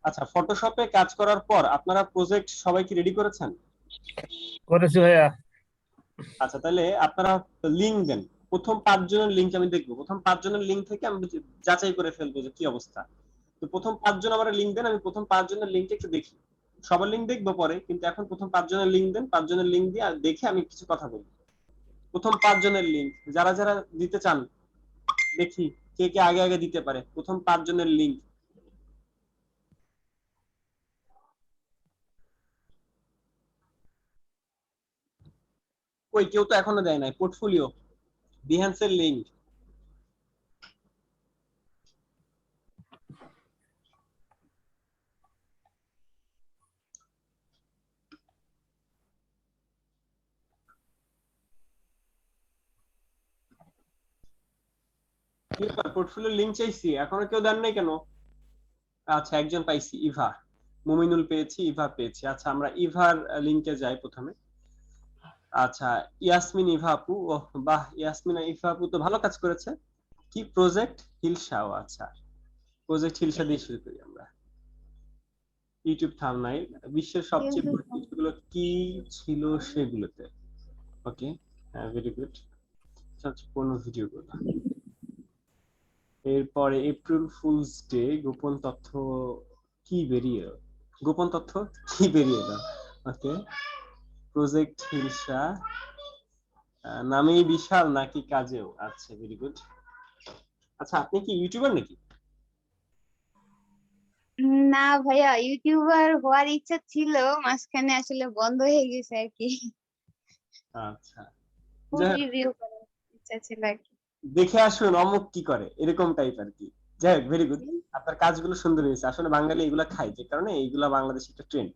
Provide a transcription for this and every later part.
আচ্ছা, ফটোশপে কাজ করার পর আপনারা প্রজেক্ট সবাই কি রেডি করেছেন? করেছি ভাইয়া। আচ্ছা, তাহলে আপনারা লিংক দেন। প্রথম 5 জনের লিংক আমি দেখবো, প্রথম 5 জনের লিংক থেকে আমি যাচাই করে ফেলবো যে কি অবস্থা। তো প্রথম 5 জন আমার লিংক দেন, আমি প্রথম 5 জনের লিঙ্কটা একটু দেখি। সবার লিঙ্ক দেখবো পরে, কিন্তু এখন প্রথম 5 জনের লিঙ্ক দেন, 5 জনের লিঙ্ক দিয়ে আর দেখে আমি কিছু কথা বলবো। প্রথম 5 জনের লিঙ্ক যারা যারা দিতে চান, দেখি কে কে আগে আগে দিতে পারে। প্রথম 5 জনের লিঙ্ক। কই, কেউ তো এখনো দেয় নাই পোর্টফোলিও, বিহান্সের লিঙ্ক। পোর্টফোলিও লিঙ্ক চাইছি, এখনো কেউ দেন নাই কেন? আচ্ছা, একজন পাইছি, ইভা। মুমিনুল পেয়েছি, ইভা পেয়েছি। আচ্ছা, আমরা ইভার লিংকে যাই প্রথমে। আচ্ছা, ইয়াসমিন ইভা আপু, ওহ বাহ, ইয়াসমিন ইভা আপু তো ভালো কাজ করেছে। কি প্রজেক্ট হিলসাও? আচ্ছা, প্রজেক্ট হিলসা দিয়ে শুরু করি আমরা। ইউটিউব থাম্বনেইল, বিশ্বের সবচেয়ে কিন্তু বড় জিনিসগুলো কি ছিল সেগুলোতে। ওকে, ভেরি গুড। সবচেয়ে পুরনো ভিডিওগুলো। এরপরে এপ্রিল ফুলস ডে, গোপন তথ্য কি বেরিয়ে এলো? গোপন তথ্য কি বেরিয়ে এলো? ওকে, প্রজেক্ট হিলসা, নামেই বিশাল নাকি কাজেও? আচ্ছা, ভেরি গুড। আচ্ছা, আপনি কি ইউটিউবার নাকি? না ভাইয়া, ইউটিউবার হওয়ার ইচ্ছা ছিল, মাঝখানে আসলে বন্ধ হয়ে গেছে আর কি। আচ্ছা, ফুড যাই হোক, রিভিউ করার ইচ্ছা ছিল আর কি। দেখে আসুন অমুক কি করে, এরকম টাইপ আর কি। যাই হোক, ভেরি গুড। আপনার কাজগুলো সুন্দর হয়েছে। আসলে বাঙালি এগুলা খায়, যে কারণে এইগুলা বাংলাদেশে একটা ট্রেন্ড।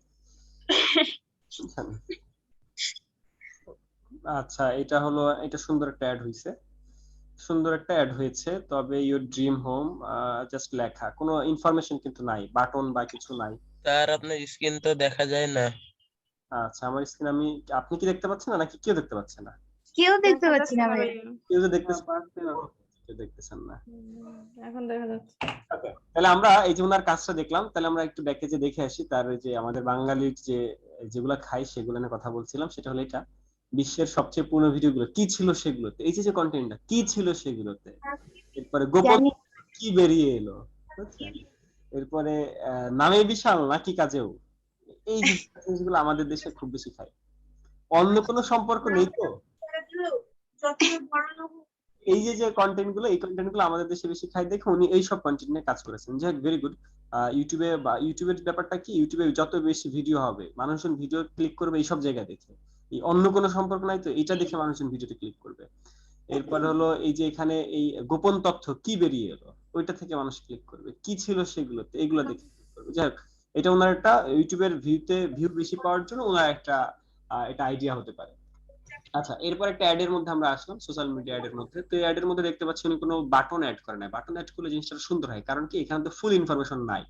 আচ্ছা, এটা হলো, এটা সুন্দর একটা অ্যাড হয়েছে, সুন্দর একটা অ্যাড হয়েছে। তবে ইওর ড্রিম হোম, জাস্ট লেখা, কোনো ইনফরমেশন কিন্তু নাই, বাটন বা কিছু নাই। স্যার আপনার স্ক্রিন তো দেখা যায় না। আচ্ছা, আমার স্ক্রিন আমি, আপনি কি দেখতে পাচ্ছেন না নাকি কেউ দেখতে পাচ্ছে না? কেউ দেখতে দেখা পাচ্ছি যাচ্ছে না না ভাইয়া। ভাইয়া। কেউ যে না দেখতেছে, পারছি না। কেউ দেখতেছেন না। এখন দেখা যাচ্ছে। Okay, তাহলে আমরা এই যে ওনার কাজটা দেখলাম, তাহলে আমরা একটু ব্যাকে যে দেখে আসি তার ওই যে আমাদের বাঙালির যে যেগুলা খাই সেগুলো নিয়ে কথা বলছিলাম। সেটা হলো এটা, বিশ্বের সবচেয়ে পুরনো ভিডিওগুলো কি ছিল সেগুলোতে, এই যে যে কন্টেন্টটা কি ছিল সেগুলোতে। এরপরে গোপন জানি। কি বেরিয়ে এলো, বুঝছেন? এরপরে নামে বিশাল নাকি কাজেও, এই যে জিনিসগুলো আমাদের দেশে খুব বেশি খায়। অন্য কোনো সম্পর্ক নেই তো। এই যে যে কন্টেন্ট গুলো, এই কন্টেন্ট গুলো আমাদের দেশে বেশি খাই দেখে উনি এই সব কন্টেন্ট নিয়ে কাজ করেছেন। যাই ভেরি গুড। ইউটিউবে বা ইউটিউবের ব্যাপারটা কি, ইউটিউবে যত বেশি ভিডিও হবে মানুষজন ভিডিও ক্লিক করবে এইসব জায়গা দেখে। এই অন্য কোনো সম্পর্ক নাই তো, এটা দেখে মানুষজন ভিডিওতে ক্লিক করবে। এরপরে হলো এই যে এখানে এই গোপন তথ্য কি বেরিয়ে এলো, ওইটা থেকে মানুষ ক্লিক করবে। কি ছিল সেগুলোতে, এগুলো দেখে ক্লিক করবে। যাই হোক, এটা ওনার একটা ইউটিউবের ভিউ বেশি পাওয়ার জন্য ওনার একটা এটা আইডিয়া হতে পারে। আচ্ছা, এরপর একটা অ্যাড এর মধ্যে আমরা আসলাম, সোশ্যাল মিডিয়া অ্যাড এর মধ্যে। তো এই অ্যাড এর মধ্যে দেখতে পাচ্ছি উনি কোনো বাটন অ্যাড করে নাই। বাটন অ্যাড করলে জিনিসটা সুন্দর হয়, কারণ কি এখানে তো ফুল ইনফরমেশন নাই।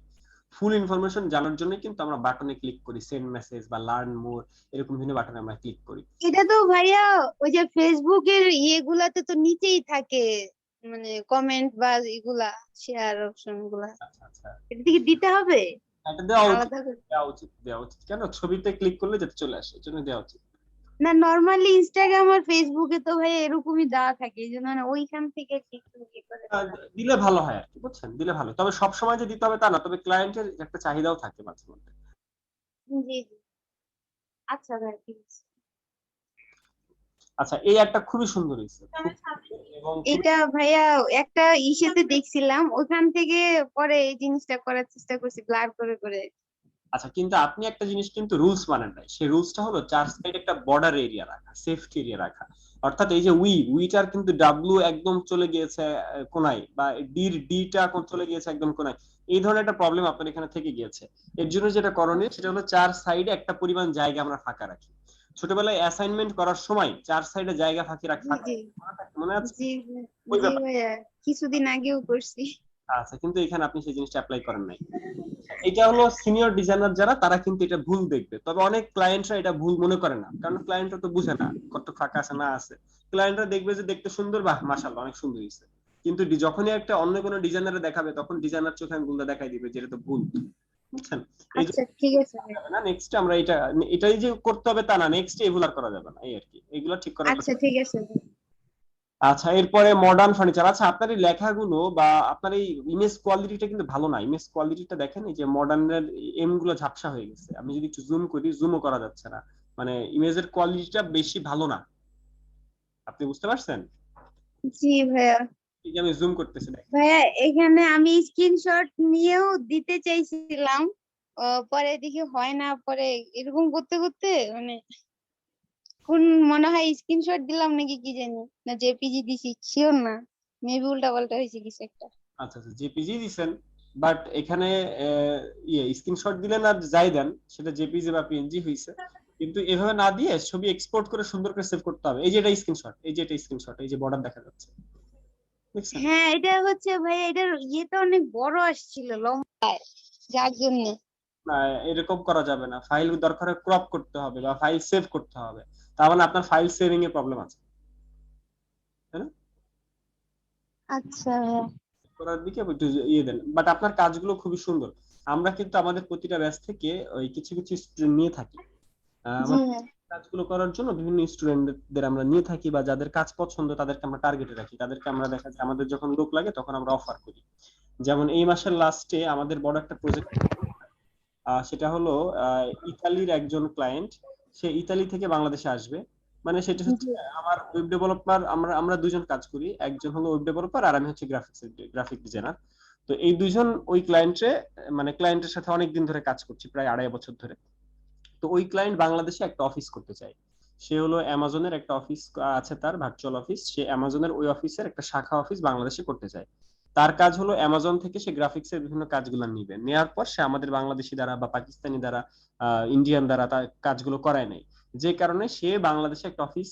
ফুল ইনফরমেশন জানার জন্য কিন্তু আমরা বাটনে ক্লিক করি, সেন্ড মেসেজ বা লার্ন মোর, এরকম বিভিন্ন বাটনে আমরা ক্লিক করি। এটা তো ভাইয়া ওই যে ফেসবুকের ইয়েগুলাতে তো নিচেই থাকে, মানে কমেন্ট বা এগুলা, শেয়ার অপশন গুলা। আচ্ছা আচ্ছা, এটা কি দিতে হবে এটা দেওয়া উচিত, আলাদা করে? দেওয়া উচিত, দেওয়া উচিত। কেন, ছবিতে ক্লিক করলে যেটা চলে আসে, এর জন্য দেওয়া উচিত। না, নরমালি ইনস্টাগ্রাম আর ফেসবুকে তো ভাই এরকমই দেওয়া থাকে, এই জন্য মানে ওইখান থেকে ঠিক করে আহ, দিলাম। দিলে ভালো হয় আর কি, বুঝছেন? দিলে ভালো, তবে সব সময় যে দিতে হবে তা না, তবে ক্লায়েন্টের একটা চাহিদাও থাকে মাঝে মধ্যে। জি জি। আচ্ছা ভাই, ঠিক আছে। আচ্ছা, এই একটা খুবই সুন্দর হয়েছে, খুব এবং খুবই। এটা ভাইয়া একটা ইসেতে দেখছিলাম, ওখান থেকে পরে এই জিনিসটা করার চেষ্টা করছি ব্লার করে করে। আচ্ছা, কিন্তু আপনি একটা জিনিস কিন্তু রুলস মানেন নাই। সেই রুলসটা হলো চার সাইড একটা বর্ডার এরিয়া রাখা, সেফটি এরিয়া রাখা। অর্থাৎ এই যে উইটার কিন্তু ডাব্লু একদম চলে গিয়েছে কোনায়, বা ডিটা এখন চলে গিয়েছে একদম কোনায়। এই ধরনের একটা প্রবলেম আপনার এখানে থেকে গিয়েছে। এর জন্য যেটা করণীয় সেটা হলো চার সাইডে একটা পরিমাণ জায়গা আমরা ফাঁকা রাখি। ছোটবেলায় অ্যাসাইনমেন্ট করার সময় চার সাইডে জায়গা ফাঁকি রাখা, জি জি। মনে আছে? জি ওই জি ব্যাপার। ভাইয়া, কিছুদিন আগেও করছি। আচ্ছা, কিন্তু এখানে আপনি সেই জিনিসটা অ্যাপ্লাই করেন নাই। এটা হলো সিনিয়র ডিজাইনার যারা, তারা কিন্তু এটা ভুল দেখবে। তবে অনেক ক্লায়েন্টরা এটা ভুল মনে করে না, কারণ ক্লায়েন্টরা তো বুঝে না কত ফাঁকা আছে না আছে। ক্লায়েন্টরা দেখবে যে দেখতে সুন্দর, বাহ মাশাআল্লাহ অনেক সুন্দর হয়েছে। কিন্তু যখনই একটা অন্য কোনো ডিজাইনারে দেখাবে, তখন ডিজাইনার চোখে আঙুলটা দেখাই দিবে যে এটা তো ভুল। বুঝছেন? এই আচ্ছা ঠিক আছে ভাইয়া। না নেক্সট আমরা এটাই যে করতে হবে তা না, নেক্সট এগুলো আর করা যাবে না, এই আর কি, এগুলো ঠিক করার আচ্ছা ঠিক আছে ভাইয়া। আচ্ছা এরপরে মডার্ন ফার্নিচার। আচ্ছা আপনার এই লেখাগুলো বা আপনার এই ইমেজ কোয়ালিটিটা কিন্তু ভালো না, ইমেজ কোয়ালিটিটা দেখেন, এই যে মডার্নের এম গুলো ঝাপসা হয়ে গেছে, আমি যদি একটু জুম করি জুমও করা যাচ্ছে না, মানে ইমেজের কোয়ালিটিটা বেশি ভালো না, আপনি বুঝতে পারছেন? জি ভাইয়া। এই যে আমি জুম করতেছি দেখেন। ভাইয়া এখানে আমি স্ক্রিনশট নিয়েও দিতে চাইছিলাম, পরে দেখি হয় না, পরে এরকম করতে করতে মানে কোন মনে হয় স্ক্রিনশট দিলাম নাকি কি জানি, না জেপিজি দিছি শিওর না, মেবি উল্টা পাল্টা হয়েছে কিছু একটা। আচ্ছা আচ্ছা জেপিজি দিছেন, বাট এখানে স্ক্রিনশট দিলেন আর যাই দেন সেটা জেপিজি বা পিএনজি হইছে, কিন্তু এভাবে না দিয়ে ছবি এক্সপোর্ট করে সুন্দর করে সেভ করতে হবে। এই যে এটা স্ক্রিনশট, এই যে এটা স্ক্রিনশট, এই যে বর্ডার দেখা যাচ্ছে, দেখছেন? হ্যাঁ এটা হচ্ছে ভাইয়া, এটার ইয়েটা অনেক বড় আসছিল লম্বায়, যার জন্য। না এরকম করা যাবে না, ফাইল দরকার ক্রপ করতে হবে বা ফাইল সেভ করতে হবে, তার মানে আপনার ফাইল সেভিং এর প্রবলেম আছে, তাই না? আচ্ছা ভাইয়া। করার দিকে একটু ইয়ে দেন, বাট আপনার কাজগুলো খুবই সুন্দর। আমরা কিন্তু আমাদের প্রতিটা ব্যাচ থেকে ওই কিছু কিছু স্টুডেন্ট নিয়ে থাকি, জি আমার ভাইয়া। কাজগুলো করার জন্য বিভিন্ন স্টুডেন্টদের আমরা নিয়ে থাকি, বা যাদের কাজ পছন্দ তাদেরকে আমরা টার্গেটে রাখি, তাদেরকে আমরা দেখা যায় আমাদের যখন লোক লাগে তখন আমরা অফার করি। যেমন এই মাসের লাস্টে আমাদের বড় একটা প্রজেক্ট, সেটা হলো ইতালির একজন ক্লায়েন্ট, সে ইতালি থেকে বাংলাদেশে আসবে, মানে সেটা হচ্ছে জি আমার ওয়েব ডেভেলপার, আমরা আমরা দুজন কাজ করি, একজন হলো ওয়েব ডেভেলপার আর আমি হচ্ছে গ্রাফিক ডিজাইনার। তো এই দুজন ওই ক্লায়েন্টে, মানে ক্লায়েন্টের সাথে অনেক দিন ধরে কাজ করছি, প্রায় 2.5 বছর ধরে। তো ওই ক্লায়েন্ট বাংলাদেশে একটা অফিস করতে চায়, সে হলো অ্যামাজনের একটা অফিস আছে, তার ভার্চুয়াল অফিস, সে অ্যামাজনের ওই অফিসের একটা শাখা অফিস বাংলাদেশে করতে চায়। তার কাজ হলো অ্যামাজন থেকে সে গ্রাফিক্সের বিভিন্ন কাজগুলো নিবে, নেওয়ার পর সে আমাদের বাংলাদেশি দ্বারা বা পাকিস্তানি দ্বারা, ইন্ডিয়ান দ্বারা তার কাজগুলো করায় নেয়। যে কারণে সে বাংলাদেশে একটা অফিস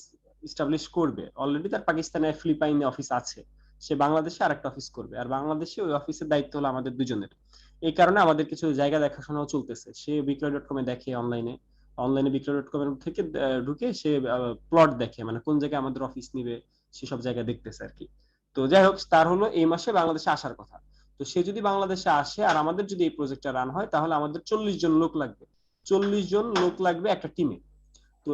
ইস্টাবলিশ করবে, অলরেডি তার পাকিস্তানে ফিলিপাইনে অফিস আছে, সে বাংলাদেশে আরেকটা অফিস করবে, আর বাংলাদেশে ওই অফিসের দায়িত্ব হলো আমাদের দুজনের। এই কারণে আমাদের কিছু জায়গা দেখাশোনাও চলতেছে, সে বিক্রয়.কমে দেখে, অনলাইনে অনলাইনে বিক্রয়.কম এর থেকে ঢুকে সে প্লট দেখে, মানে কোন জায়গায় আমাদের অফিস নিবে সেসব জায়গা দেখতেছে আর কি। তো যাই হোক, তার হলো এই মাসে বাংলাদেশে আসার কথা। তো সে যদি বাংলাদেশে আসে আর আমাদের যদি এই প্রজেক্টটা রান হয়, তাহলে আমাদের 40 জন লোক লাগবে, 40 জন লোক লাগবে একটা টিমে। তো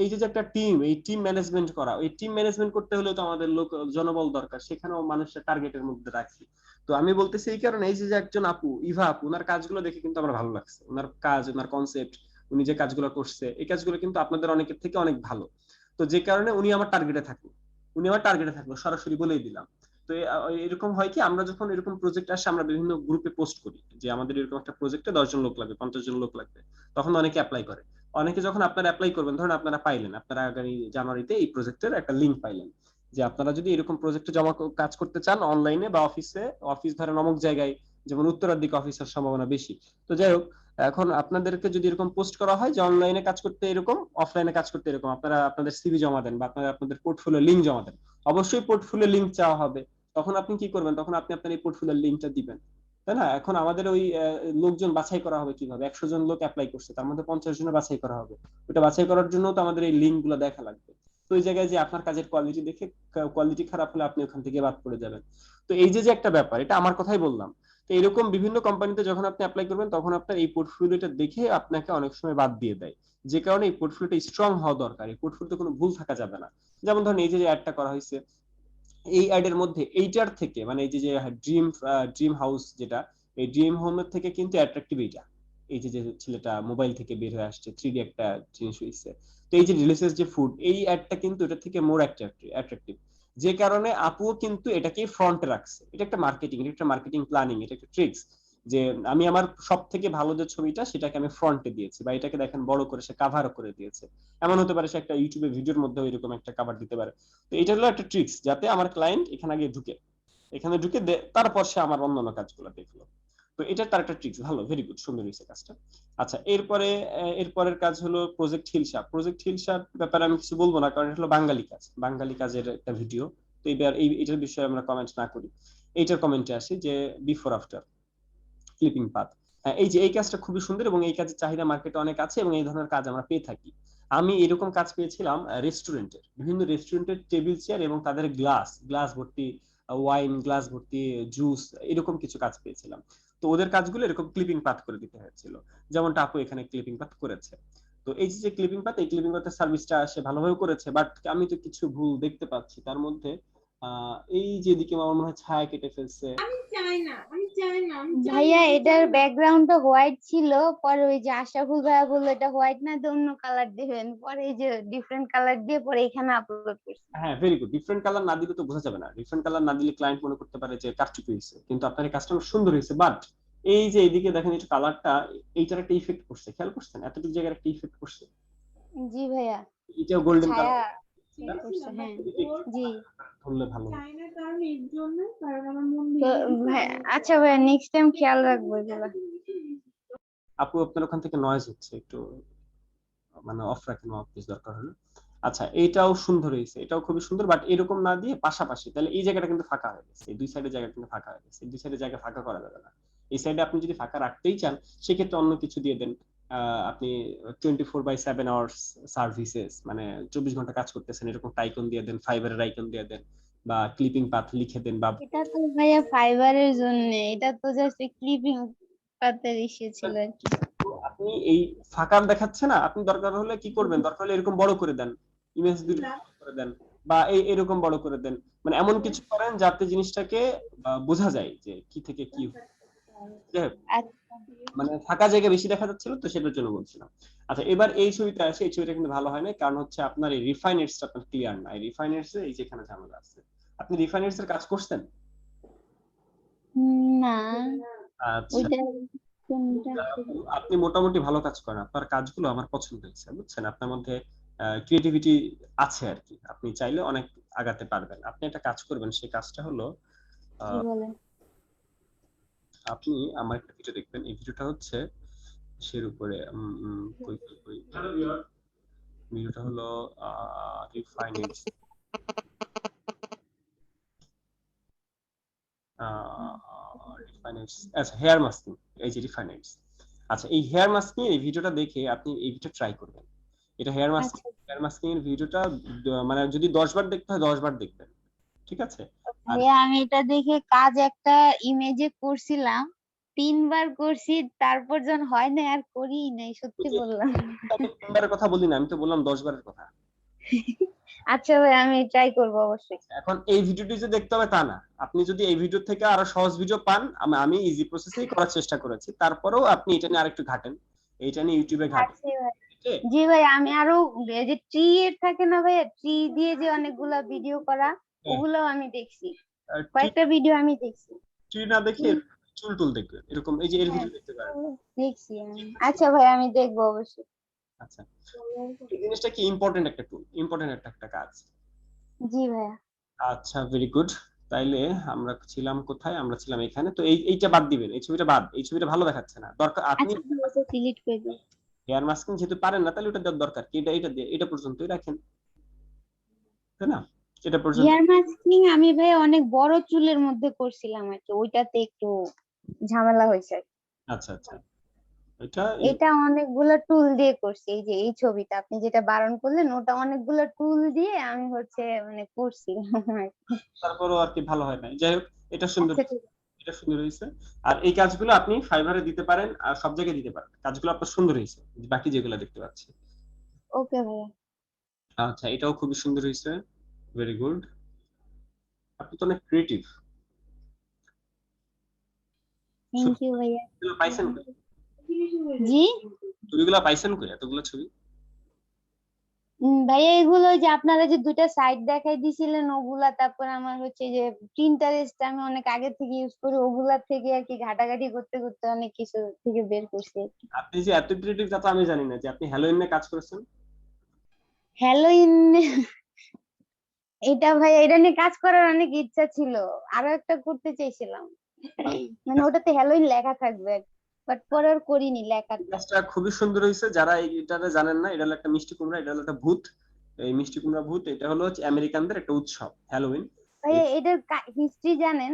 এই যে একটা টিম, এই টিম ম্যানেজমেন্ট করা, এই টিম ম্যানেজমেন্ট করতে হলে তো আমাদের লোক জনবল দরকার, সেখানেও মানুষের টার্গেটের মধ্যে রাখছি। তো আমি বলতেছি এই কারণে, এই যে একজন আপু ইভা আপু, ওনার কাজগুলো দেখে কিন্তু আমার ভালো লাগছে, ওনার কাজ, ওনার কনসেপ্ট, উনি যে কাজগুলো করছে এই কাজগুলো কিন্তু আপনাদের অনেকের থেকে অনেক ভালো। তো যে কারণে উনি আমার টার্গেটে থাকলো, উনি আমার টার্গেটে থাকলো, সরাসরি বলেই দিলাম। তো এরকম হয় কি, আমরা যখন এরকম প্রজেক্ট আসে আমরা বিভিন্ন গ্রুপে পোস্ট করি যে আমাদের এরকম একটা প্রজেক্টে 10 জন লোক লাগবে, 50 জন লোক লাগবে, তখন অনেকে অ্যাপ্লাই করে। অনেকে যখন আপনারা অ্যাপ্লাই করবেন, ধরুন আপনারা পাইলেন, আপনারা আগামী জানুয়ারিতে এই প্রজেক্টের একটা লিঙ্ক পাইলেন, যে আপনারা যদি এরকম প্রজেক্টে কাজ করতে চান অনলাইনে বা অফিসে, অফিস ধরেন অমুক জায়গায়, যেমন উত্তরার দিকে অফিসের সম্ভাবনা বেশি। তো যাই হোক, এখন আপনাদেরকে যদি এরকম পোস্ট করা হয় যে অনলাইনে কাজ করতে এরকম, অফলাইনে কাজ করতে এরকম, আপনারা আপনাদের সিভি জমা দেন বা আপনারা আপনাদের পোর্টফোলিও লিঙ্ক জমা দেন, অবশ্যই পোর্টফোলিও লিঙ্ক চাওয়া হবে। তখন আপনি কি করবেন, তখন আপনি আপনার এই পোর্টফোলিও লিঙ্কটা দিবেন, তাই না? এখন আমাদের ওই লোকজন বাছাই করা হবে কিভাবে, 100 জন লোক অ্যাপ্লাই করছে, তার মধ্যে 50 জনের বাছাই করা হবে, ওটা বাছাই করার জন্য তো আমাদের এই লিঙ্ক গুলো দেখা লাগবে। তো ওই জায়গায় যে আপনার কাজের কোয়ালিটি দেখে, কোয়ালিটি খারাপ হলে আপনি ওখান থেকে বাদ পড়ে যাবেন। তো এই যে একটা ব্যাপার, এটা আমার কথাই বললাম। তো এরকম বিভিন্ন কোম্পানিতে যখন আপনি অ্যাপ্লাই করবেন, তখন আপনার এই পোর্টফোলিওটা দেখে আপনাকে অনেক সময় বাদ দিয়ে দেয়, যে কারণে এই পোর্টফোলিওটা স্ট্রং হওয়া দরকার, এই পোর্টফোলিওতে কোনো ভুল থাকা যাবে না। যেমন ধরেন এই যে অ্যাডটা করা হয়েছে, এই অ্যাডের মধ্যে এইটার থেকে, মানে এই যে ড্রিম ড্রিম হাউস যেটা, এই ড্রিম হোমের থেকে কিন্তু অ্যাট্রাকটিভ এইটা, এই যে ছেলেটা মোবাইল থেকে বের হয়ে আসছে, 3D একটা জিনিস হয়েছে। তো এই যে ডিলিশিয়াস যে ফুড, এই অ্যাডটা কিন্তু এটা থেকে মোর অ্যাট্রাকটিভ, যে কারণে আপুও কিন্তু এটাকে ফ্রন্টে রাখছে। এটা একটা মার্কেটিং, এটা একটা মার্কেটিং প্ল্যানিং, এটা একটা ট্রিক্স, যে আমি আমার সব থেকে ভালো যে ছবিটা সেটাকে আমি ফ্রন্টে দিয়েছি, বা এটাকে দেখেন বড় করে সে কাভার করে দিয়েছে। এমন হতে পারে সে একটা ইউটিউবে ভিডিওর মধ্যে এরকম একটা কাভার দিতে পারে। তো এটা হলো একটা ট্রিক্স, যাতে আমার ক্লায়েন্ট এখানে আগে ঢুকে, এখানে ঢুকে তারপর সে আমার অন্যান্য কাজগুলো দেখলো। তো এটা তার একটা ট্রিক্স, ভালো, ভেরি গুড, সুন্দর হয়েছে কাজটা। আচ্ছা এরপরে এরপরের কাজ হলো প্রজেক্ট হিলসা। প্রজেক্ট হিলসার ব্যাপারে আমি কিছু বলবো না, কারণ এটা হলো বাঙালি কাজ, বাঙালি কাজের একটা ভিডিও। তো এটার বিষয়ে আমরা কমেন্ট না করি, এইটার কমেন্টে আসি যে বিফোর আফটার ক্লিপিং পাথ। এই যে এই কাজটা খুবই সুন্দর এবং এই কাজের চাহিদা মার্কেটে অনেক আছে এবং এই ধরনের কাজ আমরা পেয়ে থাকি। আমি এরকম কাজ পেয়েছিলাম রেস্টুরেন্টের, বিভিন্ন রেস্টুরেন্টের টেবিল চেয়ার এবং তাদের গ্লাস গ্লাস ভর্তি ওয়াইন, গ্লাস ভর্তি জুস, এরকম কিছু কাজ পেয়েছিলাম। তো ওদের কাজগুলো এরকম ক্লিপিং পাথ করে দিতে হয়েছিল, যেমনটা আপু এখানে ক্লিপিং পাথ করেছে। তো এই যে ক্লিপিং পাথ, এই ক্লিপিং পাথের সার্ভিসটা সে ভালোভাবে করেছে, বাট আমি তো কিছু ভুল দেখতে পাচ্ছি তার মধ্যে। এই যে এদিকে আমার মনে হয় ছায়া কেটে ফেলছে। ভাইয়া এটার ব্যাকগ্রাউন্ডটা হোয়াইট ছিল, পরে ওই যে আশরাফুল ভাইয়া বললো এটা হোয়াইট না, অন্য কালার দিবেন, পরে এই যে ডিফারেন্ট কালার দিয়ে পরে এখানে আপলোড করছি। হ্যাঁ, ভেরি গুড। ডিফারেন্ট কালার না দিলে তো বোঝা যাবে না, ডিফারেন্ট কালার না দিলে ক্লায়েন্ট মনে করতে পারে যে কারচুপি হয়েছে, কিন্তু আপনার এই কাজটা সুন্দর হয়েছে। বাট এই যে এইদিকে দেখেন এই কালারটা, এইটার একটা ইফেক্ট করছে, খেয়াল করছেন? এতটুকু জায়গার একটা ইফেক্ট করছে, জি ভাইয়া, এটাও গোল্ডেন ছায়া কালার করছে, হ্যাঁ জি। ধরলে ভালো হতো। তো আচ্ছা ভাইয়া, নেক্সট টাইম খেয়াল রাখবো এগুলা। আপু আপনার ওখান থেকে নয়েজ হচ্ছে, একটু মানে অফ রাখেন প্লিজ দরকার হলে। আচ্ছা, এটাও সুন্দর হয়েছে, এটাও খুবই সুন্দর, বাট এরকম না দিয়ে পাশাপাশি, তাহলে এই জায়গাটা কিন্তু ফাঁকা হয়ে গেছে, এই দুই সাইডের জায়গা কিন্তু ফাঁকা হয়ে গেছে, এই দুই সাইডের জায়গা ফাঁকা করা যাবে না। এই সাইডে আপনি যদি ফাঁকা রাখতেই চান সেক্ষেত্রে অন্য কিছু দিয়ে দেন। আপনি 24/7 আওয়ার্স সার্ভিসেস, মানে 24 ঘন্টা কাজ করতেছেন এরকম আইকন দিয়ে দেন, ফাইবারের আইকন দিয়ে দেন, বা ক্লিপিং পাথ লিখে দেন। বা এটা তো ভাইয়া ফাইবারের জন্য, এটা তো জাস্ট ক্লিপিং পাতের ইস্যু ছিল আর কি। আপনি এই ফাঁকা দেখাচ্ছে না, আপনি দরকার হলে কি করবেন, দরকার হলে এরকম বড় করে দেন, ইমেজ দুটো বড় করে দেন, বা এরকম বড় করে দেন, মানে এমন কিছু করেন যাতে জিনিসটাকে বোঝা যায় যে কি থেকে কি যাই হোক, আচ্ছা মানে ফাঁকা জায়গা বেশি দেখা যাচ্ছিল তো সেটার জন্য বলছিলাম। আচ্ছা, এবার এই ছবিটা আসে, এই ছবিটা কিন্তু ভালো হয় না, কারণ হচ্ছে আপনার এই রিফাইনেটসটা আপনার ক্লিয়ার না। এই রিফাইনেটস এই যেখানে ঝামেলা আছে। আপনি রিফাইনেটস এর কাজ করছেন? না, আচ্ছা, ওইটা কোনটা? আপনি মোটামুটি ভালো কাজ করেন, আপনার কাজগুলো আমার পছন্দ হয়েছে, বুঝছেন? আপনার মধ্যে ক্রিয়েটিভিটি আছে আর কি, আপনি চাইলে অনেক আগাতে পারবেন। আপনি একটা কাজ করবেন, সেই কাজটা হলো কি বলেন? আপনি আমার একটা ভিডিও দেখবেন। এই ভিডিওটা হচ্ছে সের উপরে কই কই কই ভিডিওটা হলো রিফাইনেটস, রিফাইনেটস, আচ্ছা হেয়ার মাস্কিং, এই যে রিফাইনেটস। আচ্ছা, এই হেয়ার মাস্কিং এই ভিডিওটা দেখে আপনি এই ভিডিও ট্রাই করবেন। এটা হেয়ার মাস্কিং, আচ্ছা হেয়ার মাস্কিং এর ভিডিওটা মানে যদি 10 বার দেখতে হয় 10 বার দেখবেন, ঠিক আছে? আর ভাইয়া, আমি এটা দেখে কাজ একটা ইমেজে করছিলাম, 3 বার করছি, তারপর যখন হয় না আর করিই নাই, সত্যি বললাম। আমি 3 বারের কথা বলি না, আমি তো বললাম 10 বারের কথা। আচ্ছা ভাই, আমি ট্রাই করবো অবশ্যই। এখন এই ভিডিওটি যে দেখতে হবে তা না, আপনি যদি এই ভিডিও থেকে আরো সহজ ভিডিও পান, আমি ইজি প্রসেসেই করার চেষ্টা করেছি, তারপরেও আপনি এটা নিয়ে আরেকটু ঘাটেন, এইটা নিয়ে ইউটিউবে ঘাটেন, আচ্ছা ভাই। ঠিক আছে? জি ভাই, আমি আরো এই যে ট্রি এর থাকে না ভাইয়া, ট্রি দিয়ে যে অনেকগুলা ভিডিও করা, ওগুলোও আমি দেখছি, কয়েকটা ভিডিও আমি দেখছি। ট্রি না দেখে চুল টুল দেখবেন, এরকম এই যে এর হ্যাঁ, ভিডিও দেখতে পারেন। দেখছি আমি। আচ্ছা ভাই, আমি দেখবো অবশ্যই। আচ্ছা, এই জিনিসটা কি ইম্পর্টেন্ট একটা টুল, ইম্পর্টেন্ট একটা কাজ। জি ভাইয়া। আচ্ছা, ভেরি গুড। তাইলে আমরা ছিলাম কোথায়? আমরা ছিলাম এখানে। তো এইটা বাদ দিবেন, এই ছবিটা বাদ, এই ছবিটা ভালো দেখাচ্ছে না, দরকার আপনি আচ্ছা ভাই, ওটা ডিলিট করে দিই। হেয়ার মাস্কিং যেহেতু পারেন না, তাহলে ওটা দেওয়ার দরকার কি? এটা দিয়ে এটা পর্যন্তই রাখেন, তাই না? এটা পর্যন্ত। হেয়ার মাস্কিং আমি ভাই অনেক বড় চুলের মধ্যে করছিলাম আর কি, ওইটাতে একটু ঝামেলা হয়েছে। আচ্ছা আচ্ছা, এটা এটা অনেকগুলো টুল দিয়ে করছি, এই যে এই ছবিটা আপনি যেটা বারণ করলেন, ওটা অনেকগুলো টুল দিয়ে আমি হচ্ছে মানে করছিলাম আর কি। তারপরও আর কি ভালো হয় না, যাই হোক, এটা সুন্দর, আচ্ছা ঠিক আছে। এটা সুন্দর হয়েছে। আর এই কাজগুলো আপনি ফাইবারে দিতে পারেন, আর সব জায়গায় দিতে পারেন, কাজগুলো আপনার সুন্দর হয়েছে, বাকি যেগুলো দেখতে পাচ্ছি। ওকে ভাইয়া। আচ্ছা, এটাও খুবই সুন্দর হয়েছে, ভেরি গুড। আপনি তো অনেক ক্রিয়েটিভ। থ্যাংক ইউ ভাইয়া। ছবিগুলো পাইছেন কই? জি ছবিগুলো পাইছেন কই, এতগুলো ছবি? ভাইয়া, এগুলো ওই যে আপনারা যে দুইটা সাইট দেখাই দিছিলেন ওগুলা, তারপর আমার হচ্ছে যে প্রিন্টারেস্ট আমি অনেক আগে থেকে ইউজ করি, ওগুলা থেকে আর কি ঘাটাঘাটি করতে করতে অনেক কিছু থেকে বের করছি আর কি। আপনি যে এত ক্রিয়েটিভ তা তো আমি জানি না, যে আপনি হ্যালোইন নিয়ে কাজ করেছেন। হ্যালোইন, এটা ভাই, এটা নিয়ে কাজ করার অনেক ইচ্ছা ছিল, আরো একটা করতে চাইছিলাম, মানে ওটাতে হ্যালোইন লেখা থাকবে, বাট পরে আর করিনি লেখাটা। কাজটা খুবই সুন্দর হয়েছে। যারা এইটাতে জানেন না, এটা হলো একটা মিষ্টি কুমড়া, এটা হলো একটা ভূত। এই মিষ্টি কুমড়া ভূত, এটা হলো হচ্ছে আমেরিকানদের একটা উৎসব, হ্যালোউইন। ভাইয়া এটার হিস্ট্রি জানেন?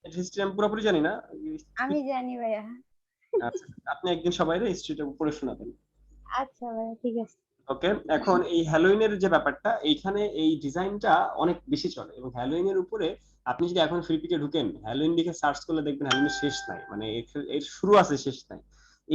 হিস্ট্রি আমি পুরোপুরি জানি না। আমি জানি ভাইয়া। আচ্ছা, আপনি একদিন সবাই হিস্ট্রিটা পড়ে শোনাবেন। আচ্ছা ভাইয়া, ঠিক আছে। ওকে, এখন এই হ্যালোইনের যে ব্যাপারটা, এইখানে এই ডিজাইনটা অনেক বেশি চলে, এবং হ্যালোইনের উপরে আপনি যদি এখন ফ্লিপিকে ঢুকেন, হ্যালোইন লিখে সার্চ করলে দেখবেন হ্যালোইনের শেষ নাই, মানে এর শুরু আছে শেষ নাই।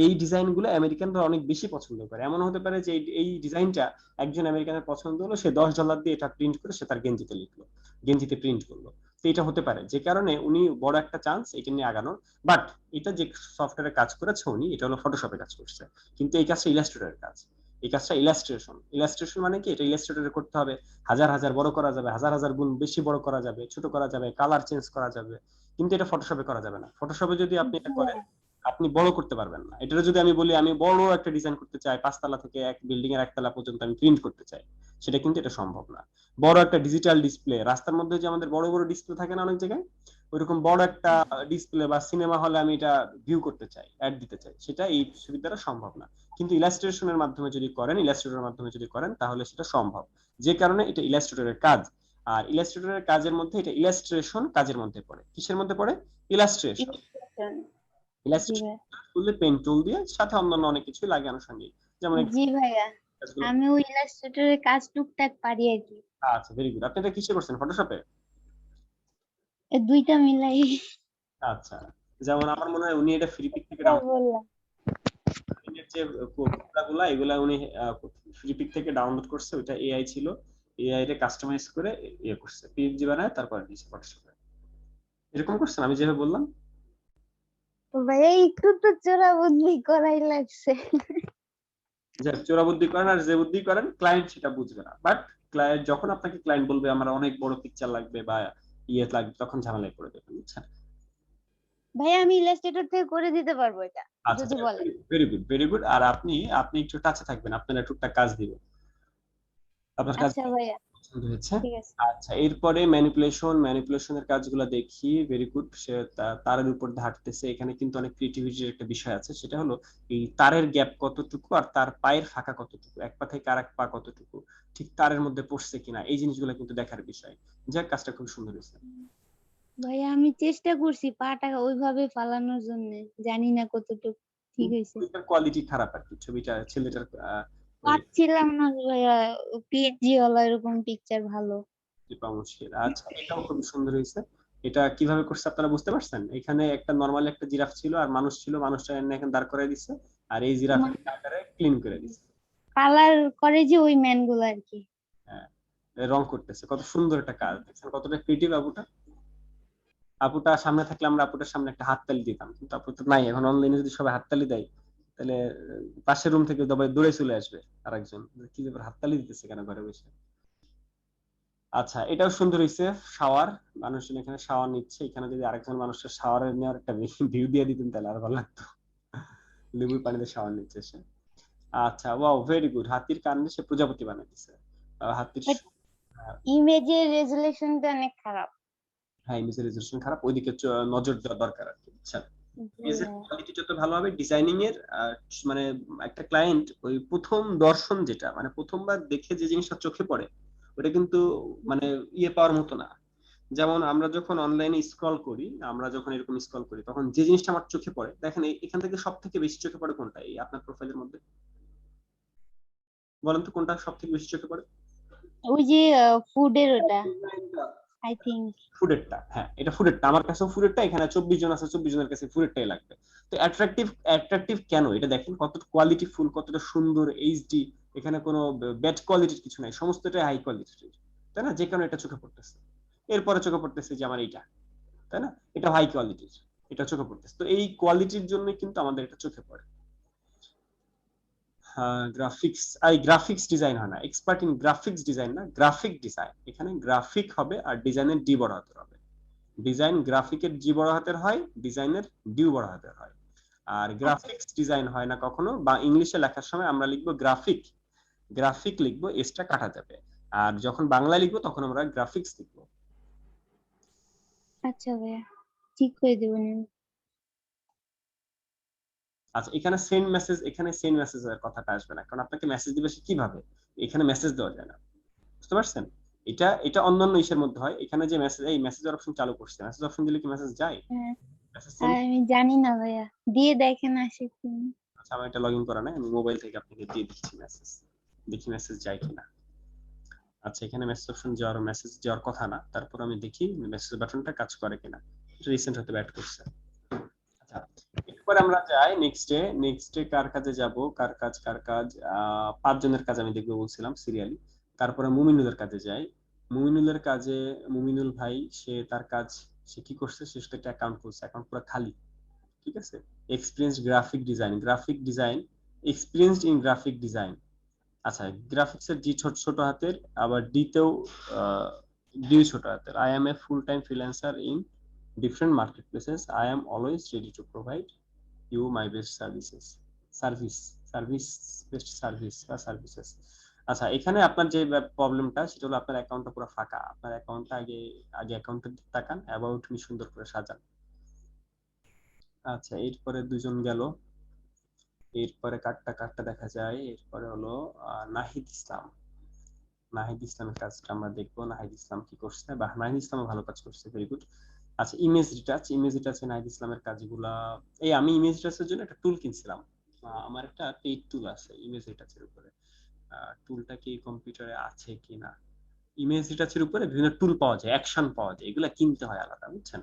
এই ডিজাইনগুলো আমেরিকানরা অনেক বেশি পছন্দ করে। এমন হতে পারে যে এই ডিজাইনটা একজন আমেরিকানের পছন্দ হলো, সে $10 দিয়ে এটা প্রিন্ট করে সে তার গেঞ্জিতে লিখলো, গেঞ্জিতে প্রিন্ট করলো। তো এটা হতে পারে, যে কারণে উনি বড় একটা চান্স এটা নিয়ে আগানোর। বাট এটা যে সফটওয়্যারে কাজ করেছে উনি, এটা হলো ফটোশপে কাজ করছে, কিন্তু এই কাজটা ইলাস্ট্রেটরের কাজ। এই কাজটা ইলাস্ট্রেশন মানে কি, এটা ইলাস্ট্রেটরে করতে হবে। হাজার হাজার বড় করা যাবে, হাজার হাজার গুণ বেশি বড় করা যাবে, ছোট করা যাবে, কালার চেঞ্জ করা যাবে, কিন্তু এটা ফটোশপে করা যাবে না। ফটোশপে যদি আপনি এটা করেন, আপনি বড় করতে পারবেন না। এটা যদি আমি বলি আমি বড় একটা ডিজাইন করতে চাই, 5 তলা থেকে এক বিল্ডিং এর 1 তলা পর্যন্ত আমি প্রিন্ট করতে চাই, সেটা কিন্তু এটা সম্ভব না। বড় একটা ডিজিটাল ডিসপ্লে, রাস্তার মধ্যে যে আমাদের বড় বড় ডিসপ্লে থাকে না অনেক জায়গায়, ওইরকম বড় একটা ডিসপ্লে বা সিনেমা হলে আমি এটা ভিউ করতে চাই, অ্যাড দিতে চাই, সেটা এই সুবিধাটা দ্বারা সম্ভব না। কিন্তু ইলাস্ট্রেশনের মাধ্যমে যদি করেন, ইলাস্ট্রেটরের মাধ্যমে যদি করেন, তাহলে সেটা সম্ভব। যে কারণে এটা ইলাস্ট্রেটরের কাজ। আর ইলাস্ট্রেটরের কাজের মধ্যে এটা ইলাস্ট্রেশন কাজের মধ্যে পড়ে। কিসের মধ্যে পড়ে? ইলাস্ট্রেশন। জি ভাইয়া। ইলাস্ট্রেশন পেন টুল দিয়ে, সাথে অন্যান্য অনেক কিছু লাগে আনুষঙ্গিক, যেমন এই জি ভাইয়া, কাজগুলো। আমি ওই ইলাস্ট্রেটরের কাজ টুকটাক পারি আর কি, আচ্ছা, ভেরি গুড। আপনি এটা কিসে করছেন, ফটোশপে? এই দুইটা মিলাই আচ্ছা, যেমন আমার মনে হয় উনি এটা ফ্রি পিক থেকে বললাম। যে কোডগুলা এগুলা উনি ফ্রি পিক থেকে ডাউনলোড করছে, ওটা এআই ছিল, এআই রে কাস্টমাইজ করে ইয়ে করছে, পিএনজি বানায় তারপরে দিয়েছে ফটোশপে। এরকম করছেন আমি যেভাবে বললাম? তো ভাইয়া একটু তো চোরা বুদ্ধি করাই লাগছে। যে চোরা বুদ্ধি করেন আর যে বুদ্ধি করেন, ক্লায়েন্ট সেটা বুঝবে না। বাট ক্লায়েন্ট যখন আপনাকে ক্লায়েন্ট বলবে আমার অনেক বড় পিকচার লাগবে বা ইয়ে লাগবে, তখন ঝামেলায় পড়ে যাবেন, বুঝছেন? ভাইয়া আমি ইলাস্ট্রেটর থেকে করে দিতে পারবো এটা, আচ্ছা, যদি বলেন। Very good, very good. আর আপনি আপনি একটু টাচে থাকবেন, আপনার টুকটাক কাজ দিবে, আপনার কাজ আচ্ছা ভাইয়া, পছন্দ হয়েছে। ঠিক আছে। আচ্ছা, এরপরে ম্যানিপুলেশনের কাজগুলো দেখি। ভেরি গুড, সে তারের উপর হাঁটতেছে। এখানে কিন্তু অনেক ক্রিয়েটিভিটির একটা বিষয় আছে, সেটা হলো এই তারের গ্যাপ কতটুকু আর তার পায়ের ফাঁকা কতটুকু, এক পা থেকে আরেক পা কতটুকু ঠিক তারের মধ্যে পড়ছে কিনা, এই জিনিসগুলো কিন্তু দেখার বিষয়। যাক, কাজটা খুব সুন্দর হয়েছে। ভাইয়া আমি চেষ্টা করছি পাটা ওইভাবে ফালানোর জন্য, জানি না কতটুকু ঠিক হয়েছে। ছবিটার কোয়ালিটি খারাপ আর কি, ছবিটা ছেলেটার ওই পাচ্ছিলাম না ভাইয়া, পিএনজি ওয়ালা এরকম পিকচার ভালো। পাওয়া মুশকিল। আচ্ছা, এটাও খুব সুন্দর হয়েছে। এটা কিভাবে করছে আপনারা বুঝতে পারছেন? এখানে একটা নরমাল একটা জিরাফ ছিল আর মানুষ ছিল, মানুষটা এনে এখানে দাঁড় করাই দিচ্ছে, আর এই জিরাফের আকারে ক্লিন করে দিচ্ছে। কালার করে যে ওই ম্যান গুলো আর কি। হ্যাঁ, রং করতেছে। কত সুন্দর একটা কাজ দেখছেন, কতটা ক্রিয়েটিভ আপুটা। আপুটা সামনে থাকলে আমরা আপুটার সামনে একটা হাততালি দিতাম, কিন্তু আপু তো নাই। এখন অনলাইনে যদি সবাই হাততালি দেয়, তাহলে পাশের রুম থেকে দৌড়ে চলে আসবে আরেকজন, কি ব্যাপার হাততালি দিতেছে কেন ঘরে বসে। আচ্ছা, এটাও সুন্দর হয়েছে। শাওয়ার, মানুষজন এখানে শাওয়ার নিচ্ছে। এখানে যদি আরেকজন মানুষের শাওয়ার নেওয়ার একটা ভিউ দিয়ে দিতেন তাহলে আর ভালো লাগতো। লেবুর পানিতে শাওয়ার নিচ্ছে সে। আচ্ছা, ওয়াও, ভেরি গুড। হাতির কানে সে প্রজাপতি বানাইতেছে। হাতির ইমেজের রেজুলেশনটা অনেক খারাপ। হ্যাঁ, ইমেজের রেজলিউশন খারাপ, ওইদিকে নজর দেওয়া দরকার আর কি। আচ্ছা, ইমেজের কোয়ালিটি যত ভালো হবে, ডিজাইনিং এর মানে একটা ক্লায়েন্ট ওই প্রথম দর্শন যেটা, মানে প্রথমবার দেখে যে জিনিসটা চোখে পড়ে, ওটা কিন্তু মানে ইয়ে পাওয়ার মতো না। যেমন আমরা যখন অনলাইনে স্ক্রল করি, আমরা যখন এরকম স্ক্রল করি, তখন যে জিনিসটা আমার চোখে পড়ে, দেখেন এখান থেকে সব থেকে বেশি চোখে পড়ে কোনটা এই আপনার প্রোফাইলের মধ্যে? বলেন তো কোনটা সব থেকে বেশি চোখে পড়ে? ওই যে ফুডের ওটা, আই থিংক। ফুডেরটা, হ্যাঁ, এটা ফুডেরটা। আমার কাছেও ফুডেরটা। এখানে 24 জন আছে, 24 জনের কাছে ফুডেরটাই লাগবে। তো অ্যাট্রাকটিভ কেন, এটা দেখেন কত কোয়ালিটি ফুল, কতটা সুন্দর এইচডি। এখানে কোনো ব্যাড কোয়ালিটির কিছু নাই, সমস্তটাই হাই কোয়ালিটির, তাই না? যে কারণে এটা চোখে পড়তেছে। এরপরে চোখে পড়তেছে যে আমার এইটা, তাই না? এটা হাই কোয়ালিটির, এটা চোখে পড়তেছে। তো এই কোয়ালিটির জন্য কিন্তু আমাদের এটা চোখে পড়ে। গ্রাফিক্স ডিজাইন হয় না, এক্সপার্ট ইন গ্রাফিক্স ডিজাইন না, গ্রাফিক ডিজাইন। এখানে গ্রাফিক হবে আর ডিজাইনের ডি বড় হাতের হবে। ডিজাইন গ্রাফিকের জি বড় হাতের হয়, ডিজাইনের ডিউ বড় হাতের হয়। আর গ্রাফিক্স ডিজাইন হয় না কখনো, বা ইংলিশে লেখার সময় আমরা লিখবো গ্রাফিক লিখবো, এসটা কাটা যাবে। আর যখন বাংলায় লিখবো তখন আমরা গ্রাফিক্স লিখবো। আচ্ছা ভাইয়া, ঠিক করে দেবেন। আচ্ছা, এখানে সেন্ড মেসেজের কথাটা আসবে না, কারণ আপনাকে মেসেজ দিবে সে কিভাবে? এখানে মেসেজ দেওয়া যায় না, বুঝতে পারছেন? এটা অন্যান্য ইসের মধ্যে হয়। এখানে যে মেসেজ, এই মেসেজের অপশন চালু করছে, মেসেজ অপশন দিলে কি মেসেজ যায়? হ্যাঁ, মেসেজ আর আমি জানি না ভাইয়া, দিয়ে দেখেন আসে কি। আচ্ছা, আমার এটা লগ ইন করা নাই, আমি মোবাইল থেকে আপনাকে দিয়ে দিচ্ছি মেসেজ। দেখি মেসেজ যায় কিনা। আচ্ছা, এখানে মেসেজ যাওয়ার কথা না, তারপর আমি দেখি মেসেজ বাটনটা কাজ করে কিনা। রিসেন্ট হতে ব্যাট করছে। আচ্ছা, এরপর আমরা যাই নেক্সটে কার কাজে যাব, কার কাজ 5 জনের কাজ আমি দেখবো বলছিলাম সিরিয়ালি। তারপরে মুমিনুলের কাজে যাই। মুমিনুলের কাজে মুমিনুল ভাই তার কাজ সে কি করছে, সে একটা অ্যাকাউন্ট খুলছে, অ্যাকাউন্ট পুরো খালি। ঠিক আছে, experience graphic design experienced in graphic design. আচ্ছা, গ্রাফিক্সের জি ছোট ছোট হাতের, আবার ডিতেও ডি ছোট হাতের। I am a full time freelancer in different market places. I am always ready to provide you my best services. আচ্ছা, এখানে আপনার যে প্রবলেমটা সেটা হলো আপনার অ্যাকাউন্টটা পুরো ফাঁকা। আপনার অ্যাকাউন্টটা আগে অ্যাকাউন্টের দিকে তাকান, অ্যাবাউট মি সুন্দর করে সাজান। আচ্ছা, এরপরে দুজন গেল। এরপরে কাটটা দেখা যায়। এরপরে হলো নাহিদ ইসলামের কাজটা আমরা দেখবো। নাহিদ ইসলাম কি করছে, বা নাহিদ ইসলাম ভালো কাজ করছে, ভেরি গুড। আচ্ছা, ইমেজ রিটাচে নাহিদ ইসলামের কাজগুলা। আমি ইমেজ রিটাচের জন্য একটা টুল কিনছিলাম। আমার একটা পেইড টুল আছে ইমেজ রিটাচের উপরে। টুলটা কি কম্পিউটারে আছে কিনা। ইমেজ রিটাচের উপরে বিভিন্ন টুল পাওয়া যায়, অ্যাকশন পাওয়া যায়, এগুলা কিনতে হয় আলাদা, বুঝছেন।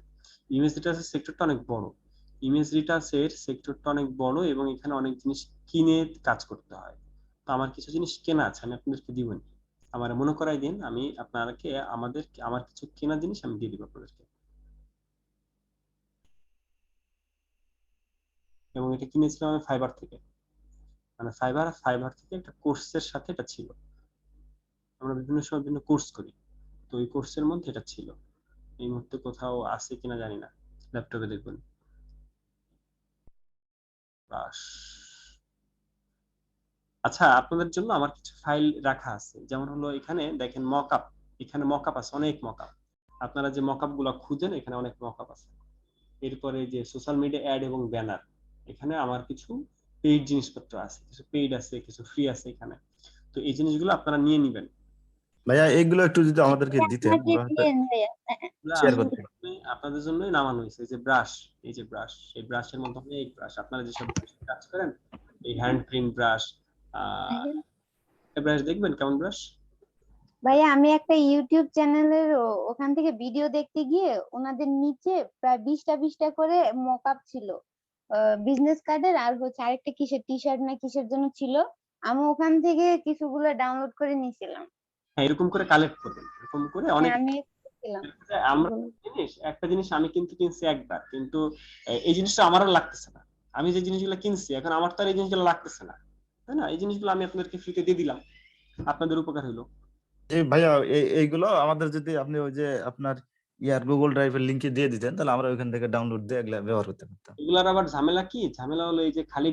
ইমেজ রিটাচের সেক্টরটা অনেক বড়, এবং এখানে অনেক জিনিস কিনে কাজ করতে হয়। তো আমার কিছু জিনিস কেনা আছে, আমি আপনাদেরকে দিবেন। আমার মনে করাই দিন, আমি আপনাকে আমার কিছু কেনা জিনিস আমি দিয়ে দিব আপনাদেরকে। এবং এটা কিনেছিলাম আমি ফাইবার থেকে, মানে ফাইবার থেকে একটা কোর্সের সাথে এটা ছিল। আমরা বিভিন্ন সময় বিভিন্ন কোর্স করি, তো ওই কোর্সের মধ্যে এটা ছিল। এই মুহূর্তে কোথাও আছে কিনা জানি না, ল্যাপটপে দেখবেন। আচ্ছা, আপনাদের জন্য আমার কিছু ফাইল রাখা আছে, যেমন হলো এখানে দেখেন মকআপ, এখানে মকআপ আছে, অনেক মকআপ। আপনারা যে মকআপ গুলো খুঁজেন, এখানে অনেক মকআপ আছে। এরপরে যে সোশ্যাল মিডিয়া অ্যাড এবং ব্যানার, এখানে আমার কিছু পেইড জিনিসপত্র আছে, কিছু পেইড আছে, কিছু ফ্রি আছে এখানে। তো এই জিনিসগুলো আপনারা নিয়ে নিবেন। ভাইয়া এইগুলো একটু যদি আমাদেরকে দিতেন, আমাকে আমরা হয়তো দিয়েন ভাইয়া। শেয়ার করতে। আপনাদের জন্যই নামানো হয়েছে। এই যে ব্রাশ, এই ব্রাশের মধ্যে অনেক ব্রাশ, আপনারা যেসব কাজ করেন, এই হ্যান্ড প্রিন্ট ব্রাশ, ব্রাশ দেখবেন কেমন ব্রাশ। ভাইয়া আমি একটা ইউটিউব চ্যানেলের ওখান থেকে ভিডিও দেখতে গিয়ে ওনাদের নিচে প্রায় 20টা করে মকআপ ছিল, বিজনেস কার্ডের, আর হচ্ছে আরেকটা কিসের টি শার্ট না কিসের জন্য ছিল। আমি ওখান থেকে কিছুগুলো ডাউনলোড করে নিয়েছিলাম। হ্যাঁ, এরকম করে কালেক্ট করবেন, এরকম করে অনেক। আমি ছিলাম। আমরা একটা জিনিস আমি কিন্তু কিনছি একবার, কিন্তু এই জিনিসটা আমারও লাগতেছে না। আমি যে জিনিসগুলো কিনছি এখন আমার তো আর এই জিনিসগুলো লাগতেছে না, তাই না। এই জিনিসগুলো আমি আপনাদেরকে ফ্রিতে দিয়ে দিলাম, আপনাদের উপকার হইলো। এই ভাইয়া এইগুলো আমাদের যদি আপনি ওই যে আপনার গুগল ড্রাইভের লিংকে দিয়ে দিতেন, তাহলে আমরা ওইখান থেকে ডাউনলোড দিয়ে এগুলা ব্যবহার করতে পারতাম। এগুলার আবার ঝামেলা হলো এই যে খালি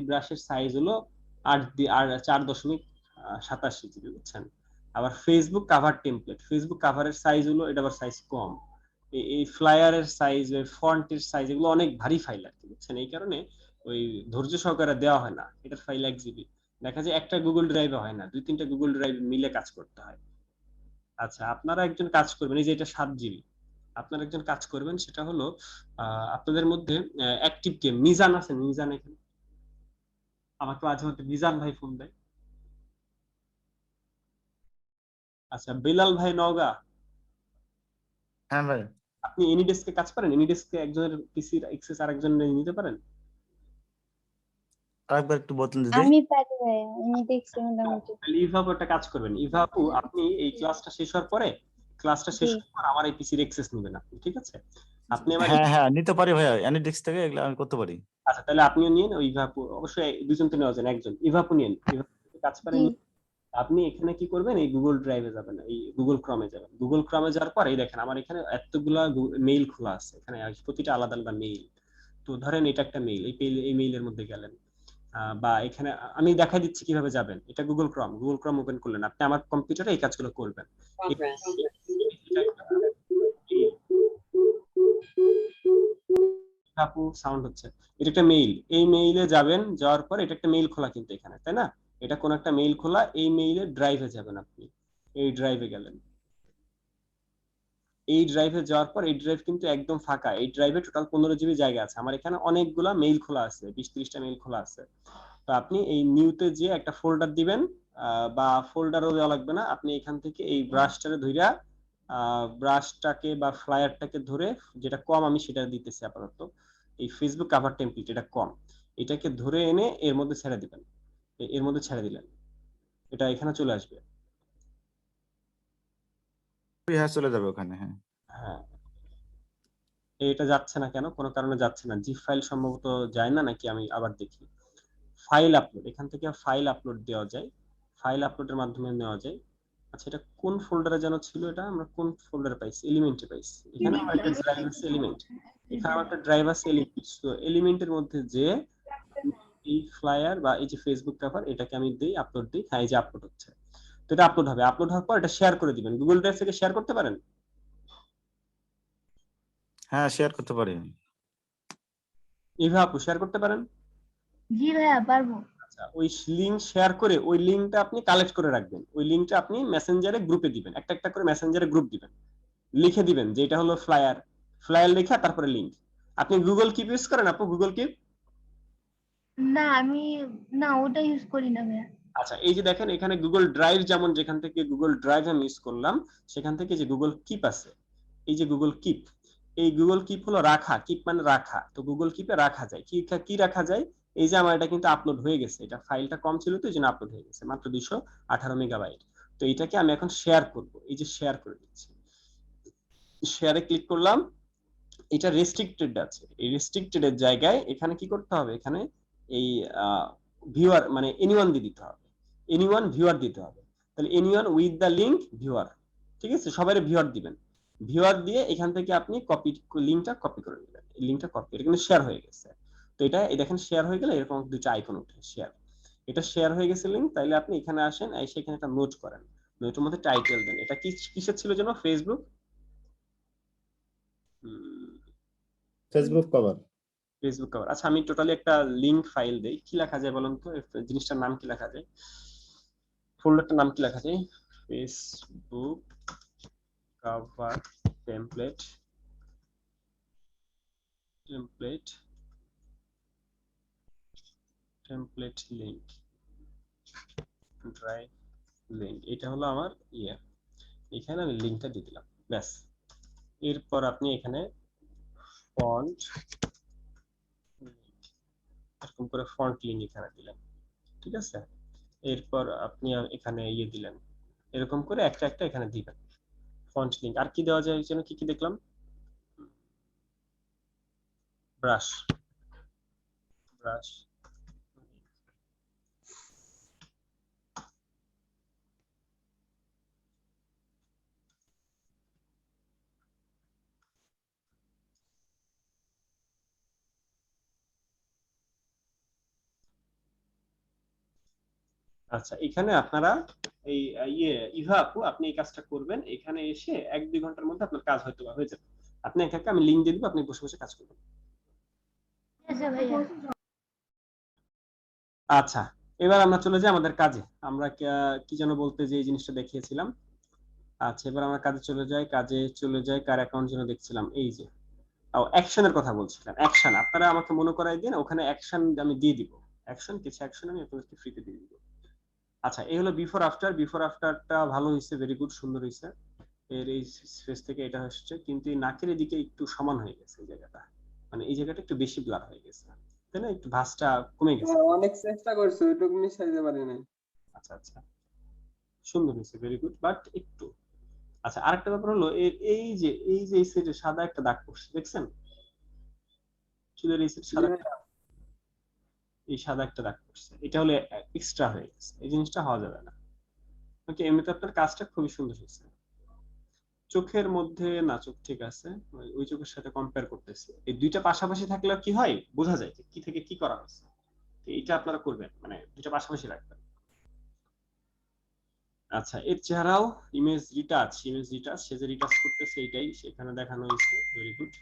ব্রাশের সাইজ হলো 4.87 জিবি, বুঝছেন। আবার ফেসবুক কাভারের সাইজ হলো, এটা আবার সাইজ কম। এই ফ্লায়ারের সাইজ, ফন্টের সাইজ, এগুলো অনেক ভারী ফাইল আর কি, বুঝছেন। এই কারণে ওই ধৈর্য সহকারে দেওয়া হয় না। এটার ফাইল 1 জিবি, দেখা যায় একটা গুগল ড্রাইভে হয় না, 2-3টা গুগল ড্রাইভ মিলে কাজ করতে হয়। আচ্ছা, আপনারা একজন কাজ করবেন, এই যে এটা 7 জিবি। আপনারা একজন কাজ করবেন, সেটা হলো আপনাদের মধ্যে অ্যাক্টিভ গেম মিজান আছে, মিজান এখানে আমাকে মাঝে মধ্যে মিজান ভাই ফোন দেয়। আচ্ছা, বিলাল ভাই নওগাঁ, হ্যাঁ ভাই, আপনি এনিডেস্কে কাজ পারেন? এনিডেস্কে একজনের পিসির অ্যাক্সেস আরেকজনের নিতে পারেন? আরেকবার একটু বলতেন দিদি। আমি পারি ভাইয়া, আমি দেখছি মোটামুটি। তাহলে ইভাপু একটা কাজ করবেন। ইভাপু, আপনি এই ক্লাসটা শেষ হওয়ার পরে আমার এই পিসির অ্যাক্সেস নেবেন আপনি, ঠিক আছে। আপনি আমার হ্যাঁ হ্যাঁ, নিতে পারি ভাইয়া, অ্যানিডেক্স থেকে এগুলো আমি করতে পারি। আচ্ছা, তাহলে আপনিও নিন ওই ইভাপু, অবশ্যই দুজন তো নেওয়া যায় না, একজন ইভাপু নিন। ইভাপু কাজ পারেন। আপনি এখানে কি করবেন, এই গুগল ড্রাইভে যাবেন, এই গুগল ক্রমে যাবেন। গুগল ক্রমে যাওয়ার পর এই দেখেন আমার এখানে এতগুলা মেইল খোলা আছে, এখানে প্রতিটা আলাদা আলাদা মেইল। তো ধরেন এটা একটা মেইল, এই মেইলের মধ্যে গেলেন, বা এখানে আমি দেখাই দিচ্ছি কিভাবে যাবেন। এটা গুগল ক্রম ওপেন করলেন, আপনি আমার কম্পিউটারে এই কাজগুলো করবেন। আপু সাউন্ড হচ্ছে, এটা একটা মেইল, এই মেইলে যাবেন, যাওয়ার পর এটা একটা মেইল খোলা কিন্তু এখানে, তাই না। এটা কোন একটা মেইল খোলা, এই মেইলের ড্রাইভে যাবেন আপনি। এই ড্রাইভে গেলেন, এই ড্রাইভে যাওয়ার পর এই ড্রাইভ কিন্তু একদম ফাঁকা। এই ড্রাইভে টোটাল 15 জিবি জায়গা আছে। আমার এখানে অনেকগুলা মেইল খোলা আছে, 20-30টা মেইল খোলা আছে। তো আপনি এই নিউতে যে একটা ফোল্ডার দিবেন, বা ফোল্ডারও দেওয়া লাগবে না, আপনি এখান থেকে এই ব্রাশটারে ধইরা ব্রাশটাকে বা ফ্লায়ারটাকে ধরে, যেটা কম আমি সেটা দিতেছি আপাতত, এই ফেসবুক কভার টেমপ্লেট এটা কম, এটাকে ধরে এনে এর মধ্যে ছেড়ে দিবেন, এর মধ্যে ছেড়ে দিলেন, এটা এখানে চলে আসবে। হ্যাঁ চলে যাবে ওখানে। হ্যাঁ হ্যাঁ, এটা যাচ্ছে না কেন? কোনো কারণে যাচ্ছে না, জিপ ফাইল সম্ভবত যায় না নাকি, আমি আবার দেখি। ফাইল আপলোড, এখান থেকে ফাইল আপলোড দেওয়া যায়, ফাইল আপলোডের মাধ্যমে নেওয়া যায়। আচ্ছা, এটা কোন ফোল্ডারে যেন ছিল? এটা আমরা কোন ফোল্ডারে পাইছি? এলিমেন্টে পাইছি। এখানে আমার একটা ড্রাইভ আছে এলিমেন্ট, এখানে আমার একটা ড্রাইভ আছে এলিমেন্ট। তো এলিমেন্টের মধ্যে যে এই ফ্লায়ার বা এই যে ফেসবুক কভার, এটাকে আমি দেই, আপলোড দিই। হ্যাঁ, এই যে আপলোড হচ্ছে। তো এটা আপলোড হবে, আপলোড হওয়ার পর এটা শেয়ার করে দিবেন। গুগল ড্রাইভ থেকে শেয়ার করতে পারেন? হ্যাঁ শেয়ার করতে পারি। এইভাবে আপু শেয়ার করতে পারেন? জি ভাইয়া পারবো। আচ্ছা, ওই লিংক শেয়ার করে ওই লিংকটা আপনি কালেক্ট করে রাখবেন, ওই লিংকটা আপনি মেসেঞ্জারে গ্রুপে দিবেন, একটা একটা করে মেসেঞ্জারে গ্রুপ দিবেন, লিখে দিবেন যে এটা হলো ফ্লায়ার, ফ্লায়ার লেখা তারপরে লিংক। আপনি গুগল কিপ ইউজ করেন আপু? Google keep? না আমি না ওটা ইউজ করি না ভাইয়া। আচ্ছা, এই যে দেখেন এখানে গুগল ড্রাইভ, যেমন যেখান থেকে গুগল ড্রাইভ আমি ইউজ করলাম, সেখান থেকে যে গুগল কিপ আছে, এই যে গুগল কিপ, এই গুগল কিপ হলো রাখা, কিপ মানে রাখা, তো গুগল কিপে রাখা যায় কি কি রাখা যায়? এই যে আমার এটা কিন্তু আপলোড হয়ে গেছে, এটা ফাইলটা কম ছিল তো এই জন্য আপলোড হয়ে গেছে, মাত্র 218 মেগাবাইট। তো এটাকে আমি এখন শেয়ার করব, এই যে শেয়ার করে দিচ্ছি, শেয়ারে ক্লিক করলাম। এটা রেস্ট্রিক্টেড আছে, এই রেস্ট্রিক্টেড এর জায়গায় এখানে কি করতে হবে? এখানে এই ভিউয়ার মানে এনিওয়ান দিয়ে দিতে হবে, এনিওয়ান ভিউয়ার দিতে হবে। তাহলে anyone with the link viewer, ঠিক আছে, সবাই ভিউয়ার দিবেন। ভিউয়ার দিয়ে এখান থেকে আপনি কপি, লিংকটা কপি করে নেবেন, এই লিংকটা কপি, এটা কিন্তু শেয়ার হয়ে গেছে। তো এটা এই দেখেন শেয়ার হয়ে গেলে এরকম দুটো আইকন ওঠে শেয়ার, এটা শেয়ার হয়ে গেছে লিংক। তাইলে আপনি এখানে আসেন, এসে এখানে একটা নোট করেন, নোটের মধ্যে টাইটেল দেন। এটা কি কিসের ছিল যেন? Facebook Facebook cover. Facebook cover. আচ্ছা, আমি টোটালি একটা লিংক ফাইল দেই, কি লেখা যায় বলুন তো? জিনিসটার নাম কি লেখা যায়? ফোল্ডারটার নাম কি লেখা যায়? Facebook cover template, template, template link, drive link. এটা হলো আমার ইয়ে, এখানে আমি লিংকটা দিয়ে দিলাম, ব্যাস। এরপর আপনি এখানে ফন্ট, এরকম করে ফন্ট লিংক এখানে দিলেন, ঠিক আছে। এরপর আপনি এখানে ইয়ে দিলেন, এরকম করে একটা একটা এখানে দিবেন ফন্ট লিংক। আর কি দেওয়া যায় যেন? কি কি দেখলাম? Brush, brush. আচ্ছা, এখানে আপনারা এই ইভা আপু, আপনি এই কাজটা করবেন, এখানে এসে 1-2 ঘন্টার মধ্যে আপনার কাজ হয়তো হয়ে যাবে। আপনি একা একা, আমি লিংক দিয়ে দিব, আপনি বসে বসে কাজ করবেন। আচ্ছা ভাইয়া। আচ্ছা, এবার আমরা চলে যাই আমাদের কাজে। আমরা কি যেন বলতে যে এই জিনিসটা দেখিয়েছিলাম। আচ্ছা, এবার আমরা কাজে চলে যাই, কাজে চলে যাই। কার অ্যাকাউন্ট যেন দেখছিলাম, এই যে অ্যাকশনের কথা বলছিলাম। অ্যাকশন আপনারা আমাকে মনে করাই দিন, ওখানে অ্যাকশন আমি দিয়ে দিব, অ্যাকশন কিছু অ্যাকশন আমি আপনাদেরকে ফ্রিতে দিয়ে দিব। আচ্ছা, এই হলো বিফোর আফটার। বিফোর আফটারটা ভালো হয়েছে, ভেরি গুড, সুন্দর হয়েছে। এর এই ফেস থেকে এটা হচ্ছে, কিন্তু এই নাকের এদিকে একটু সমান হয়ে গেছে এই জায়গাটা, মানে এই জায়গাটা একটু বেশি ব্লার হয়ে গেছে, তাই না? একটু ভাঁজটা কমে গেছে। অনেক চেষ্টা করছি, ওইটুকু মিশাইতে পারি নাই। আচ্ছা আচ্ছা, সুন্দর হয়েছে, ভেরি গুড, বাট একটু। আচ্ছা, আরেকটা ব্যাপার হলো এই যে এই সাইডে সাদা একটা দাগ পড়ছে, দেখছেন? চুলের এই সাইডে সাদা, এই সাদা একটা দাগ পড়ছে, এটা হলো এক্সট্রা হয়ে গেছে, এই জিনিসটা হওয়া যাবে না। ওকে, এমনিতে আপনার কাজটা খুবই সুন্দর হয়েছে। চোখের মধ্যে না, চোখ ঠিক আছে, ওই চোখের সাথে কম্পেয়ার করতেছি, এই দুইটা পাশাপাশি থাকলে কি হয় বোঝা যায় যে কি থেকে কি করা হয়েছে। এইটা আপনারা করবেন, মানে দুইটা পাশাপাশি রাখবেন। আচ্ছা, এর চেহারাও ইমেজ রিটাচ, ইমেজ রিটাচ, সে যে রিটাচ করতেছে এইটাই সেখানে দেখানো হয়েছে, ভেরি গুড।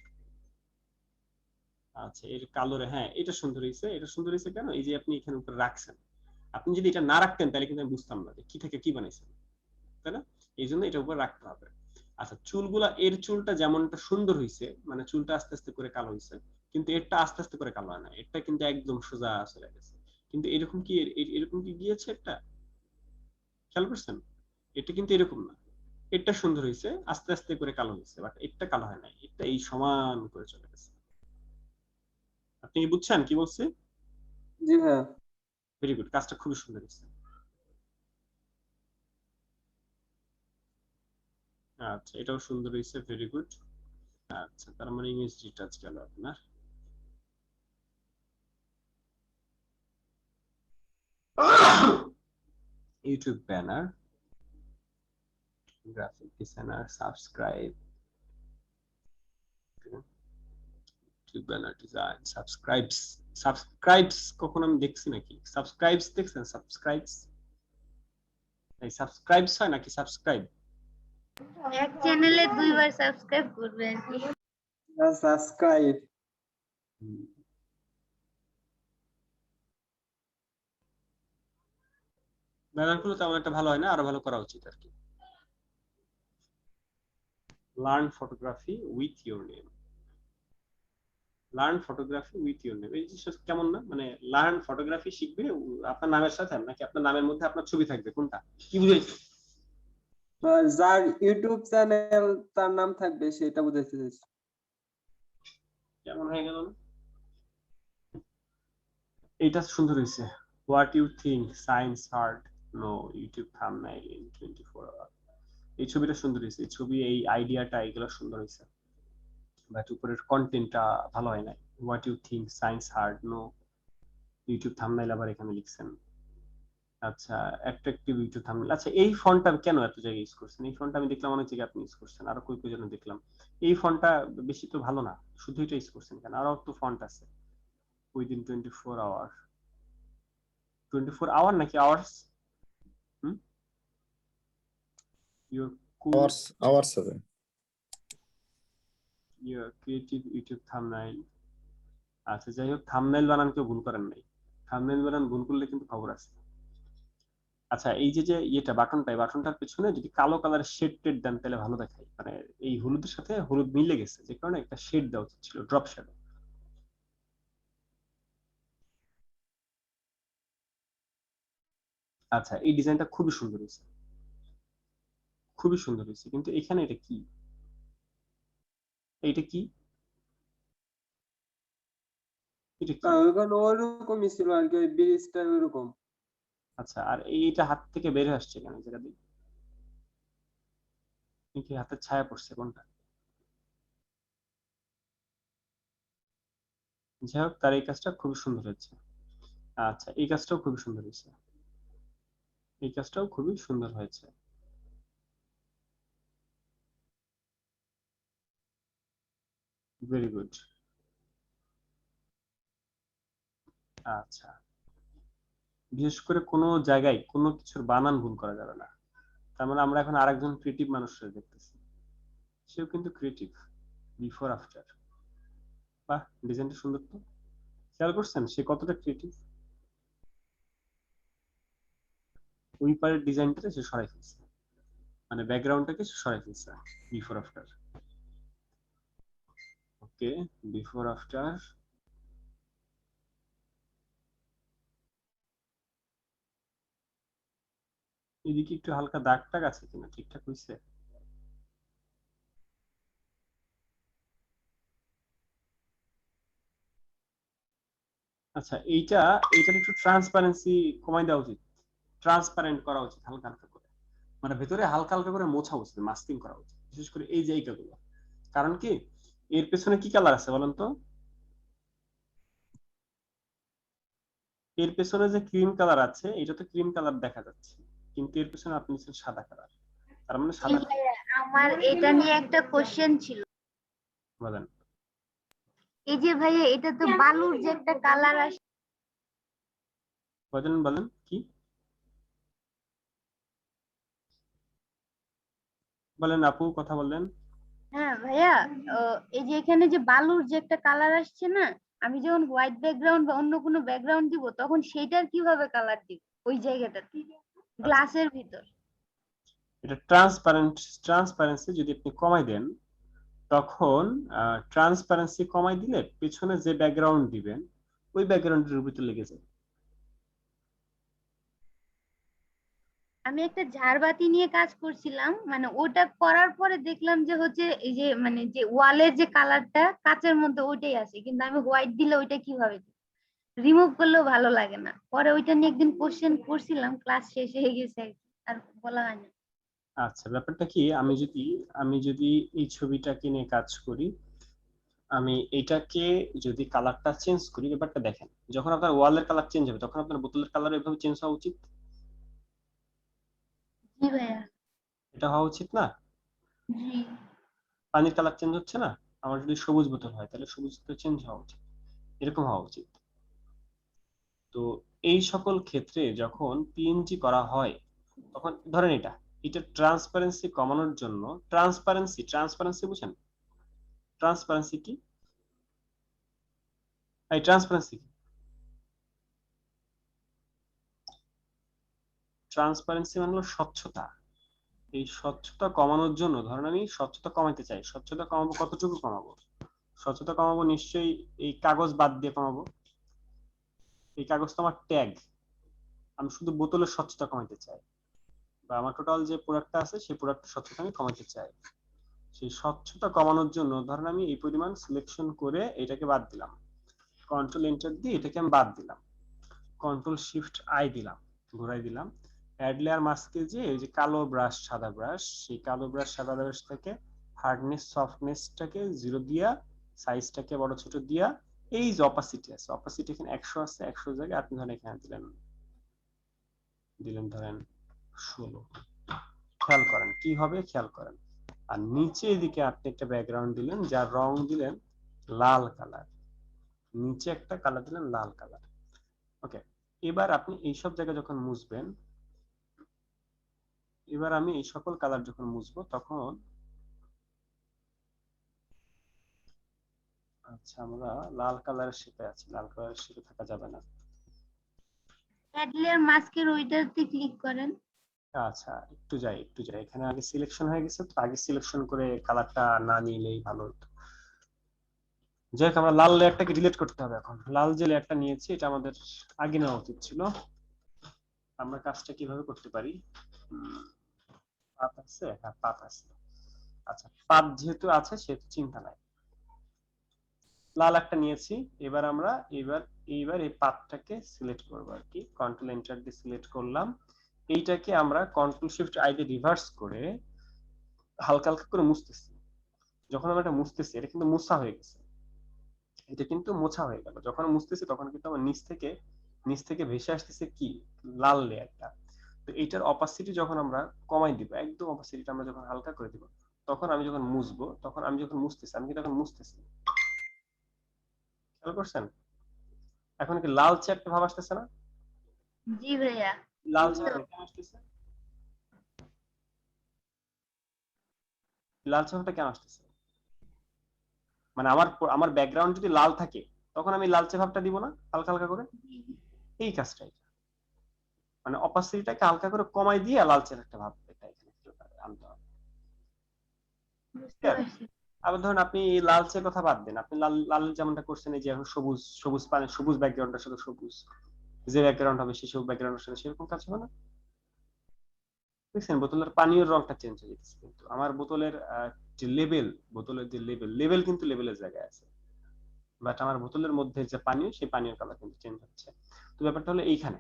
আচ্ছা, এর কালোরে, হ্যাঁ এটা সুন্দর হয়েছে। এটা সুন্দর হয়েছে কেন? এই যে আপনি এখানে উপরে রাখছেন, আপনি যদি এটা না রাখতেন তাহলে কিন্তু আমি বুঝতাম না যে কি থেকে কি বানাইছেন, তাই না? এই জন্য এটা উপরে রাখতে হবে। আচ্ছা, চুলগুলা, এর চুলটা যেমনটা সুন্দর হয়েছে, মানে চুলটা আস্তে আস্তে করে কালো হয়েছে, কিন্তু এরটা আস্তে আস্তে করে কালো হয় না, এটা কিন্তু একদম সোজা চলে গেছে। কিন্তু এরকম কি এরকম কি গিয়েছে একটা? খেয়াল করছেন? এটা কিন্তু এরকম না, এটা সুন্দর হয়েছে, আস্তে আস্তে করে কালো হয়েছে, বাট এটা কালো হয় নাই, এটা এই সমান করে চলে গেছে। আপনি কি বুঝছেন কি বলছি? জি ভাইয়া। ভেরি গুড, কাজটা খুবই সুন্দর হয়েছে। আচ্ছা, এটাও সুন্দর হয়েছে, ভেরি গুড। আচ্ছা, তার মানে ইমেজ ডিটাচ গেল আপনার। YouTube banner, graphic designer, subscribe, YouTube banner design, subscribes. Subscribes কখন আমি দেখছি নাকি? সাবস্ক্রাইবস দেখছেন? সাবস্ক্রাইবস, এই সাবস্ক্রাইবস হয় নাকি সাবস্ক্রাইব? এক চ্যানেলে 2 বার সাবস্ক্রাইব করবে আর কি। সাবস্ক্রাইব। ব্যানারগুলো তেমন একটা ভালো হয় না, আরো ভালো করা উচিত আর কি। Learn photography with your name, learn photography with your name, এই জিনিসটা কেমন না? মানে লার্ন ফটোগ্রাফি শিখবে আপনার নামের সাথে, নাকি আপনার নামের মধ্যে আপনার ছবি থাকবে, কোনটা কি বুঝাইছো? যার ইউটিউব চ্যানেল তার নাম থাকবে সেটা বুঝাইতে চাইছি। কেমন হয়ে গেল না? এটা সুন্দর হয়েছে। What you think science hard no YouTube thumbnail in 24 hour, এই ছবিটা সুন্দর হয়েছে, এই ছবি, এই আইডিয়াটা, এগুলো সুন্দর হয়েছে, বাট উপরের কন্টেন্টটা ভালো হয় নাই। What you think science hard no YouTube thumbnail আবার এখানে লিখছেন। আচ্ছা, অ্যাট্রাকটিভ ইউটিউব থাম্বনেইল। আচ্ছা, এই ফন্টটা কেন এত জায়গায় ইউজ করছেন? এই ফন্টটা আমি দেখলাম অনেক জায়গায় আপনি ইউজ করছেন, আরো কই কই যেন দেখলাম। এই ফন্টটা বেশি তো ভালো না, শুধু এটা ইউজ করছেন কেন? আরো তো ফন্ট আছে, উইদিন 24 আওয়ার, 24 আওয়ার নাকি hours? Hmm, your cool, hours হবে। Your creative YouTube thumbnail. আচ্ছা, যাই হোক, থাম্বনেইল বানান কেউ ভুল করেন নাই, থাম্বনেইল বানান ভুল করলে কিন্তু খবর আছে। আচ্ছা, এই যে যে ইয়েটা বাটনটা, এই বাটনটার পিছনে যদি কালো কালারের শেড টেড দেন তাহলে ভালো দেখায়, মানে এই হলুদের সাথে হলুদ মিলে গেছে, যে কারণে একটা শেড দেওয়া উচিত ছিল, ড্রপ শ্যাডো। আচ্ছা, এই ডিজাইনটা খুবই সুন্দর হয়েছে, খুবই সুন্দর হয়েছে, কিন্তু এখানে এটা কি? এইটা কি? এটা কি? ওখানে ওরকমই ছিল আর কি, ওই ব্রিজটা ওরকম। আচ্ছা, আর এইটা হাত থেকে বের হয়ে আসছে কেন জায়গা দিয়ে? কি হাতের ছায়া পড়ছে কোনটা? যাই হোক, তার এই কাজটা খুবই সুন্দর হয়েছে। আচ্ছা, এই কাজটাও খুবই সুন্দর হয়েছে, এই কাজটাও খুবই সুন্দর হয়েছে, ভেরি গুড। আচ্ছা, বিশেষ করে কোনো জায়গায় কোনো কিছুর বানান ভুল করা যাবে না। তার মানে আমরা এখন আরেকজন ক্রিয়েটিভ মানুষকে দেখতেছি, সেও কিন্তু ক্রিয়েটিভ। বিফোর আফটার, বাহ, ডিজাইনটা সুন্দর তো। খেয়াল করছেন সে কতটা ক্রিয়েটিভ? ওই পারের ডিজাইনটা সে সরাই ফেলছে, মানে ব্যাকগ্রাউন্ডটাকে সে সরাই ফেলছে। বিফোর আফটার, ওকে, বিফোর আফটার। এদিকে একটু হালকা দাগ টাগ আছে কিনা, ঠিকঠাক হয়েছে? আচ্ছা, এইটার একটু ট্রান্সপারেন্সি কমাই দেওয়া উচিত, ট্রান্সপারেন্ট করা উচিত হালকা হালকা করে, মানে ভেতরে হালকা হালকা করে মোছা উচিত, মাস্কিং করা উচিত, বিশেষ করে এই জায়গাগুলো। কারণ কি, এর পেছনে কি কালার আছে বলেন তো? এর পেছনে যে ক্রিম কালার আছে, এটা তো ক্রিম কালার দেখা যাচ্ছে, কিন্তু এর পেছনে আপনি নিচ্ছেন সাদা কালার, তার মানে সাদা। আমার এটা নিয়ে একটা কোশ্চেন ছিল। বলেন। এই যে ভাইয়া, এটা তো বালুর যে একটা কালার আসে। বলেন বলেন কি বলেন, আপু কথা বললেন। হ্যাঁ ভাইয়া, এই যে এখানে যে বালুর যে একটা কালার আসছে না, আমি যখন হোয়াইট ব্যাকগ্রাউন্ড বা অন্য কোনো ব্যাকগ্রাউন্ড দিব তখন সেইটার কিভাবে কালার দিব ওই জায়গাটাতে গ্লাসের ভিতর? এটা ট্রান্সপারেন্সি যদি আপনি কমাই দেন, তখন ট্রান্সপারেন্সি কমাই দিলে পেছনে যে ব্যাকগ্রাউন্ড দিবেন ওই ব্যাকগ্রাউন্ডের ভিতরে লেগে যায়। আমি একটা ঝাড়বাতি নিয়ে কাজ করছিলাম, মানে ওটা করার পরে দেখলাম যে হচ্ছে এই যে মানে যে ওয়ালের যে কালারটা কাচের মধ্যে ওইটাই আছে, কিন্তু আমি হোয়াইট দিলে ওইটা কিভাবে রিমুভ করলেও ভালো লাগে না। পরে ওইটা নিয়ে একদিন কোশ্চেন করছিলাম, ক্লাস শেষ হয়ে গেছে আর কি, আর বলা হয় না। আচ্ছা, ব্যাপারটা কি, আমি যদি এই ছবিটাকে নিয়ে কাজ করি, আমি এটাকে যদি কালারটা চেঞ্জ করি, ব্যাপারটা দেখেন, যখন আপনার ওয়ালের কালার চেঞ্জ হবে তখন আপনার বোতলের কালার এভাবে চেঞ্জ হওয়া উচিত, জি ভাইয়া। এটা হওয়া উচিত না? জি। পানির কালার চেঞ্জ হচ্ছে না? আমার যদি সবুজ বোতল হয় তাহলে সবুজ তো চেঞ্জ হওয়া উচিত, এরকম হওয়া উচিত। তো এই সকল ক্ষেত্রে যখন পিএনজি করা হয় তখন ধরেন এটা ট্রান্সপারেন্সি কমানোর জন্য, ট্রান্সপারেন্সি বুঝেন? ট্রান্সপারেন্সি কি? এই ট্রান্সপারেন্সি কি? ট্রান্সপারেন্সি মানে হলো স্বচ্ছতা। এই স্বচ্ছতা কমানোর জন্য, ধরেন আমি স্বচ্ছতা কমাতে চাই, স্বচ্ছতা কমাবো, কতটুকু কমাবো? স্বচ্ছতা কমাবো নিশ্চয়ই এই কাগজ বাদ দিয়ে কমাবো। এই কাগজ তো আমার ট্যাগ, আমি শুধু বোতলের স্বচ্ছতা কমাতে চাই, বা আমার টোটাল যে প্রোডাক্টটা আছে সেই প্রোডাক্টের স্বচ্ছতা আমি কমাতে চাই। সেই স্বচ্ছতা কমানোর জন্য ধরেন আমি এই পরিমাণ সিলেকশন করে এটাকে বাদ দিলাম, কন্ট্রোল এন্টার দিয়ে এটাকে আমি বাদ দিলাম, কন্ট্রোল শিফট আই দিলাম, ঘুরাই দিলাম। অ্যাড লেয়ার মাস্কে যে এই যে কালো ব্রাশ সাদা ব্রাশ, সেই কালো ব্রাশ সাদা ব্রাশ থেকে হার্ডনেস সফটনেসটাকে 0 দিয়া, সাইজটাকে বড় ছোট দিয়া, এই যে অপাসিটি আছে, অপাসিটি এখানে 100 আছে, 100 জায়গায় আপনি ধরেন এখানে দিলেন ধরেন 16। খেয়াল করেন কি হবে, খেয়াল করেন। আর নিচে এদিকে আপনি একটা ব্যাকগ্রাউন্ড দিলেন, যার রং দিলেন লাল কালার, নিচে একটা কালার দিলেন লাল কালার। ওকে, এবার আপনি এই সব জায়গায় যখন মুছবেন, এবার আমি এই সকল কালার যখন মুছবো তখন, আচ্ছা আমরা লাল কালারের শেপে আছি, লাল কালারের শেপে থাকা যাবে না। অ্যাড লেয়ার মাস্কের ওইটাতে ক্লিক করেন। আচ্ছা একটু যাই, এখানে আগে সিলেকশন হয়ে গেছে, তো আগে সিলেকশন করে কালারটা না নিলেই ভালো হতো। যাই হোক, আমরা লাল লেয়ারটাকে ডিলিট করতে হবে। এখন লাল যে লেয়ারটা নিয়েছি এটা আমাদের আগে নেওয়া উচিত ছিল। আমরা কাজটা কিভাবে করতে পারি? পাত আছে, হ্যাঁ পাত আছে। আচ্ছা, পাত যেহেতু আছে সেহেতু চিন্তা নাই, লাল একটা নিয়েছি। এবার আমরা এইবার এই পাতটাকে সিলেক্ট করব আর কি, কন্ট্রোল এন্টার দিয়ে সিলেক্ট করলাম। এইটাকে আমরা কন্ট্রোল শিফট আই দিয়ে রিভার্স করে হালকা হালকা করে মুছতেছি। যখন আমরা এটা মুছতেছি, এটা কিন্তু মোছা হয়ে গেছে, এটা কিন্তু মোছা হয়ে গেল। যখন মুছতেছি তখন কিন্তু আমার নিচ থেকে ভেসে আসতেছে কি, লাল লেয়ারটা। তো এইটার অপাসিটি যখন আমরা কমাই দিব, একদম অপাসিটিটা আমরা যখন হালকা করে দিব, তখন আমি যখন মুছবো, তখন আমি যখন মুছতেছি, আমি কিন্তু এখন মুছতেছি, খেয়াল করছেন? এখন কি লালচে একটা ভাব আসতেছে না? জি ভাইয়া। লালচে ভাব কেন আসতেছে? লালচে ভাবটা কেন আসতেছে? মানে আমার ব্যাকগ্রাউন্ড যদি লাল থাকে তখন আমি লালচে ভাবটা দিব না হালকা হালকা করে? এই কাজটাই, মানে অপাসিটিটাকে হালকা করে কমাই দিয়ে লালচের একটা ভাব এটা এখানে আনতে হবে। বুঝতে পারছি। আবার ধরুন আপনি লালচের কথা বাদ দেন, আপনি লাল লাল যেমনটা করছেন, এই যে এখন সবুজ সবুজ পানি, সবুজ ব্যাকগ্রাউন্ডের সাথে সবুজ যে ব্যাকগ্রাউন্ড হবে সেই সবুজ ব্যাকগ্রাউন্ডের সাথে সেরকম কাজ হবে না? দেখছেন বোতলের পানীয় রংটা চেঞ্জ হয়ে যাচ্ছে, কিন্তু আমার বোতলের যে লেবেল, বোতলের যে লেবেল কিন্তু লেবেলের জায়গায় আছে, বাট আমার বোতলের মধ্যে যে পানীয় সেই পানীয় কালার কিন্তু চেঞ্জ হচ্ছে। তো ব্যাপারটা হলো এইখানে।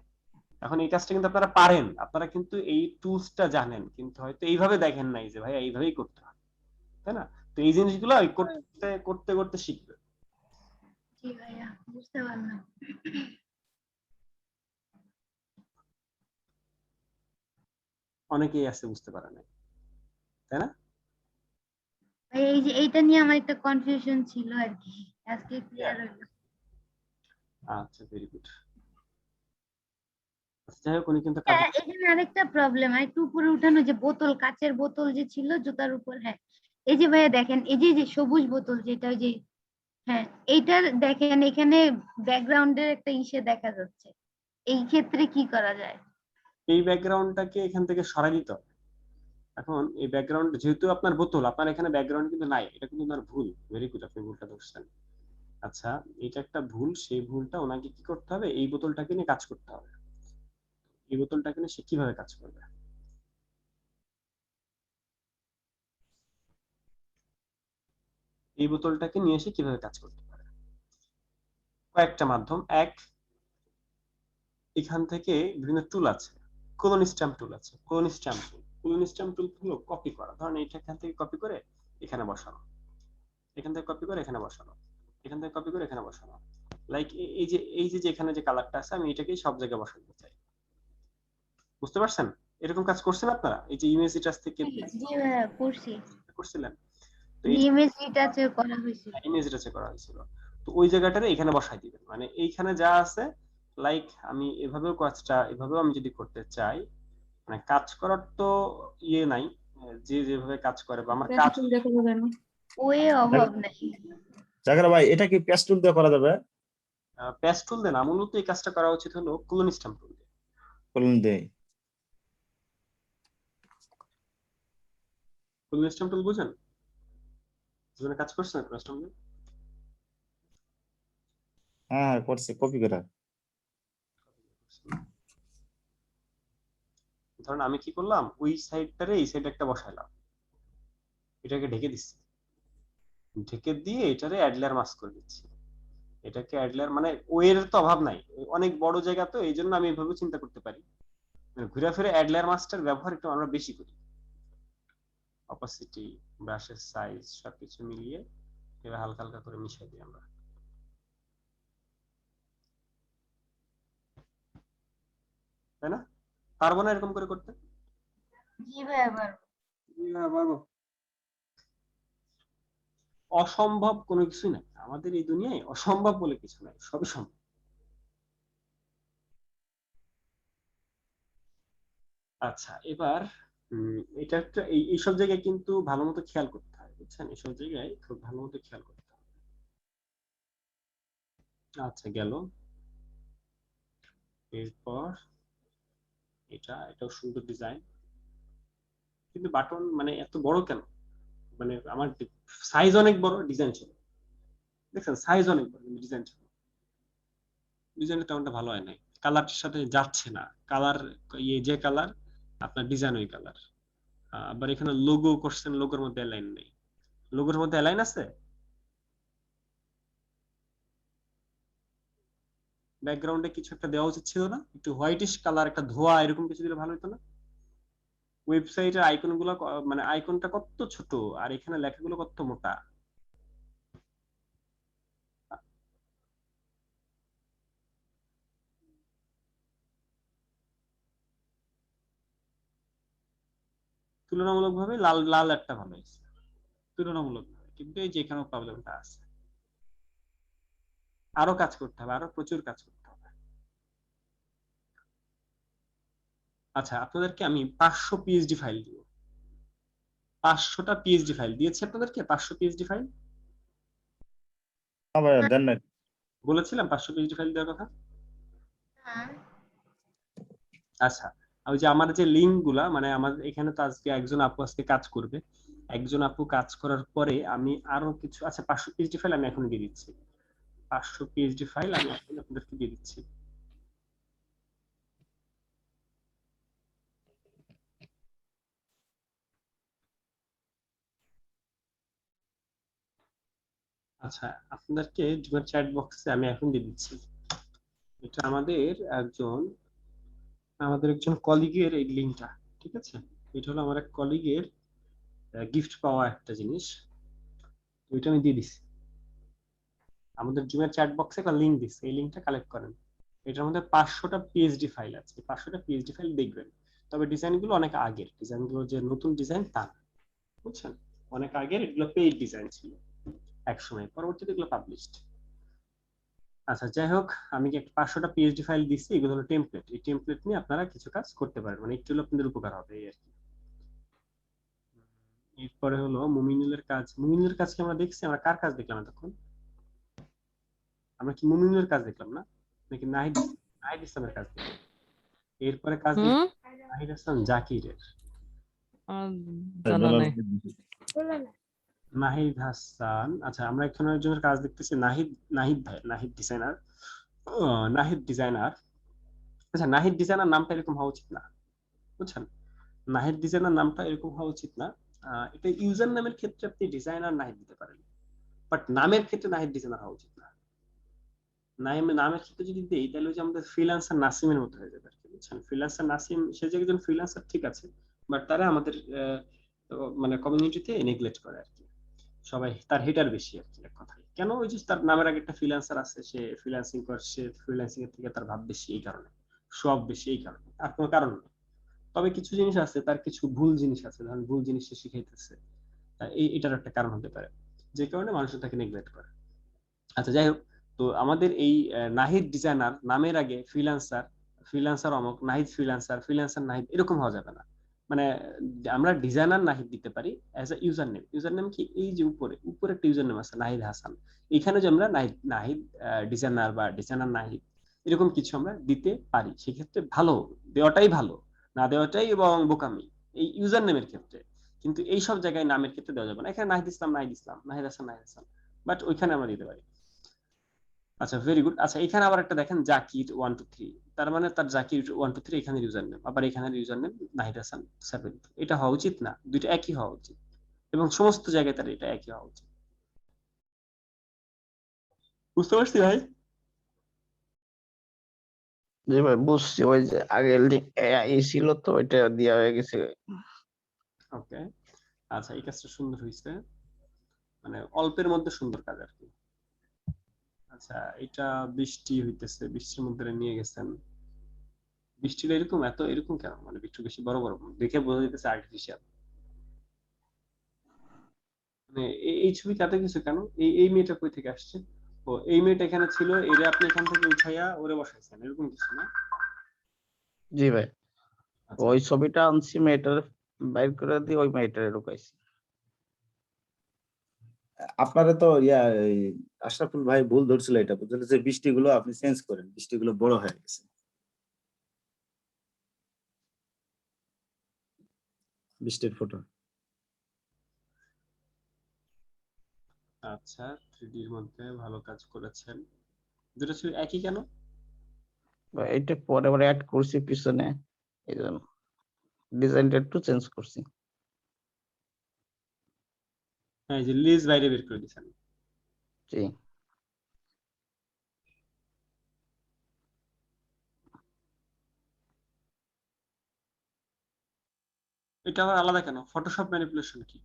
এখন এই কাজটা কিন্তু আপনারা পারেন, আপনারা কিন্তু এই টুলসটা জানেন, কিন্তু হয়তো এইভাবে দেখেন নাই যে ভাই এইভাবেই করতে হয়, তাই না? তো এই জিনিসগুলো করতে করতে করতে শিখবে। জি ভাইয়া, বুঝতে পারলাম। অনেকেই আছে বুঝতে পারে না, তাই না? ভাইয়া এই যে এইটা নিয়ে আমার একটা কনফিউশন ছিল আর কি, আজকে ক্লিয়ার হলো। আচ্ছা, ভেরি গুড। যাই হোক, উনি কিন্তু কাজ, এখানে আরেকটা প্রবলেম, আর একটু উপরে উঠানো যে বোতল, কাচের বোতল যে ছিল জুতার উপর, হ্যাঁ এই যে ভাইয়া দেখেন এই যে যে সবুজ বোতল যেটা, ওই যে হ্যাঁ এইটার দেখেন এখানে ব্যাকগ্রাউন্ডের একটা ইসে দেখা যাচ্ছে, এই ক্ষেত্রে কি করা যায়? এই ব্যাকগ্রাউন্ডটাকে এখান থেকে সরাই দিতে হবে। এখন এই ব্যাকগ্রাউন্ড যেহেতু আপনার বোতল, আপনার এখানে ব্যাকগ্রাউন্ড কিন্তু নাই, এটা কিন্তু আপনার ভুল। ভেরি গুড, আপনি ভুলটা ধরছেন। আচ্ছা, এটা একটা ভুল, সেই ভুলটা ওনাকে কি করতে হবে, এই বোতলটাকে নিয়ে কাজ করতে হবে। এই বোতলটাকে নিয়ে সে কিভাবে কাজ করবে? এই বোতলটাকে নিয়ে এসে কিভাবে কাজ করতে পারে? কয়েকটা মাধ্যম। এক, এখান থেকে বিভিন্ন টুল আছে, কোলন স্ট্যাম্প টুল আছে। কোলন স্ট্যাম্প টুল হলো কপি করা। ধরেন এটা এখান থেকে কপি করে এখানে বসানো, এখান থেকে কপি করে এখানে বসানো, এখান থেকে কপি করে এখানে বসানো। লাইক এই যে এখানে যে কালারটা আছে আমি এটাকেই সব জায়গায় বসাতে চাই। বুঝতে পারছেন? এরকম কাজ করছেন আপনারা? এই যে ইমেজ টাচ থেকে জি ভাইয়া করছি, করছিলেন, তো এই ইমেজ রিটাচে করা হয়েছিল। ইমেজ টাচে করা হয়েছিল। তো ওই জায়গাটারে এখানে বসাই দিবেন। মানে এইখানে যা আছে, লাইক আমি এভাবেও কাজটা এভাবেও আমি যদি করতে চাই, মানে কাজ করার তো ইয়ে নাই, যে যেভাবে কাজ করে বা আমার কাজ পেন্সিল দেখা যাবে না। ওই অভাব নাই। জাকির ভাই এটা কি পেস্ট টুল দিয়ে করা যাবে? পেস্ট টুল দেন, মূলত এই কাজটা করা উচিত হলো কোলন স্ট্যাম্প টুল দিয়ে। বলুন দেই। কোলন স্ট্যাম্প টুল বুঝেন? জীবনে কাজ করছেন কোলন স্ট্যাম্প টুল? হ্যাঁ করছি, কপি করা। ধরেন আমি কি করলাম, ওই সাইডটারে এই সাইডে একটা বসাইলাম, এটাকে ঢেকে দিচ্ছি, ঢেকে দিয়ে এটারে অ্যাড লেয়ার মাস্ক করে দিচ্ছি। এটাকে অ্যাড লেয়ার মানে ওয়ের তো অভাব নাই, অনেক বড় জায়গা, তো এই জন্য আমি এভাবে চিন্তা করতে পারি, মানে ঘুরে ফিরে অ্যাড লেয়ার মাস্কটার ব্যবহার একটু আমরা বেশি করি। অপাসিটি, ব্রাশের সাইজ সবকিছু মিলিয়ে এবার হালকা হালকা করে মিশিয়ে দিই আমরা, তাই না? পারবো না এরকম করে করতে? জি ভাইয়া পারবো। হ্যাঁ পারবো। অসম্ভব কোনো কিছুই নাই আমাদের এই দুনিয়ায়, অসম্ভব বলে কিছু নাই, সবই সম্ভব। আচ্ছা এবার এটা একটা এইসব জায়গায় কিন্তু ভালো মতো খেয়াল করতে হয়, বুঝছেন? এইসব জায়গায় খুব ভালো মতো খেয়াল করতে হবে। আচ্ছা গেল। এরপর এটাও সুন্দর ডিজাইন, কিন্তু বাটন মানে এত বড় কেন? মানে আমার সাইজ অনেক বড়, ডিজাইন ছিল, দেখছেন সাইজ অনেক বড়, ডিজাইন ছিল, ডিজাইনটা তেমনটা ভালো হয় নাই, কালারটির সাথে যাচ্ছে না। কালার ইয়ে যে কালার, আপনার ডিজাইন ওই কালার। আবার এখানে লোগো করছেন, লোগোর মধ্যে অ্যালাইন নেই। লোগোর মধ্যে অ্যালাইন আছে? ব্যাকগ্রাউন্ডে কিছু একটা দেওয়া উচিত ছিল না? একটু হোয়াইটিশ কালার, একটা ধোয়া এরকম কিছু দিলে ভালো হতো না? ওয়েবসাইটের আইকন গুলো মানে আইকনটা কত ছোট, আর এখানে লেখাগুলো কত মোটা। তুলনামূলকভাবে লাল লাল একটা ভালো হয়েছে তুলনামূলকভাবে, কিন্তু এই যে এখানেও প্রবলেমটা আছে, আরো কাজ করতে হবে, আরো প্রচুর কাজ করতে হবে। আচ্ছা আপনাদেরকে আমি 500 পিএইচডি ফাইল দিব, 500টা পিএইচডি ফাইল দিয়েছি আপনাদেরকে, 500 পিএইচডি ফাইল হ্যাঁ ভাইয়া দেন না। বলেছিলাম 500 পিএইচডি ফাইল দেওয়ার কথা। হ্যাঁ আচ্ছা ওই যে আমার যে লিঙ্ক গুলা, মানে আমার এখানে তো আজকে একজন আপু আজকে কাজ করবে, একজন আপু কাজ করার পরে আমি আরো কিছু, আচ্ছা 500 পিএইচডি ফাইল আমি এখন দিয়ে দিচ্ছি, 500 পিএইচডি ফাইল আমি এখন আপনাদেরকে দিয়ে দিচ্ছি। আচ্ছা আপনাদেরকে জুমের চ্যাট বক্সে আমি এখন দিয়ে দিচ্ছি। এটা আমাদের একজন কলিগের এই লিঙ্কটা, ঠিক আছে? এটা হলো আমার এক কলিগের গিফট পাওয়া একটা জিনিস, ওইটা আমি দিয়ে দিচ্ছি। আমাদের জুমের চ্যাট বক্সে একটা লিঙ্ক দিচ্ছে, এই লিঙ্কটা কালেক্ট করেন। এটার মধ্যে 500টা পিএইচডি ফাইল আছে, 500টা পিএইচডি ফাইল দেখবেন। তবে ডিজাইনগুলো অনেক আগের, ডিজাইনগুলো যে নতুন ডিজাইন তা না, বুঝছেন? অনেক আগের, এগুলো পেইড ডিজাইন ছিল এক সময়, পরবর্তীতে এগুলো পাবলিশড। আচ্ছা যাই হোক, আমি কি একটা 500টা পিএইচডি ফাইল দিচ্ছি, এগুলো হলো টেমপ্লেট, এই টেমপ্লেট নিয়ে আপনারা কিছু কাজ করতে পারেন, মানে একটু হলো আপনাদের উপকার হবে এই আর কি। এরপরে হলো মুমিনুলের কাজ। মুমিনুলের কাজ কি আমরা দেখছি? আমরা কার কাজ দেখলাম এতক্ষণ? আমরা কি মুমিনুলের কাজ দেখলাম না, নাকি নাহিদ নাহিদ ইসলামের কাজ দেখলাম? এরপরে কাজ দেখলাম নাহিদ হাসান জাকিরের। জানা নাই। নাহিদ হাসান, আচ্ছা আমরা এখানে একজনের কাজ দেখতেছি, নাহিদ ভাই, নাহিদ ডিজাইনার, নাহিদ ডিজাইনার। আচ্ছা নাহিদ ডিজাইনার নামটা এরকম হওয়া উচিত না, বুঝছেন? নাহিদ ডিজাইনার নামটা এরকম হওয়া উচিত না। এটা ইউজার নামের ক্ষেত্রে আপনি ডিজাইনার নাহিদ দিতে পারেন, বাট নামের ক্ষেত্রে নাহিদ ডিজাইনার হওয়া উচিত না। নামের ক্ষেত্রে যদি দেই তাহলে হচ্ছে আমাদের ফ্রিল্যান্সার নাসিমের মতো হয়ে যাবে আর কি, বুঝছেন? ফ্রিল্যান্সার নাসিম সে যে একজন ফ্রিল্যান্সার ঠিক আছে, বাট তারা আমাদের মানে কমিউনিটিতে নেগলেক্ট করে আর কি। সবাই তার হেটার বেশি আর কি, এক কথায়। কেন? ওই যে তার নামের আগে একটা ফ্রিল্যান্সার আছে, সে ফ্রিল্যান্সিং করছে, ফ্রিল্যান্সিং এর থেকে তার ভাব বেশি, এই কারণে সব বেশি, এই কারণে, আর কোনো কারণ নেই। তবে কিছু জিনিস আছে, তার কিছু ভুল জিনিস আছে, ধরেন ভুল জিনিস সে শিখাইতেছে, এটার একটা কারণ হতে পারে, যে কারণে মানুষ তাকে নেগলেক্ট করে। আচ্ছা, যাই হোক, তো আমাদের এই নাহিদ ডিজাইনার নামের আগে ফ্রিল্যান্সার, ফ্রিল্যান্সার অমুক, নাহিদ ফ্রিল্যান্সার, ফ্রিল্যান্সার নাহিদ, এরকম হওয়া যাবে না। মানে আমরা ডিজাইনার নাহিদ দিতে পারি as a user name. User name কি? এই যে উপরে উপরে একটা ইউজার নেম আছে নাহিদ হাসান, এখানে যে আমরা নাহিদ নাহিদ ডিজাইনার বা ডিজাইনার নাহিদ এরকম কিছু আমরা দিতে পারি, সেক্ষেত্রে ভালো, দেওয়াটাই ভালো, না দেওয়াটাই এবং বোকামি এই ইউজার নেমের ক্ষেত্রে। কিন্তু এই সব জায়গায় নামের ক্ষেত্রে দেওয়া যাবে না। এখানে নাহিদ ইসলাম, নাহিদ ইসলাম, নাহিদ হাসান, নাহিদ হাসান, বাট ওইখানে আমরা দিতে পারি। আচ্ছা, ভেরি গুড। আচ্ছা, এখানে আবার একটা দেখেন, জাকির 123, তার মানে তার জাকির 123 এখানে ইউজার নেম, আবার এখানে ইউজার নেম নাহিদ হাসান 7। এটা হওয়া উচিত না, দুইটা একই হওয়া উচিত, এবং সমস্ত জায়গায় তার এটা একই হওয়া উচিত। বুঝতে পারছি ভাই? জি ভাই বুঝছি, ওই যে আগের ই ছিল তো ওইটা দেওয়া হয়ে গেছে। ওকে, আচ্ছা, এই কাজটা সুন্দর হয়েছে, মানে অল্পের মধ্যে সুন্দর কাজ আর কি। আচ্ছা, এটা বৃষ্টি হইতেছে, বৃষ্টির মধ্যে নিয়ে গেছেন, বৃষ্টিটা এরকম এত এরকম কেন? মানে একটু বেশি বড় বড় দেখে বোঝা যাইতেছে আর্টিফিশিয়াল। মানে এই ছবিতে এত কিছু কেন? এই মেয়েটা কই থেকে আসছে? ও, এই মেয়েটা এখানে ছিল, এরে আপনি এখান থেকে উঠাইয়া ওরে বসাইছেন, এরকম কিছু না? জি ভাই, আচ্ছা, ওই ছবিটা আনছি, মেয়েটার বাইর করে দিয়ে ওই মেয়েটারে ঢুকাইছি। আপনারা তো এই আশরাফুল ভাই ভুল ধরছিল, এটা বুঝলেন যে বৃষ্টিগুলো আপনি চেঞ্জ করেন, বৃষ্টিগুলো বড় হয়ে গেছে, বৃষ্টির ফটো। আচ্ছা, 3D এর মধ্যে ভালো কাজ করেছেন। দুটো ছবি একই কেন? ভাই এটা পরে আবার অ্যাড করছি পিছনে, এই জন্য ডিজাইনটা একটু চেঞ্জ করছি। হ্যাঁ, এই যে লিজ বাইরে বের করে দিয়েছেন। জি এটা আবার আলাদা কেন? ফটোশপ ম্যানিপুলেশন কি?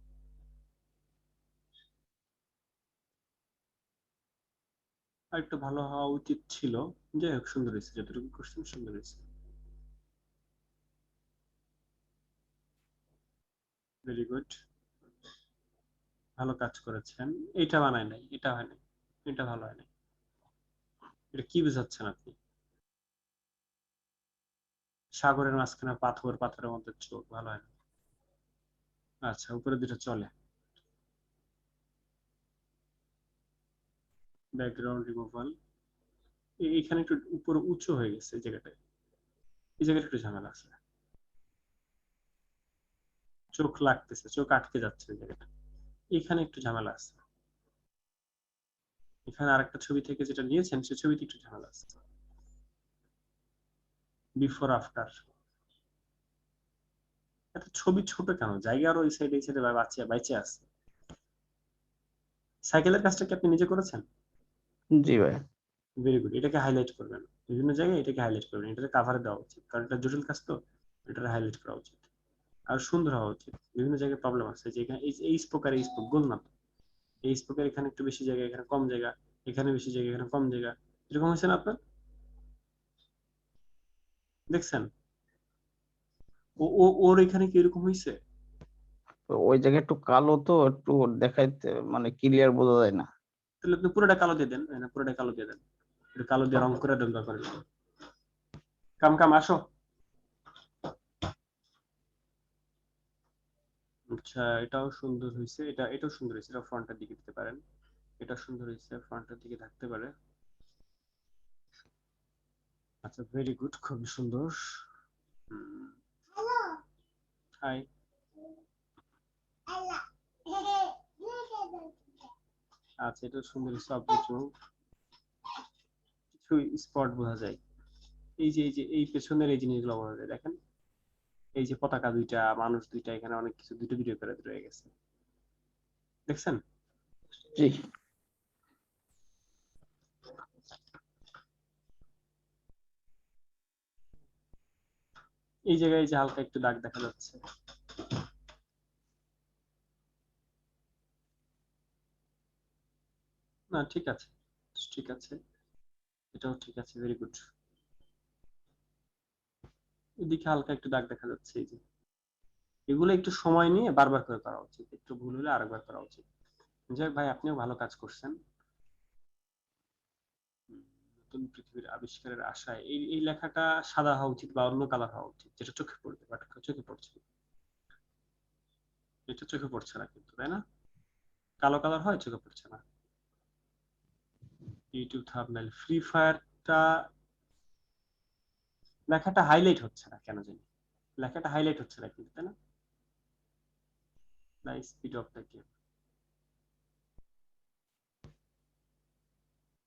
আর একটু ভালো হওয়া উচিত ছিল। যাই হোক, সুন্দর হয়েছে, যতটুকু করছেন সুন্দর হয়েছে। ভেরি গুড, ভালো কাজ করেছেন। এটা বানায় নাই, এটা হয় নাই, এটা ভালো হয় নাই। এটা কি বুঝাচ্ছেন আপনি? সাগরের মাঝখানে পাথর, পাথরের মধ্যে চোখ, ভালো হয় না। আচ্ছা, উপরে দুটো চলে। ব্যাকগ্রাউন্ড রিমুভাল, এইখানে একটু উপরে উঁচু হয়ে গেছে, এই জায়গাটায়, এই জায়গাটা একটু ঝামেলা আছে। চোখ লাগতেছে, চোখ আটকে যাচ্ছে এই জায়গাটা, এখানে একটু ঝামেলা আছে। এখানে আরেকটা ছবি থেকে যেটা নিয়েছেন সে ছবিতে একটু ঝামেলা আছে। বিফোর আফটার, এত ছবি ছোট কেন? জায়গা আরো এই সাইডে, এই সাইডে বাচ্চা বাইচে আছে। সাইকেলের কাজটা কি আপনি নিজে করেছেন? জি ভাই। ভেরি গুড, এটাকে হাইলাইট করবেন, বিভিন্ন জায়গায় এটাকে হাইলাইট করবেন, এটাকে কাভারে দেওয়া উচিত, কারণ এটা জটিল কাজ তো, এটাকে হাইলাইট করা উচিত, আর সুন্দর হওয়া উচিত। বিভিন্ন জায়গায় প্রবলেম আছে, যে এখানে এই স্পোক আর এই স্পোক গোল না তো, এই স্পোকের এখানে একটু বেশি জায়গা, এখানে কম জায়গা, এখানে বেশি জায়গা, এখানে কম জায়গা, এরকম হয়েছে না আপনার? দেখছেন? ওর এখানে কি এরকম হয়েছে? তো ওই জায়গায় একটু কালো, তো একটু দেখাইতে মানে ক্লিয়ার বোঝা যায় না। তাহলে আপনি পুরোটা কালো দিয়ে দেন, পুরোটা কালো দিয়ে দেন, একটু কালো দিয়ে রং করে দেন দরকার হলে। কাম কাম আসো। আচ্ছা, এটাও সুন্দর হয়েছে, এটাও সুন্দর হয়েছে, এটা ফ্রন্টের দিকে দিতে পারেন, এটা সুন্দর হয়েছে, ফ্রন্টের দিকে থাকতে পারে। আচ্ছা, ভেরি গুড, খুবই সুন্দর। হাই। আচ্ছা, এটা সুন্দর হয়েছে, কিছু কিছু স্পট বোঝা যায়, এই যে এই পেছনের এই জিনিসগুলো বোঝা যায়, দেখেন, এই যে পতাকা দুইটা, মানুষ দুইটা, এখানে অনেক কিছু দুটো দুটো করে রয়ে গেছে, দেখছেন? জি এই জায়গায় যে হালকা একটু দাগ দেখা যাচ্ছে, না ঠিক আছে, ঠিক আছে, এটাও ঠিক আছে, ভেরি গুড। এদিকে হালকা একটু দাগ দেখা যাচ্ছে, এই যে এগুলো একটু সময় নিয়ে বারবার করে করা উচিত, একটু ভুল হলে আরেকবার করা উচিত। যাই হোক ভাই, আপনিও ভালো কাজ করছেন। নতুন পৃথিবীর আবিষ্কারের আশায়, এই এই লেখাটা সাদা হওয়া উচিত বা অন্য কালার হওয়া উচিত, যেটা চোখে পড়বে, বাট চোখে পড়ছে না। এটা চোখে পড়ছে না কিন্তু, তাই না? কালো কালার হয়, চোখে পড়ছে না। ইউটিউব থাম্বনেল, ফ্রি ফায়ারটা লেখাটা হাইলাইট হচ্ছে না কেন জানি, লেখাটা হাইলাইট হচ্ছে না কিন্তু, তাই না? স্পিড অফ দ্য গেম,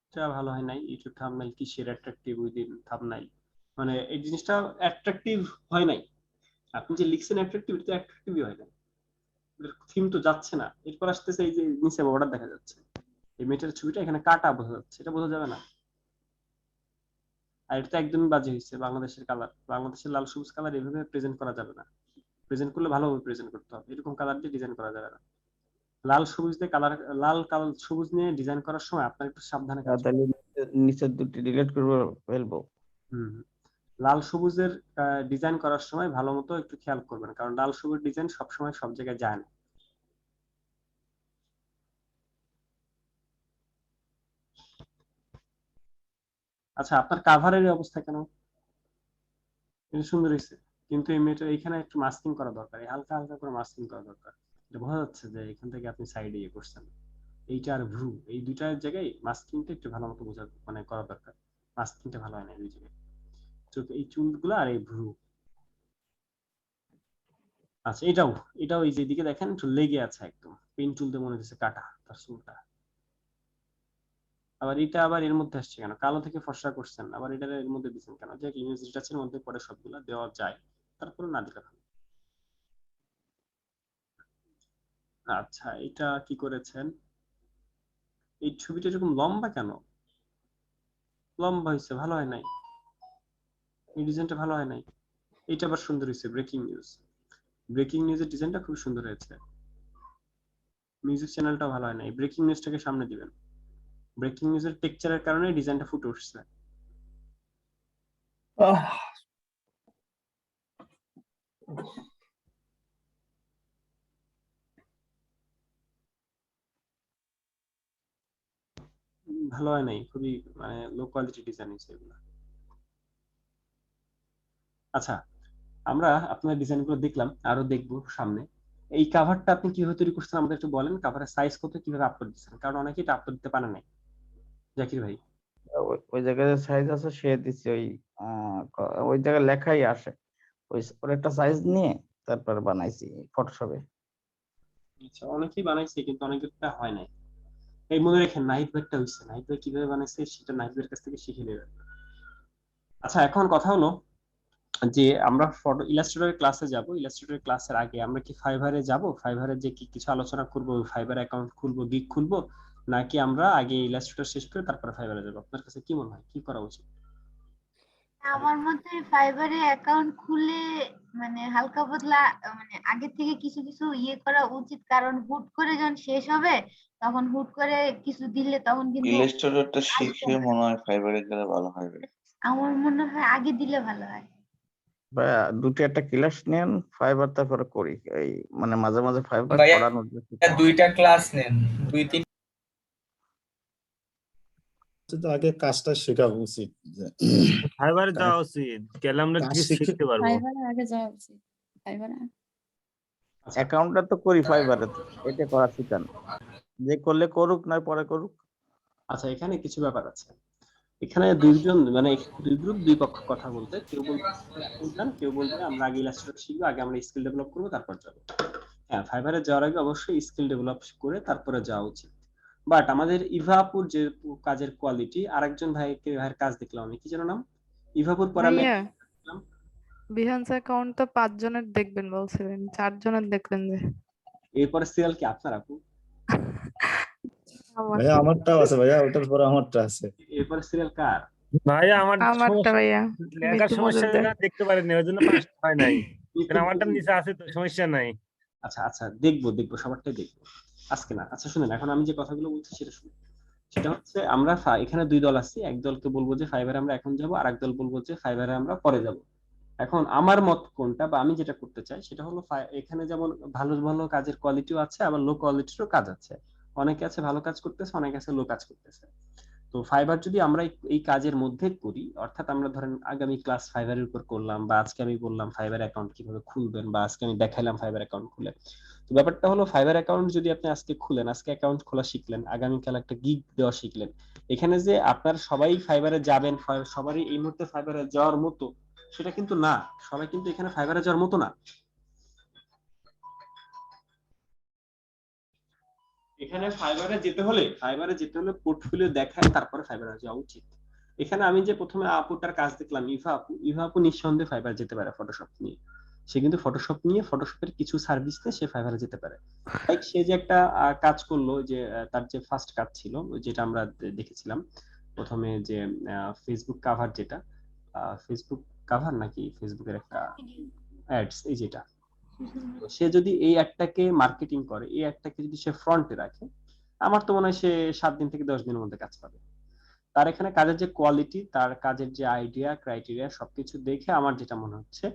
এটা ভালো হয় নাই। ইউটিউব থাম্বনেল কিসের অ্যাট্রাকটিভ উইদিন থাম্বনেল, মানে এই জিনিসটা অ্যাট্রাকটিভ হয় নাই। আপনি যে লিখছেন অ্যাট্রাকটিভ, এটা অ্যাট্রাকটিভই হয় না, থিম তো যাচ্ছে না। এরপর আসতেছে এই যে নিচে বর্ডার দেখা যাচ্ছে, এই মেয়েটার ছবিটা এখানে কাটা বোঝা যাচ্ছে, এটা বোঝা যাবে না। আর এটা তো একদমই বাজে হয়েছে। বাংলাদেশের কালার, বাংলাদেশের লাল সবুজ কালার এভাবে প্রেজেন্ট করা যাবে না। প্রেজেন্ট করলে ভালোভাবে প্রেজেন্ট করতে হবে, এরকম কালার দিয়ে ডিজাইন করা যাবে না। লাল সবুজ দিয়ে কালার, লাল কাল সবুজ নিয়ে ডিজাইন করার সময় আপনার একটু সাবধানে কাজ করতে তাহলে নিচের দুটি ডিলিট করবো, ফেলবো। হুম, লাল সবুজের ডিজাইন করার সময় ভালো মতো একটু খেয়াল করবেন, কারণ লাল সবুজ ডিজাইন সবসময় সব জায়গায় যায় না। আচ্ছা, আপনার কাভারের অবস্থা কেন? এটা সুন্দর হয়েছে, কিন্তু এই মেয়েটা এখানে একটু মাস্কিং করা দরকার, এই হালকা হালকা করে মাস্কিং করা দরকার। এটা বোঝা যাচ্ছে যে এখান থেকে আপনি সাইডে ইয়ে করছেন। এইটা আর ভ্রু, এই দুইটার জায়গায় মাস্কিংটা একটু ভালো মতো বোঝা, মানে করা দরকার। মাস্কিংটা ভালো হয় না দুই জায়গায়, চোখ, এই চুলগুলো আর এই ভ্রু। আচ্ছা, এটাও, এটাও এই যে দিকে দেখেন একটু লেগে আছে, একদম পেন টুল দিয়ে মনে হচ্ছে কাটা তার চুলটা। আবার এটা আবার এর মধ্যে আসছে কেন? কালো থেকে ফর্সা করছেন, আবার এটা এর মধ্যে দিচ্ছেন কেন? যে ইমেজ রিটাচের মধ্যে পরে সবগুলা দেওয়া যায়, তারপরে না দিলে ভালো। আচ্ছা, এটা কি করেছেন? এই ছবিটা এরকম লম্বা কেন? লম্বা হয়েছে, ভালো হয় নাই, এই ডিজাইনটা ভালো হয় নাই। এটা আবার সুন্দর হয়েছে, ব্রেকিং নিউজ। ব্রেকিং নিউজের ডিজাইনটা খুব সুন্দর হয়েছে। মিউজিক চ্যানেলটা ভালো হয় নাই, ব্রেকিং নিউজটাকে সামনে দিবেন। ব্রেকিং নিউজের টেক্সচারের কারণে ডিজাইনটা ফুটে উঠছে। ভালো হয় নাই, খুবই মানে লো কোয়ালিটি ডিজাইন হয়েছে এগুলো। আচ্ছা, আমরা আপনার ডিজাইনগুলো দেখলাম, আরো দেখবো সামনে। এই কাভারটা আপনি কিভাবে তৈরি করছেন আমাদের একটু বলেন। কাভারের সাইজ কত, কিভাবে আপলোড দিচ্ছেন? কারণ অনেকে এটা আপলোড দিতে পারে নাই। জাকির ভাই, ওই জায়গায় সাইজ আছে সে দিচ্ছে, ওই ওই জায়গায় লেখাই আসে, ওর একটা সাইজ নিয়ে তারপর বানাইছি ফটোশপে। আচ্ছা, অনেকেই বানাইছে কিন্তু অনেকেরটা হয় নাই। এই মনে রেখেন, নাহিদ ভাইটা হইছে, নাহিদ ভাই কিভাবে বানাইছে সেটা নাহিদ ভাইয়ের কাছ থেকে শিখে নেবেন। আচ্ছা, এখন কথা হলো যে আমরা ফটো ইলাস্ট্রেটরের ক্লাসে যাব। ইলাস্ট্রেটরের ক্লাসের আগে আমরা কি ফাইবারে যাব? ফাইবারে যে কি কিছু আলোচনা করব, ফাইবার অ্যাকাউন্ট খুলবো, গিগ খুলবো, নাকি আমরা আগে ইলাস্ট্রেটর শেষ করে তারপরে ফাইবারে যাব? আপনার কাছে কি মনে হয়, কি করা উচিত? আমার মতে ফাইবারে অ্যাকাউন্ট খুলে মানে হালকা পাতলা মানে আগে থেকে কিছু কিছু ইয়ে করা উচিত, কারণ হুট করে যখন শেষ হবে তখন হুট করে কিছু দিলে তখন কিন্তু ইলাস্ট্রেটরটা আসবে শিখে না। মনে হয় ফাইবারে গেলে ভালো হবে। আমার মনে হয় আগে দিলে ভালো হয়। বা দুটো একটা ক্লাস নেন ফাইবার, তারপরে করি এই মানে মাঝে মাঝে ফাইবার ভাইয়া পড়ানোর জন্য। দুইটা ক্লাস নেন, 2-3 তো আগে কাজটা শেখা উচিত যে ফাইবারে যাওয়া উচিত, গেলে আমরা কাজ কিছু শিখে শিখতে পারবো। ফাইবারে আগে যাওয়া উচিত। ফাইবারে আচ্ছা, অ্যাকাউন্টটা তো করি ফাইবারে, এটা করা শিখান, যে করলে করুক নয় পরে করুক। আচ্ছা, এখানে কিছু ব্যাপার আছে। এখানে দুইজন মানে দুই গ্রুপ, দুই পক্ষ কথা বলতে, কেউ বলবে কেউ বলবে আমরা আগে ইলাস্ট্রেটর শিখবো, আগে আমরা স্কিল ডেভেলপ করবো তারপর যাবো। হ্যাঁ, ফাইবারে যাওয়ার আগে অবশ্যই স্কিল ডেভেলপ করে তারপরে যাওয়া উচিত। বাট আমাদের ইভাপুর যে কাজের কোয়ালিটি, আরেকজন ভাইয়ের কাজ দেখলাম আমি, কি যেন নাম, ইভাপুর পরে আমি ভাইয়া দেখলাম। বিহান্স অ্যাকাউন্ট তো 5 জনের দেখবেন বলছিলেন, 4 জনের দেখলেন যে। এরপরে সিরিয়াল কি আপনার আপু? আমার ভাইয়া আমারটাও আছে ভাইয়া, ওটার পরে আমারটা আছে। এরপরে সিরিয়াল কার? ভাইয়া আমার আমারটা সমস্যা, ভাইয়া লেখার মৃত্যু সমস্যা মজুমদার। দেখতে পারিনি, ওই জন্য পাস হয় নাই। মৃত্যু আমারটা মজুমদার। নিচে আছে তো, সমস্যা নাই। আচ্ছা আচ্ছা, দেখবো সবারটাই দেখবো, আজকে না। আচ্ছা শুনেন, এখন আমি যে কথাগুলো বলছি সেটা শুনুন। সেটা হচ্ছে আমরা এখানে দুই দল আছি, এক দলকে বলবো যে ফাইবারে আমরা এখন যাব, আর এক দল বলবো যে ফাইবারে আমরা পরে যাব। এখন আমার মত কোনটা, বা আমি যেটা করতে চাই সেটা হলো, এখানে যেমন ভালো ভালো কাজের কোয়ালিটিও আছে, আবার লো কোয়ালিটিরও কাজ আছে। অনেকে আছে ভালো কাজ করতেছে, অনেকে আছে লো কাজ করতেছে। তো ফাইবার যদি আমরা এই কাজের মধ্যে করি, অর্থাৎ আমরা ধরেন আগামী ক্লাস ফাইবারের উপর করলাম, বা আজকে আমি বললাম ফাইবার অ্যাকাউন্ট কিভাবে খুলবেন, বা আজকে আমি দেখাইলাম ফাইবার অ্যাকাউন্ট খুলে। তো ব্যাপারটা হলো, ফাইবার অ্যাকাউন্ট যদি আপনি আজকে খুলেন, আজকে অ্যাকাউন্ট খোলা শিখলেন, আগামীকাল একটা গিগ দেওয়া শিখলেন, এখানে যে আপনার সবাই ফাইবারে যাবেন, সবারই এই মুহূর্তে ফাইবারে যাওয়ার মতো সেটা কিন্তু না। সবাই কিন্তু এখানে ফাইবারে যাওয়ার মতো না। এখানে ফাইবারে যেতে হলে পোর্টফোলিও দেখায় তারপরে ফাইবারে যাওয়া উচিত। এখানে আমি যে প্রথমে আপুটার কাজ দেখলাম, ইভা আপু নিঃসন্দেহে ফাইবার যেতে পারে ফটোশপ নিয়ে। সে কিন্তু ফটোশপ নিয়ে, ফটোশপের কিছু সার্ভিস নিয়ে সে ফাইবারে যেতে পারে। লাইক সে যে একটা কাজ করলো, যে তার যে ফার্স্ট কাজ ছিল, যেটা আমরা দেখেছিলাম প্রথমে, যে ফেসবুক কাভার, যেটা ফেসবুক কাভার নাকি ফেসবুকের একটা অ্যাডস, এই যেটা, তো সে যদি এই অ্যাডটাকে মার্কেটিং করে, এই অ্যাডটাকে যদি সে ফ্রন্টে রাখে, আমার তো মনে হয় সে 7 দিন থেকে 10 দিনের মধ্যে কাজ পাবে। তার এখানে কাজের যে কোয়ালিটি, তার কাজের যে আইডিয়া, ক্রাইটেরিয়া, সবকিছু দেখে আমার যেটা মনে হচ্ছে,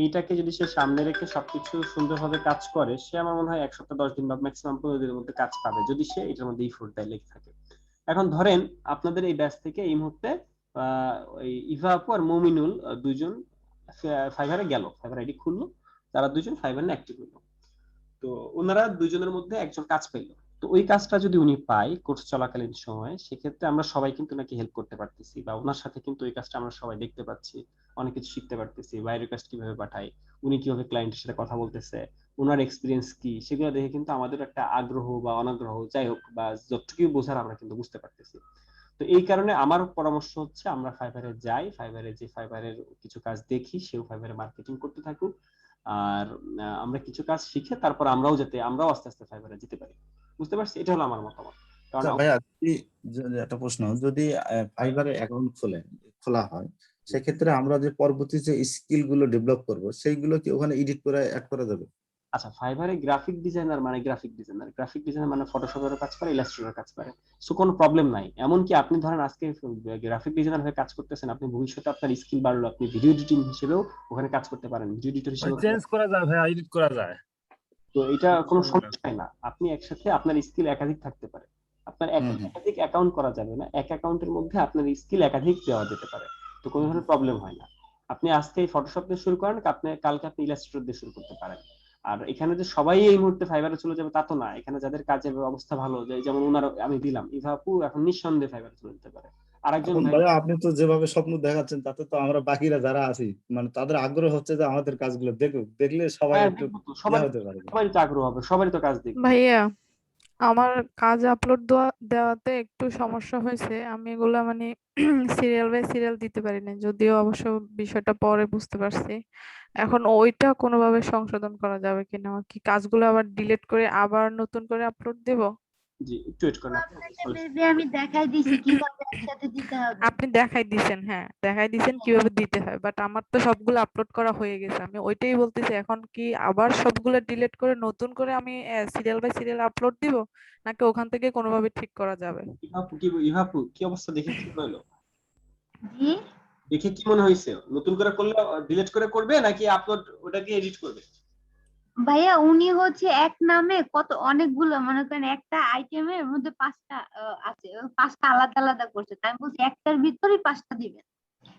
এইটাকে যদি সে সামনে রেখে সবকিছু সুন্দরভাবে কাজ করে, সে আমার মনে হয় 1 সপ্তাহ 10 দিন বা ম্যাক্সিমাম 15 দিনের মধ্যে কাজ পাবে, যদি সে এটার মধ্যে ইফোর্ট দেয়, লেগে থাকে। এখন ধরেন আপনাদের এই ব্যাচ থেকে এই মুহূর্তে ওই ইভা আপু আর মমিনুল দুইজন ফাইবারে গেল, ফাইবার আইডি খুললো, তারা দুইজন ফাইবারে অ্যাক্টিভ হলো। তো ওনারা দুইজনের মধ্যে একজন কাজ পেল। তো ওই কাজটা যদি উনি পায় কোর্স চলাকালীন সময়, সেক্ষেত্রে আমরা সবাই কিন্তু নাকি হেল্প করতে পারতেছি, বা ওনার সাথে কিন্তু ওই কাজটা আমরা সবাই দেখতে পাচ্ছি, অনেক কিছু শিখতে পারতেছি, বাইরের কাজ কিভাবে পাঠায়, উনি কিভাবে ক্লায়েন্টের সাথে কথা বলতেছে, ওনার এক্সপিরিয়েন্স কি, সেগুলো দেখে কিন্তু আমাদের একটা আগ্রহ বা অনাগ্রহ যাই হোক, বা যতটুকু বোঝার আমরা কিন্তু বুঝতে পারতেছি। তো এই কারণে আমার পরামর্শ হচ্ছে, আমরা ফাইবারে যাই, ফাইবারে যে ফাইবারের কিছু কাজ দেখি, সেও ফাইবারে মার্কেটিং করতে থাকুক, আর আমরা কিছু কাজ শিখে তারপর আমরাও আস্তে আস্তে ফাইবারে যেতে পারি। বুঝতে পারছি? এটা হলো আমার মতামত। কারণ আচ্ছা ভাইয়া, একটা প্রশ্ন, যদি ফাইবারে অ্যাকাউন্ট খোলা হয়, সেক্ষেত্রে আমরা যে পরবর্তী যে স্কিল গুলো ডেভেলপ করব, সেইগুলো কি ওখানে এডিট করে অ্যাড করা যাবে? আচ্ছা, ফাইবারে গ্রাফিক ডিজাইনার মানে ফটোশপেরও কাজ পারে, ইলাস্ট্রেটরের কাজ পারে, সো কোনো প্রবলেম নাই। এমনকি আপনি ধরেন আজকে গ্রাফিক ডিজাইনার হয়ে কাজ করতেছেন, আপনি ভবিষ্যতে আপনার স্কিল বাড়লো, আপনি ভিডিও এডিটিং হিসেবেও ওখানে কাজ করতে পারেন, ভিডিও এডিটর হিসেবে। চেঞ্জ করা যায় ভাইয়া, এডিট করা যায়। তো এটা কোনো সমস্যা না, আপনি একসাথে আপনার স্কিল একাধিক থাকতে পারে। আপনার একাধিক অ্যাকাউন্ট করা যাবে না, এক অ্যাকাউন্টের মধ্যে আপনার স্কিল একাধিক দেওয়া যেতে পারে, তো কোনো ধরনের প্রবলেম হয় না। আপনি আজকে ফটোশপ দিয়ে শুরু করেন, কালকে আপনি ইলাস্ট্রেটর দিয়ে শুরু করতে পারেন। আর এখানে যে সবাই এই মুহূর্তে ফাইবারে চলে যাবে তা তো না, এখানে যাদের কাজের অবস্থা ভালো, যেমন ওনার আমি দিলাম, ইভা আপু এখন নিঃসন্দেহে ফাইবারে চলে যেতে পারে। আরেকজন এখন ভাইয়া আপনি তো যেভাবে স্বপ্ন দেখাচ্ছেন, তাতে তো আমরা বাকিরা যারা আছি, মানে তাদের আগ্রহ হচ্ছে যে আমাদের কাজগুলো দেখুক, দেখলে সবাই একটু ইয়ে হতে পারে। সবারই তো আগ্রহ হবে, সবারই তো কাজ দেখবে। ভাইয়া আমার কাজ আপলোড দেওয়াতে একটু সমস্যা হয়েছে, আমি এগুলা মানে সিরিয়াল বাই সিরিয়াল দিতে পারি না, যদিও অবশ্য বিষয়টা পরে বুঝতে পারছি। এখন ওইটা কোনোভাবে সংশোধন করা যাবে কিনা, আমার কি কাজগুলো আবার ডিলিট করে আবার নতুন করে আপলোড দেব? জি, একটু ওয়েট করেন। আমি দেখাই দিছি কিভাবে একসাথে দিতে হবে। আপনি দেখাই দিছেন, হ্যাঁ দেখাই দিছেন কিভাবে দিতে হয়, বাট আমার তো সবগুলো আপলোড করা হয়ে গেছে। আমি ওইটাই বলতেছি, এখন কি আবার সবগুলো ডিলিট করে নতুন করে আমি সিরিয়াল বাই সিরিয়াল আপলোড দিব, নাকি ওখান থেকে কোনোভাবে ঠিক করা যাবে? ইভা আপু কি অবস্থা, দেখে কি হলো? জি দেখে কি মনে হয়েছে? নতুন করে করলে ডিলিট করে করবে, নাকি আপলোড ওটাকে এডিট করবে? ভাইয়া, উনি হচ্ছে এক নামে কত অনেকগুলো, মনে করেন একটা আইটেমের মধ্যে 5টা আছে, 5টা আলাদা আলাদা করছে, তাই আমি বলছি একটার ভিতরেই 5টা দিবেন।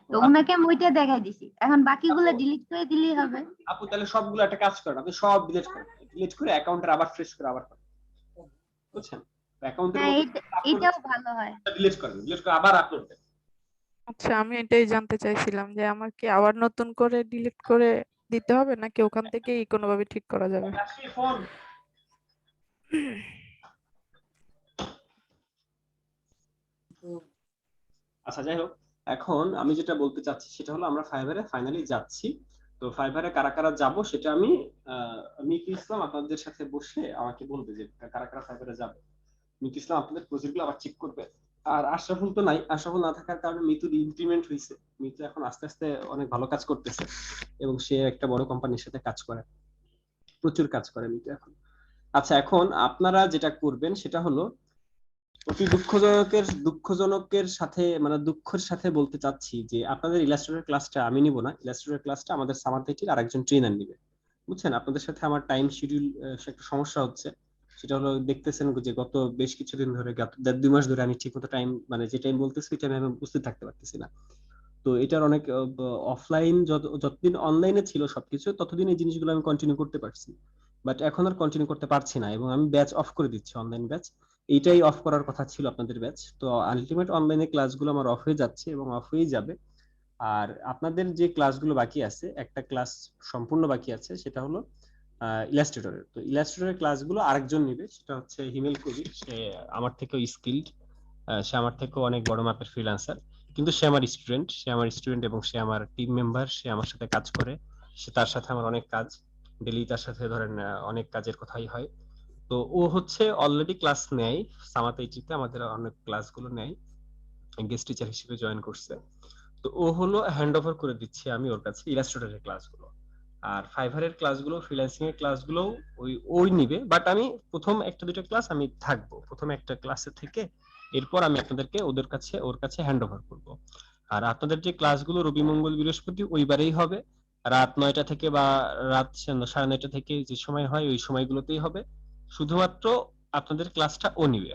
তো উনাকে আমি ওইটা দেখাই দিছি, এখন বাকিগুলো ডিলিট করে দিলেই হবে। আপু তাহলে সবগুলো একটা কাজ করেন, আপনি সব ডিলিট করেন, ডিলিট করে অ্যাকাউন্টটা আবার ফ্রেশ করে আবার করেন, বুঝছেন? অ্যাকাউন্টের হ্যাঁ, মধ্যে এটাও ভালো হয়। ডিলিট করে আবার আপলোড দেন। আচ্ছা, আমি এটাই জানতে চাইছিলাম যে আমার কি আবার নতুন করে ডিলিট করে দিতে হবে, নাকি ওখান থেকেই কোনোভাবে ঠিক করা যাবে? ফোন আচ্ছা, যাই হোক, এখন আমি যেটা বলতে চাচ্ছি সেটা হলো, আমরা ফাইবারে ফাইনালি যাচ্ছি। তো ফাইবারে কারা কারা যাব সেটা আমি মিকি ইসলাম আপনাদের সাথে বসে আমাকে বলবে যে কারা কারা ফাইবারে যাবে। মিকি ইসলাম আপনাদের প্রজেক্টগুলো আবার চেক করবে, আর আশরাফুল তো নাই, আশরাফুল না থাকার কারণে মিতুর ইনক্রিমেন্ট হয়েছে। মিতু এখন আস্তে আস্তে অনেক ভালো কাজ করতেছে এবং সে একটা বড় কোম্পানির সাথে কাজ করে, প্রচুর কাজ করে মিতু এখন। আচ্ছা, এখন আপনারা যেটা করবেন সেটা হলো অতি দুঃখজনকের সাথে, মানে দুঃখের সাথে বলতে চাচ্ছি যে আপনাদের ইলাস্ট্রেটর ক্লাসটা আমি নিব না, ইলাস্ট্রেটর ক্লাসটা আমাদের সামারথেটির আরেকজন ট্রেনার নিবে। বুঝছেন, আপনাদের সাথে আমার টাইম শিডিউল একটা সমস্যা হচ্ছে। সেটা হলো দেখতেছেন যে গত বেশ কিছুদিন ধরে, গত 1.5-2 মাস ধরে আমি ঠিকমতো টাইম, মানে যে টাইম বলতেছি ওই টাইমে আমি উপস্থিত থাকতে পারতেছি না। তো এটার অনেক অফলাইন, যতদিন অনলাইনে ছিল সবকিছু ততদিন এই জিনিসগুলো আমি কন্টিনিউ করতে পারছি, বাট এখন আর কন্টিনিউ করতে পারছি না এবং আমি ব্যাচ অফ করে দিচ্ছি, অনলাইন ব্যাচ। এইটাই অফ করার কথা ছিল আপনাদের ব্যাচ। তো আলটিমেট অনলাইনে ক্লাসগুলো আমার অফ হয়ে যাচ্ছে এবং অফ হয়েই যাবে। আর আপনাদের যে ক্লাসগুলো বাকি আছে, একটা ক্লাস সম্পূর্ণ বাকি আছে, সেটা হলো ইলাস্ট্রেটরের। তো ইলাস্ট্রেটরের ক্লাসগুলো আরেকজন নিবে, সেটা হচ্ছে হিমেল কবির। সে আমার থেকেও স্কিলড, সে আমার থেকেও অনেক বড় মাপের ফ্রিল্যান্সার, কিন্তু সে আমার স্টুডেন্ট এবং সে আমার টিম মেম্বার, সে আমার সাথে কাজ করে, সে তার সাথে আমার অনেক কাজ, ডেলি তার সাথে ধরেন অনেক কাজের কথাই হয়। তো ও হচ্ছে অলরেডি ক্লাস নেয় সামাত এইটিতে, আমাদের অনেক ক্লাসগুলো নেয়, গেস্ট টিচার হিসেবে জয়েন করছে। তো ও হলো হ্যান্ড ওভার করে দিচ্ছে আমি ওর কাছে ইলাস্ট্রেটরের ক্লাসগুলো, আর ফাইভারের ক্লাসগুলো, ফ্রিল্যান্সিং এর ক্লাসগুলো ওই নিবে। বাট আমি প্রথম একটা দুটো ক্লাস আমি থাকবো, প্রথম একটা ক্লাসে থেকে এরপর আমি আপনাদেরকে ওর কাছে হ্যান্ড ওভার করবো। আর আপনাদের যে ক্লাসগুলো রবি মঙ্গল বৃহস্পতি ওইবারেই হবে, রাত 9টা থেকে বা রাত 9:30 থেকে যে সময় হয় ওই সময়গুলোতেই হবে। শুধুমাত্র আপনাদের ক্লাসটা ও নিবে।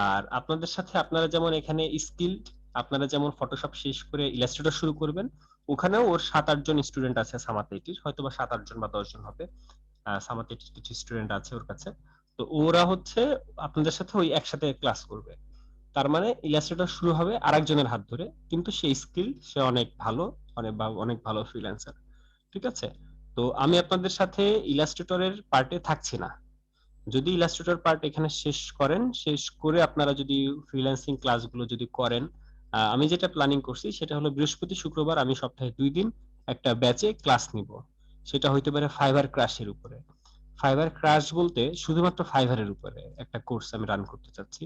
আর আপনাদের সাথে আপনারা যেমন এখানে স্কিলড, আপনারা যেমন ফটোশপ শেষ করে ইলাস্ট্রেটর শুরু করবেন, ওখানেও ওর 7-8 জন স্টুডেন্ট আছে সামাত এইটির, হয়তো বা 7-8 জন বা 10 জন হবে। সামাত এইটির কিছু স্টুডেন্ট আছে ওর কাছে। তো ওরা হচ্ছে আপনাদের সাথে ওই একসাথে ক্লাস করবে। তার মানে ইলাস্ট্রেটর শুরু হবে আরেকজনের হাত ধরে, কিন্তু সে স্কিল, সে অনেক ভালো, অনেক ভালো ফ্রিল্যান্সার। ঠিক আছে? তো আমি আপনাদের সাথে ইলাস্ট্রেটরের পার্টে থাকছি না। যদি ইলাস্ট্রেটর পার্ট এখানে শেষ করেন, শেষ করে আপনারা যদি ফ্রিল্যান্সিং ক্লাসগুলো যদি করেন, আমি যেটা প্ল্যানিং করছি সেটা হলো বৃহস্পতি শুক্রবার আমি সপ্তাহে 2 দিন একটা ব্যাচে ক্লাস নিব। সেটা হইতে পারে ফাইবার ক্রাশের উপরে। ফাইবার ক্রাশ বলতে শুধুমাত্র ফাইবারের উপরে একটা কোর্স আমি রান করতে চাচ্ছি।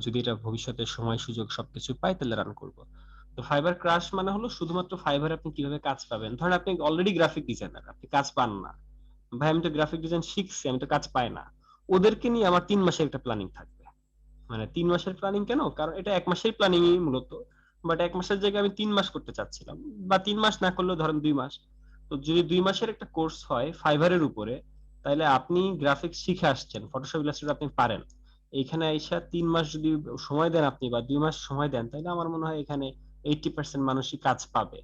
যদি এটা ভবিষ্যতে সময় সুযোগ সবকিছু পাই তাহলে রান করব। তো ফাইবার ক্রাশ মানে হলো শুধুমাত্র ফাইবারে আপনি কিভাবে কাজ পাবেন। ধরেন আপনি অলরেডি গ্রাফিক ডিজাইনার, আপনি কাজ পান না, ভাই আমি তো গ্রাফিক ডিজাইন শিখছি, আমি তো কাজ পাই না, ওদেরকে নিয়ে আমার 3 মাসের একটা প্ল্যানিং থাকবে। মানে 3 মাসের প্ল্যানিং কেন, কারণ এটা 1 মাসের প্ল্যানিংই মূলত, বাট 1 মাসের জায়গায় আমি 3 মাস করতে চাচ্ছিলাম, বা 3 মাস না করলেও ধরেন 2 মাস। তো যদি 2 মাসের একটা কোর্স হয় ফাইবারের উপরে, তাহলে আপনি গ্রাফিক্স শিখে আসছেন, ফটোশপ ইলাস্ট্রেটর আপনি পারেন, এইখানে আইসা 3 মাস যদি সময় দেন আপনি, বা 2 মাস সময় দেন, তাহলে আমার মনে হয় এখানে 80% মানুষই কাজ পাবে।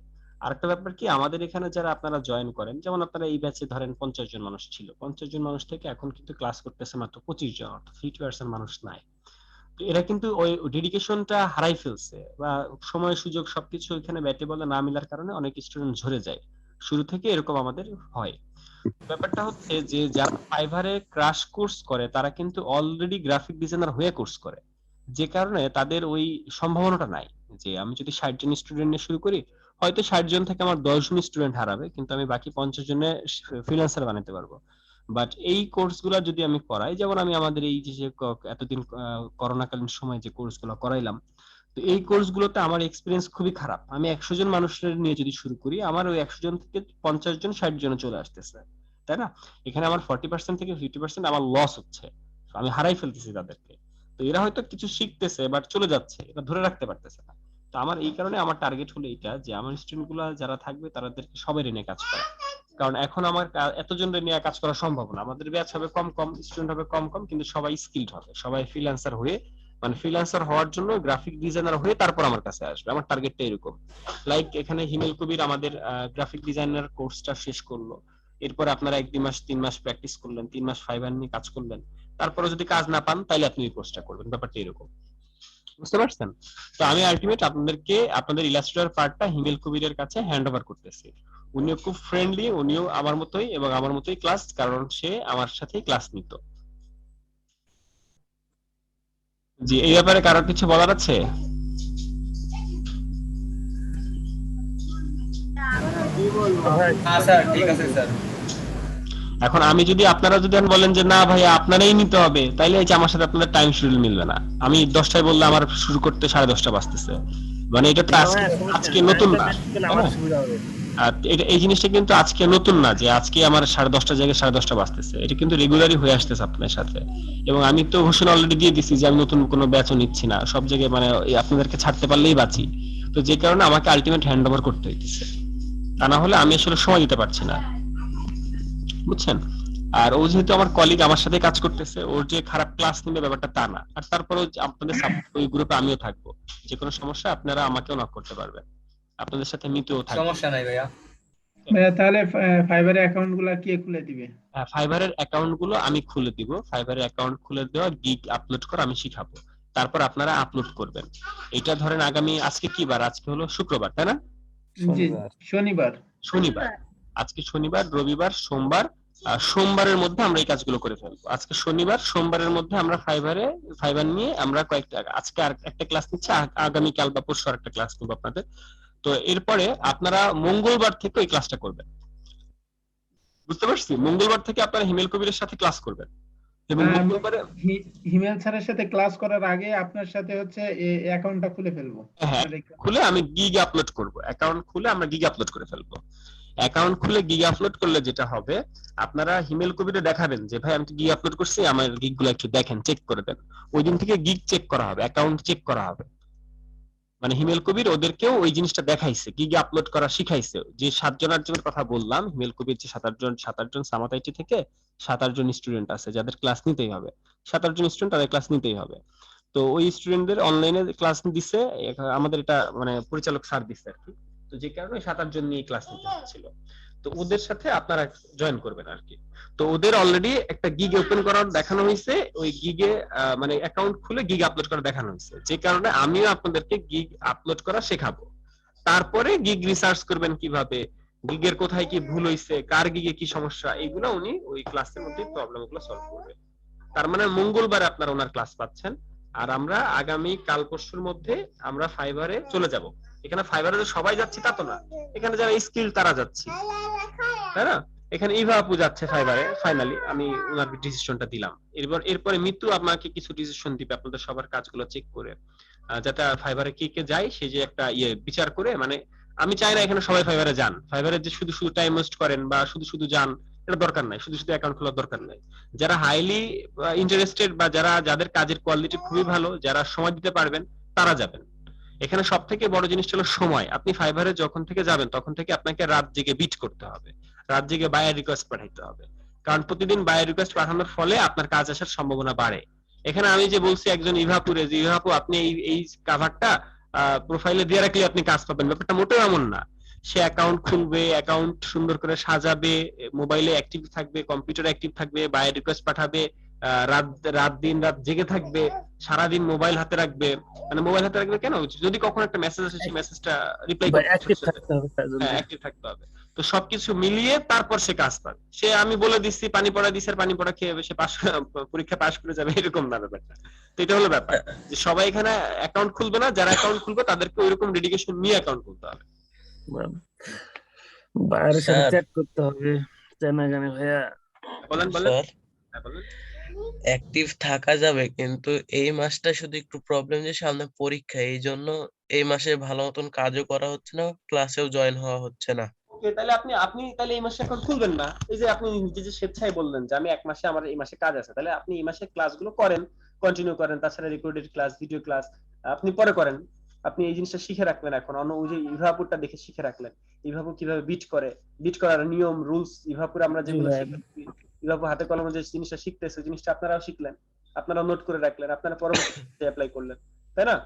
আরেকটা ব্যাপার কি, আমাদের এখানে যারা আপনারা জয়েন করেন, যেমন আপনারা এই ব্যাচে ধরেন 50 জন মানুষ ছিল, 50 জন মানুষ থেকে এখন কিন্তু ক্লাস করতেছে মাত্র 25 জন, অর্থাৎ 50% মানুষ নাই। তো এরা কিন্তু ওই ডেডিকেশনটা হারাই ফেলছে, বা সময় সুযোগ সবকিছু এখানে ব্যাটে বলে না মিলার কারণে অনেক স্টুডেন্ট ঝরে যায়। শুরু থেকে এরকম আমাদের হয়। ব্যাপারটা হচ্ছে যে যারা ফাইভারে ক্রাশ কোর্স করে তারা কিন্তু অলরেডি গ্রাফিক ডিজাইনার হয়ে কোর্স করে, যে কারণে তাদের ওই সম্ভাবনাটা নাই যে আমি যদি 60 জন স্টুডেন্ট নিয়ে শুরু করি, হয়তো 60 জন থেকে আমার 10 জন স্টুডেন্ট হারাবে, কিন্তু আমি বাকি 50 জনে ফ্রিল্যান্সার বানাতে পারবো। বাট এই কোর্সগুলো যদি আমি করাই, যেমন আমি আমাদের এই যে এতদিন করোনাকালীন সময় যে কোর্সগুলো করাইলাম, তো এই কোর্সগুলোতে আমার এক্সপিরিয়েন্স খুবই খারাপ। আমি 100 জন মানুষের নিয়ে যদি শুরু করি, আমার ওই 100 জন থেকে 50 জন 60 জনে চলে আসতেছে, তাই না? এখানে আমার 40% থেকে 50% আমার লস হচ্ছে, আমি হারাই ফেলতেছি তাদেরকে। তো এরা হয়তো কিছু শিখতেছে বাট চলে যাচ্ছে, এটা ধরে রাখতে পারতেছে না। তো আমার এই কারণে আমার টার্গেট হলো এইটা, যে আমার স্টুডেন্ট গুলা যারা থাকবে তাদেরকে সবাই নিয়ে কাজ করা। কারণ এখন আমার এতজন নিয়ে কাজ করা সম্ভব না, আমাদের ব্যাচ হবে কম কম, স্টুডেন্ট হবে কম কম, কিন্তু সবাই স্কিলড হবে, সবাই ফ্রিল্যান্সার হয়ে, মানে ফ্রিল্যান্সার হওয়ার জন্য গ্রাফিক ডিজাইনার হয়ে তারপর আমার কাছে আসবে। আমার টার্গেটটা এরকম। লাইক এখানে হিমেল কবির আমাদের গ্রাফিক ডিজাইনার কোর্সটা শেষ করলো, এরপর আপনারা 1-2 মাস 3 মাস প্র্যাকটিস করলেন, 3 মাস ফাইবার নিয়ে কাজ করলেন, তারপরে যদি কাজ না পান তাহলে আপনি এই কোর্সটা করবেন। ব্যাপারটা এরকম, বুঝতে পারছেন? তো আমি আলটিমেট আপনাদেরকে আপনাদের ইলাস্ট্রেটর পার্টটা হিমেল কবিরের কাছে হ্যান্ড ওভার করতেছি। উনিও খুব ফ্রেন্ডলি, উনিও আমার মতোই এবং আমার মতোই ক্লাস, কারণ সে আমার সাথেই ক্লাস নিত। জি, এই ব্যাপারে কারো কিছু বলার আছে? হ্যাঁ স্যার, ঠিক আছে স্যার। এখন আমি যদি আপনারা যদি বলেন যে না ভাইয়া আপনারাই নিতে হবে, তাইলে এই যে আমার সাথে আপনাদের টাইম শিডিউল মিলবে না। আমি 10টায় বললে আমার শুরু করতে 10:30 বাজতেছে, মানে এটা তো আজকে আজকে নতুন না, আমার সুবিধা হবে। আর এটা এই জিনিসটা কিন্তু আজকে নতুন না যে আজকে আমার 10:30 জায়গায় 10:30 বাজতেছে, এটা কিন্তু রেগুলারই হয়ে আসতেছে আপনার সাথে। এবং আমি তো ঘোষণা অলরেডি দিয়ে দিছি যে আমি নতুন কোনো ব্যাচও নিচ্ছি না, সব জায়গায় মানে আপনাদেরকে ছাড়তে পারলেই বাঁচি। তো যে কারণে আমাকে আলটিমেট হ্যান্ড ওভার করতে হইতেছে, তা না হলে আমি আসলে সময় দিতে পারছি না, বুঝছেন। আর ও যেহেতু আমার কলিগ, আমার সাথে কাজ করতেছে, ওর যে খারাপ ক্লাস নিবে ব্যাপারটা তা না। আর তারপরেও আপনাদের ওই গ্রুপে আমিও থাকবো, যে কোনো সমস্যা আপনারা আমাকেও নক করতে পারবেন, আপনাদের সাথে মিতুও থাকবে। সমস্যা নাই ভাইয়া। তাহলে ফাইবারের অ্যাকাউন্ট গুলা কে খুলে দিবে? ফাইবারের অ্যাকাউন্ট গুলো আমি খুলে দিব, ফাইবারের অ্যাকাউন্ট খুলে দেওয়া, গিগ আপলোড করা আমি শিখাবো, তারপর আপনারা আপলোড করবেন। এটা ধরেন আগামী, আজকে কি বার? আজকে হলো শুক্রবার, তাই না? জি, শনিবার। শনিবার, আজকে শনিবার, রবিবার, সোমবার, সোমবারের মধ্যে আমরা এই কাজগুলো করে ফেলবো। আজকে শনিবার, সোমবারের মধ্যে আমরা ফাইবার নিয়ে আমরা কয়েকটা, আজকে আর একটা ক্লাস নিচ্ছি, আগামীকাল বা পরশু আর একটা ক্লাস নেব আপনাদের। তো এরপরে আপনারা মঙ্গলবার থেকে ওই ক্লাসটা করবেন, বুঝতে পারছি? মঙ্গলবার থেকে আপনারা হিমেল কবিরের সাথে ক্লাস করবেন, এবং মঙ্গলবারে হিমেল স্যারের সাথে ক্লাস করার আগে আপনার সাথে হচ্ছে অ্যাকাউন্টটা খুলে ফেলবো। হ্যাঁ, খুলে আমি গিগ আপলোড করব, অ্যাকাউন্ট খুলে আমরা গিগ আপলোড করে ফেলবো। অ্যাকাউন্ট খুলে গিগ আপলোড করলে যেটা হবে, আপনারা হিমেল কবিরে দেখাবেন যে ভাই আমি তো গিগ আপলোড করছি, আমার গিগ গুলো একটু দেখেন, চেক করে দেন। ওই দিন থেকে গিগ চেক করা হবে, অ্যাকাউন্ট চেক করা হবে। মানে হিমেল কবির ওদেরকেও ওই জিনিসটা দেখাইছে, গিগে আপলোড করা শিখাইছে। যে 7 জনের কথা বললাম, হিমেল কবির যে 7 জন সামাত আইটি থেকে 7 জন স্টুডেন্ট আছে যাদের ক্লাস নিতেই হবে, 7 জন স্টুডেন্ট, তাদের ক্লাস নিতেই হবে। তো ওই স্টুডেন্টদের অনলাইনে ক্লাস দিছে আমাদের, এটা মানে পরিচালক স্যার দিছে আর কি। তো যে কারণে 7 জন নিয়ে ক্লাস নিতে হচ্ছিল, তো ওদের সাথে আপনারা জয়েন করবেন আর কি। তো ওদের অলরেডি একটা গিগ ওপেন করার দেখানো হয়েছে, ওই গিগে মানে অ্যাকাউন্ট খুলে গিগ আপলোড করা দেখানো হয়েছে, যে কারণে আমিও আপনাদেরকে গিগ আপলোড করা শেখাবো। তারপরে গিগ রিসার্চ করবেন কিভাবে, গিগের কোথায় কি ভুল হয়েছে, কার গিগে কি সমস্যা, এইগুলো উনি ওই ক্লাসের মধ্যে প্রবলেমগুলো সলভ করবে। তার মানে মঙ্গলবার আপনারা ওনার ক্লাস পাচ্ছেন, আর আমরা আগামী কাল পরশুর মধ্যে আমরা ফাইবারে চলে যাব। এখানে ফাইবারে সবাই যাচ্ছে তা তো না, এখানে যারা স্কিল তারা যাচ্ছে, তাই না? এখানে ইভা আপু যাচ্ছে ফাইবারে, ফাইনালি আমি ওনার ডিসিশনটা দিলাম। এরপরে মিতু আপনাকে কিছু ডিসিশন দিবে আপনাদের সবার কাজগুলো চেক করে, যাতে ফাইবারে কে কে যায় সে যে একটা বিচার করে। মানে আমি চাই না এখানে সবাই ফাইবারে যান, ফাইবারে যে শুধু শুধু টাইম ওয়েস্ট করেন বা শুধু শুধু যান, এটা দরকার নাই। শুধু শুধু অ্যাকাউন্ট খোলার দরকার নাই। যারা হাইলি ইন্টারেস্টেড বা যাদের কাজের কোয়ালিটি খুবই ভালো, যারা সময় দিতে পারবেন, তারা যাবেন। এখানে সব থেকে বড় জিনিসটা হলো সময়। আপনি ফাইবারে যখন থেকে যাবেন তখন থেকে আপনাকে রাত জেগে বিট করতে হবে, রাত জেগে বায়ার রিকোয়েস্ট পাঠাইতে হবে, কারণ প্রতিদিন বায়ার রিকোয়েস্ট পাঠানোর ফলে আপনার কাজ আসার সম্ভাবনা বাড়ে। এখানে আমি যে বলছি একজন ইভাপুরে যে ইভাপু আপনি এই কাভারটা প্রোফাইলে দিয়ে রাখলে আপনি কাজ পাবেন, ব্যাপারটা মোটেও এমন না। সে অ্যাকাউন্ট খুলবে, অ্যাকাউন্ট সুন্দর করে সাজাবে, মোবাইলে অ্যাক্টিভ থাকবে, কম্পিউটারে অ্যাক্টিভ থাকবে, বায়ার রিকোয়েস্ট পাঠাবে, রাত জেগে থাকবে, সারাদিন মোবাইল হাতে রাখবে। মানে মোবাইল হাতে রাখবে কেন? যদি কখনো একটা মেসেজ আসে সেই মেসেজটা রিপ্লাই করতে অ্যাক্টিভ থাকতে হবে। তো সবকিছু মিলিয়ে তারপর সে কাজ পাবে। সে আমি বলে দিচ্ছি পানি পড়া দিচ্ছে আর পানি পড়া খেয়ে সে পরীক্ষা পাস করে যাবে, এরকম না ব্যাপারটা। তো এটা হলো ব্যাপার যে সবাই এখানে অ্যাকাউন্ট খুলবে না, যারা অ্যাকাউন্ট খুলবে তাদেরকে ওইরকম ডেডিকেশন নিয়ে অ্যাকাউন্ট খুলতে হবে। বাইরের সাথে চ্যাট করতে হবে, জানা জানি ভাইয়া। বলেন। অ্যাক্টিভ থাকা যাবে, কিন্তু এই মাসটা শুধু একটু প্রবলেম যে সামনে পরীক্ষা, এই জন্য এই মাসে ভালো মতন কাজও করা হচ্ছে না, ক্লাসেও জয়েন হওয়া হচ্ছে না। ওকে, তাহলে আপনি তাহলে এই মাসে অ্যাকাউন্ট খুলবেন না। এই যে আপনি নিজে যে স্বেচ্ছায় বললেন যে আমি এক মাসে, আমার এই মাসে কাজ আছে, তাহলে আপনি এই মাসে ক্লাসগুলো করেন, কন্টিনিউ করেন। তাছাড়া রেকর্ডেড ক্লাস, ভিডিও ক্লাস আপনি পরে করেন। আপনি এই জিনিসটা শিখে রাখলেন, এখন ওই যে ইভাপুরটা দেখে শিখে রাখলেন, ইভাপুর কিভাবে বিট করার নিয়ম রুলস, ইভাপুর আমরা যেগুলো শিখেছি, ইভাপুর হাতে কলমে যে জিনিসটা শিখতেছে, জিনিসটা আপনারাও শিখলেন, আপনারা নোট করে রাখলেন, আপনারা পরবর্তীতে অ্যাপ্লাই করলেন, তাই না?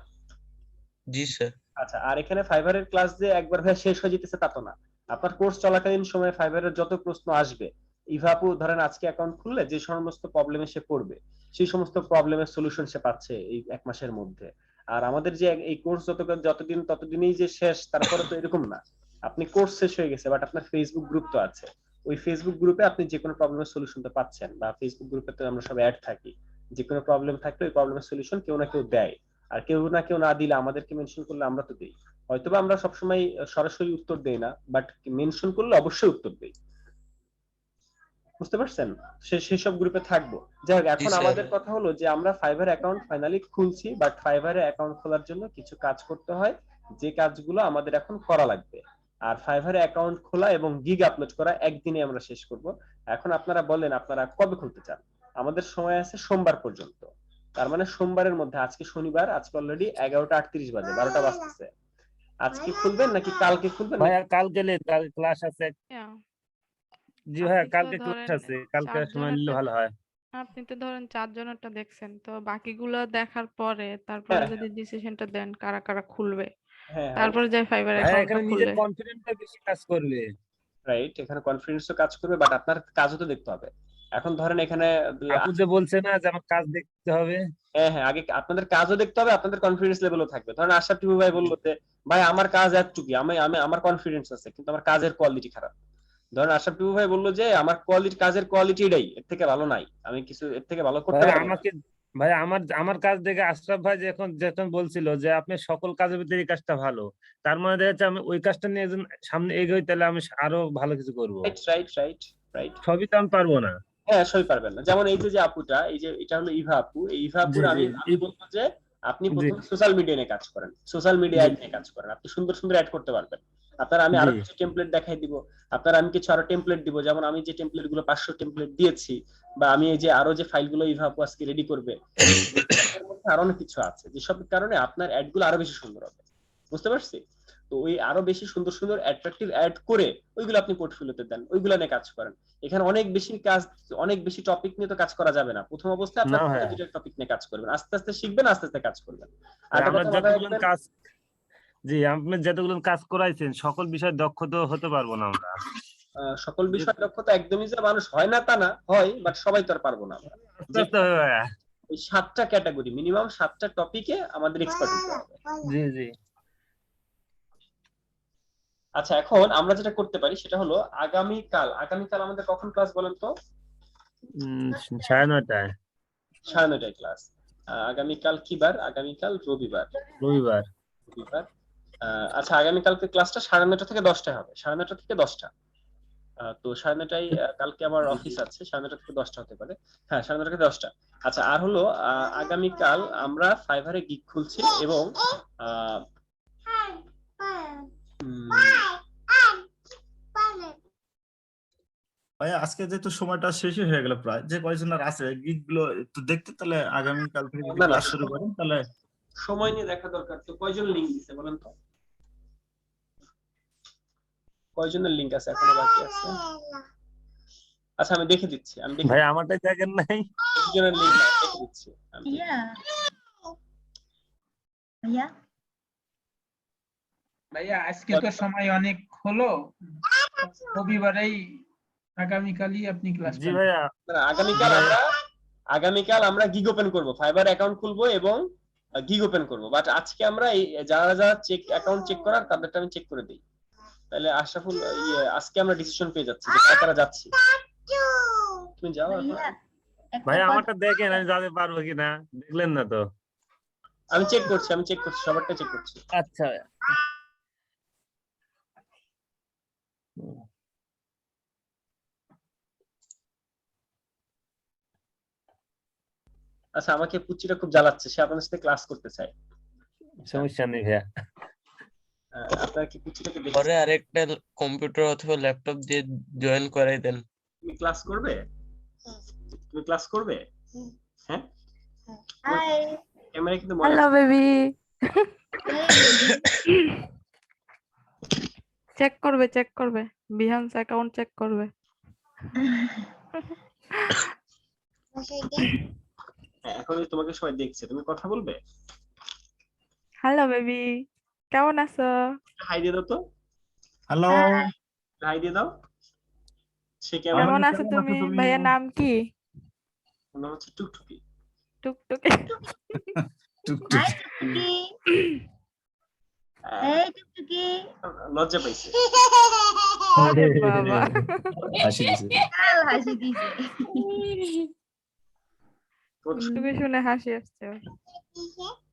জি স্যার। আচ্ছা, আর এখানে ফাইবারের ক্লাস যে একবার হয়ে শেষ হয়ে যেতেছে তা তো না। আপনার কোর্স চলাকালীন সময় ফাইবারের যত প্রশ্ন আসবে, ইভাপু ধরেন আজকে অ্যাকাউন্ট খুললে যে সমস্ত প্রবলেমে সে পড়বে, সেই সমস্ত প্রবলেমের সলিউশন সে পাচ্ছে এই এক মাসের মধ্যে। আর আমাদের যে এই কোর্স যতদিন ততদিনই যে শেষ, তারপরে তো এরকম না। আপনি কোর্স শেষ হয়ে গেছে, বাট আপনার ফেসবুক গ্রুপ তো আছে, ওই ফেসবুক গ্রুপে আপনি যে কোনো প্রবলেমের সলিউশন তো পাচ্ছেন, বা ফেসবুক গ্রুপে তো আমরা সব অ্যাড থাকি, যে কোনো প্রবলেম থাকলে ওই প্রবলেমের সলিউশন কেউ না কেউ দেয়। আর কেউ না দিলে আমাদেরকে মেনশন করলে আমরা তো দিই। হয়তোবা আমরা সবসময় সরাসরি উত্তর দেই না, বাট মেনশন করলে অবশ্যই উত্তর দেই। বুঝতে পারছেন? সেসব গ্রুপে থাকবো। যাই হোক, জি এখন স্যার। আমাদের কথা হলো যে আমরা ফাইবার অ্যাকাউন্ট ফাইনালি খুলছি, বাট ফাইবারে অ্যাকাউন্ট খোলার জন্য কিছু কাজ করতে হয়, যে কাজগুলো আমাদের এখন করা লাগবে। আর ফাইবারে অ্যাকাউন্ট খোলা এবং গিগ আপলোড করা একদিনে আমরা শেষ করব। এখন আপনারা বলেন আপনারা কবে খুলতে চান? আমাদের সময় আছে সোমবার পর্যন্ত। তার মানে সোমবারের মধ্যে, আজকে শনিবার, আজকে অলরেডি 11:38 বাজে, 12টা বাজতেছে। আজকে খুলবেন নাকি কালকে খুলবেন? ভাইয়া কালকে কালকে ক্লাস আছে। Yeah, জি ভাইয়া আপনি তো কালকে ক্লাস ধরেন আছে, কালকে সময় নিলে 4 জনেরটা ভালো হয়। আপনি তো ধরেন 4 জনেরটা দেখছেন, তো বাকিগুলো দেখার পরে তারপরে হ্যাঁ, যদি ডিসিশনটা দেন কারা কারা খুলবে, হ্যাঁ, তারপরে যাই ফাইবার ভাইয়া অ্যাকাউন্টটা এখানে নিজের খুললে। কনফিডেন্সটা বেশি কাজ করবে। রাইট। এখানে কনফিডেন্সও কাজ করবে, বাট আপনার কাজও তো দেখতে হবে। এখন ধরেন এখানে আপু যে বলছে না যে আমার কাজ দেখতে হবে। হ্যাঁ, হ্যাঁ, আগে আপনাদের কাজও দেখতে হবে, আপনাদের কনফিডেন্স লেভেলও থাকবে। ধরেন আশরাফ টিপু ভাই বললো যে ভাই আমার কাজ এতটুকুই, আমি আমি আমার কনফিডেন্স আছে কিন্তু আমার কাজের কোয়ালিটি খারাপ। ধরেন আশরাফ টিপু ভাই বললো যে আমার কাজের কোয়ালিটি এটাই, এর থেকে ভালো নাই, আমি কিছু এর থেকে ভালো করতে ভাইয়া পারবো না। আমাকে ভাইয়া আমার কাজ দেখে আশরাফ ভাই যখন বলছিল যে আপনি সকল কাজের ভিতরে এই কাজটা ভালো, তার মানে দেখা যাচ্ছে আমি ওই কাজটা নিয়ে যদি সামনে এগোই তাহলে আমি আরো ভালো কিছু করব। Right, right, right, right. সবই তো আমি পারবো না। হ্যাঁ, সবই পারবেন না। যেমন এই যে আপুটা, এই যে এটা হলো ইভা আপু, এই ইভা আপুর জি আমি জি আমি বলবো যে আপনি জি প্রথমে সোশ্যাল মিডিয়া নিয়ে কাজ করেন, সোশ্যাল মিডিয়া জি অ্যাড নিয়ে কাজ করেন, আপনি সুন্দর সুন্দর অ্যাড করতে পারবেন। আপনার আমি আরো জি কিছু টেমপ্লেট দেখাই দিব, আপনার আমি কিছু আরো টেমপ্লেট দিব, যেমন আমি যে টেমপ্লেট গুলো 500 টেমপ্লেট দিয়েছি, বা আমি এই যে আরো যে ফাইলগুলো ইভা আপু আজকে রেডি করবে, এর মধ্যে আরো অনেক কিছু আছে যেসব কারণে আপনার অ্যাড গুলো আরো বেশি সুন্দর হবে। বুঝতে পারছি? তো ওই আরো বেশি সুন্দর সুন্দর অ্যাট্রাকটিভ অ্যাড করে ওইগুলো আপনি পোর্টফোলিওতে দেন, ওইগুলো নিয়ে কাজ করেন। এখানে অনেক বেশি টপিক নিয়ে তো কাজ করা যাবে না। প্রথম অবস্থায় না আপনার ভাইয়া, দুইটা টপিক নিয়ে কাজ করবেন, আস্তে আস্তে শিখবেন, আস্তে আস্তে কাজ করবেন। আর একটা আমরা কথা মাথায় যতগুলো রাখবেন, কাজ জি আপনি যতগুলো কাজ করাইছেন সকল বিষয়ে দক্ষ তো হতে পারবো না আমরা। সকল বিষয় দক্ষতা একদমই যে মানুষ হয় না তা না, হয়, বাট সবাই তো আর পারবো না আমরা। আস্তে আস্তে হবে ভাইয়া। ওই 7টা ক্যাটাগরি, মিনিমাম 7টা টপিকে আমাদের এক্সপার্ট হতে হবে। জি জি আচ্ছা, এখন আমরা যেটা করতে পারি সেটা হলো আগামীকাল আমাদের কখন ক্লাস বলেন তো? 9:30টায় 9:30টায় ক্লাস। আগামীকাল কি বার? আগামীকাল রবিবার। রবিবার। রবিবার। আচ্ছা, আগামীকালকে ক্লাসটা 9:30 থেকে 10টায় হবে, 9:30 থেকে 10টা। তো 9:30টায় কালকে আমার অফিস আছে, 9:30 থেকে 10টা হতে পারে। হ্যাঁ, 9:30 থেকে 10টা। আচ্ছা, আর হলো আগামীকাল আমরা ফাইবারে গিগ খুলছি এবং ভাইয়া আজকে যেহেতু সময়টা শেষই হয়ে গেল, প্রায় যে কয়জন আর আছে গিগ গুলো একটু দেখতে, তাহলে আগামীকাল থেকে যদি না, না, ক্লাস শুরু করেন তাহলে সময় নিয়ে দেখা দরকার। তো কয়জন লিংক দিছে বলেন তো? কয়জনের লিংক আছে এখনো বাকি আছে? আচ্ছা, আমি দেখে দিচ্ছি, ভাই আমারটাই দেখেন নাই। একজনের লিংক দেখে দিচ্ছি আমি। ভাইয়া আজকে তো সময় অনেক হলো, রবিবারেই আগামীকালই আপনি ক্লাস জি ভাইয়া, আগামীকাল আমরা গিগ ওপেন করব, ফাইবার অ্যাকাউন্ট খুলবো এবং গিগ ওপেন করব। বাট আজকে আমরা যারা যারা অ্যাকাউন্ট চেক করার তাদেরটা আমি চেক করে দিই। তাহলে আশরাফুল, আজকে আমরা ডিসিশন পেয়ে যাচ্ছি যে কারা কারা যাচ্ছি। তুমি যাও এখন। ভাইয়া আমারটা দেখেন আমি যাতে পারবো কিনা, দেখলেন না তো? আমি চেক করছি সবারটা চেক করছি। আচ্ছা ভাইয়া। আচ্ছা, আমাকে পুচিটা খুব জ্বালাচ্ছে, সে আপনার সাথে ক্লাস করতে চায়। সমস্যা নেই ভাইয়া। আপনারা কি পুচিটাকে দেখে পরে আরেকটা কম্পিউটার অথবা ল্যাপটপ দিয়ে জয়েন করাই দেন। তুমি ক্লাস করবে? তুমি ক্লাস করবে? হ্যাঁ, হাই ক্যামেরা কিন্তু মনে হ্যালো বেবি। চেক করবে বিহান্স অ্যাকাউন্ট চেক করবে। এখন তোমাকে সবাই দেখছে, তুমি কথা বলবে। হ্যালো বেবি, কেমন আছো? হাই দিয়ে দাও তো, হ্যালো হাই দিয়ে দাও। সে কেমন আছো তুমি? ভাইয়ার নাম কি? নাম হচ্ছে টুকটুকি। টুকটুকি। টুকটুকি। এই টুকটুকি লজ্জা পাইছে। আরে বাবা, হাসি দিছে। হাসি দিছে। টুকটুকি শুনে হাসি আসছে ওর।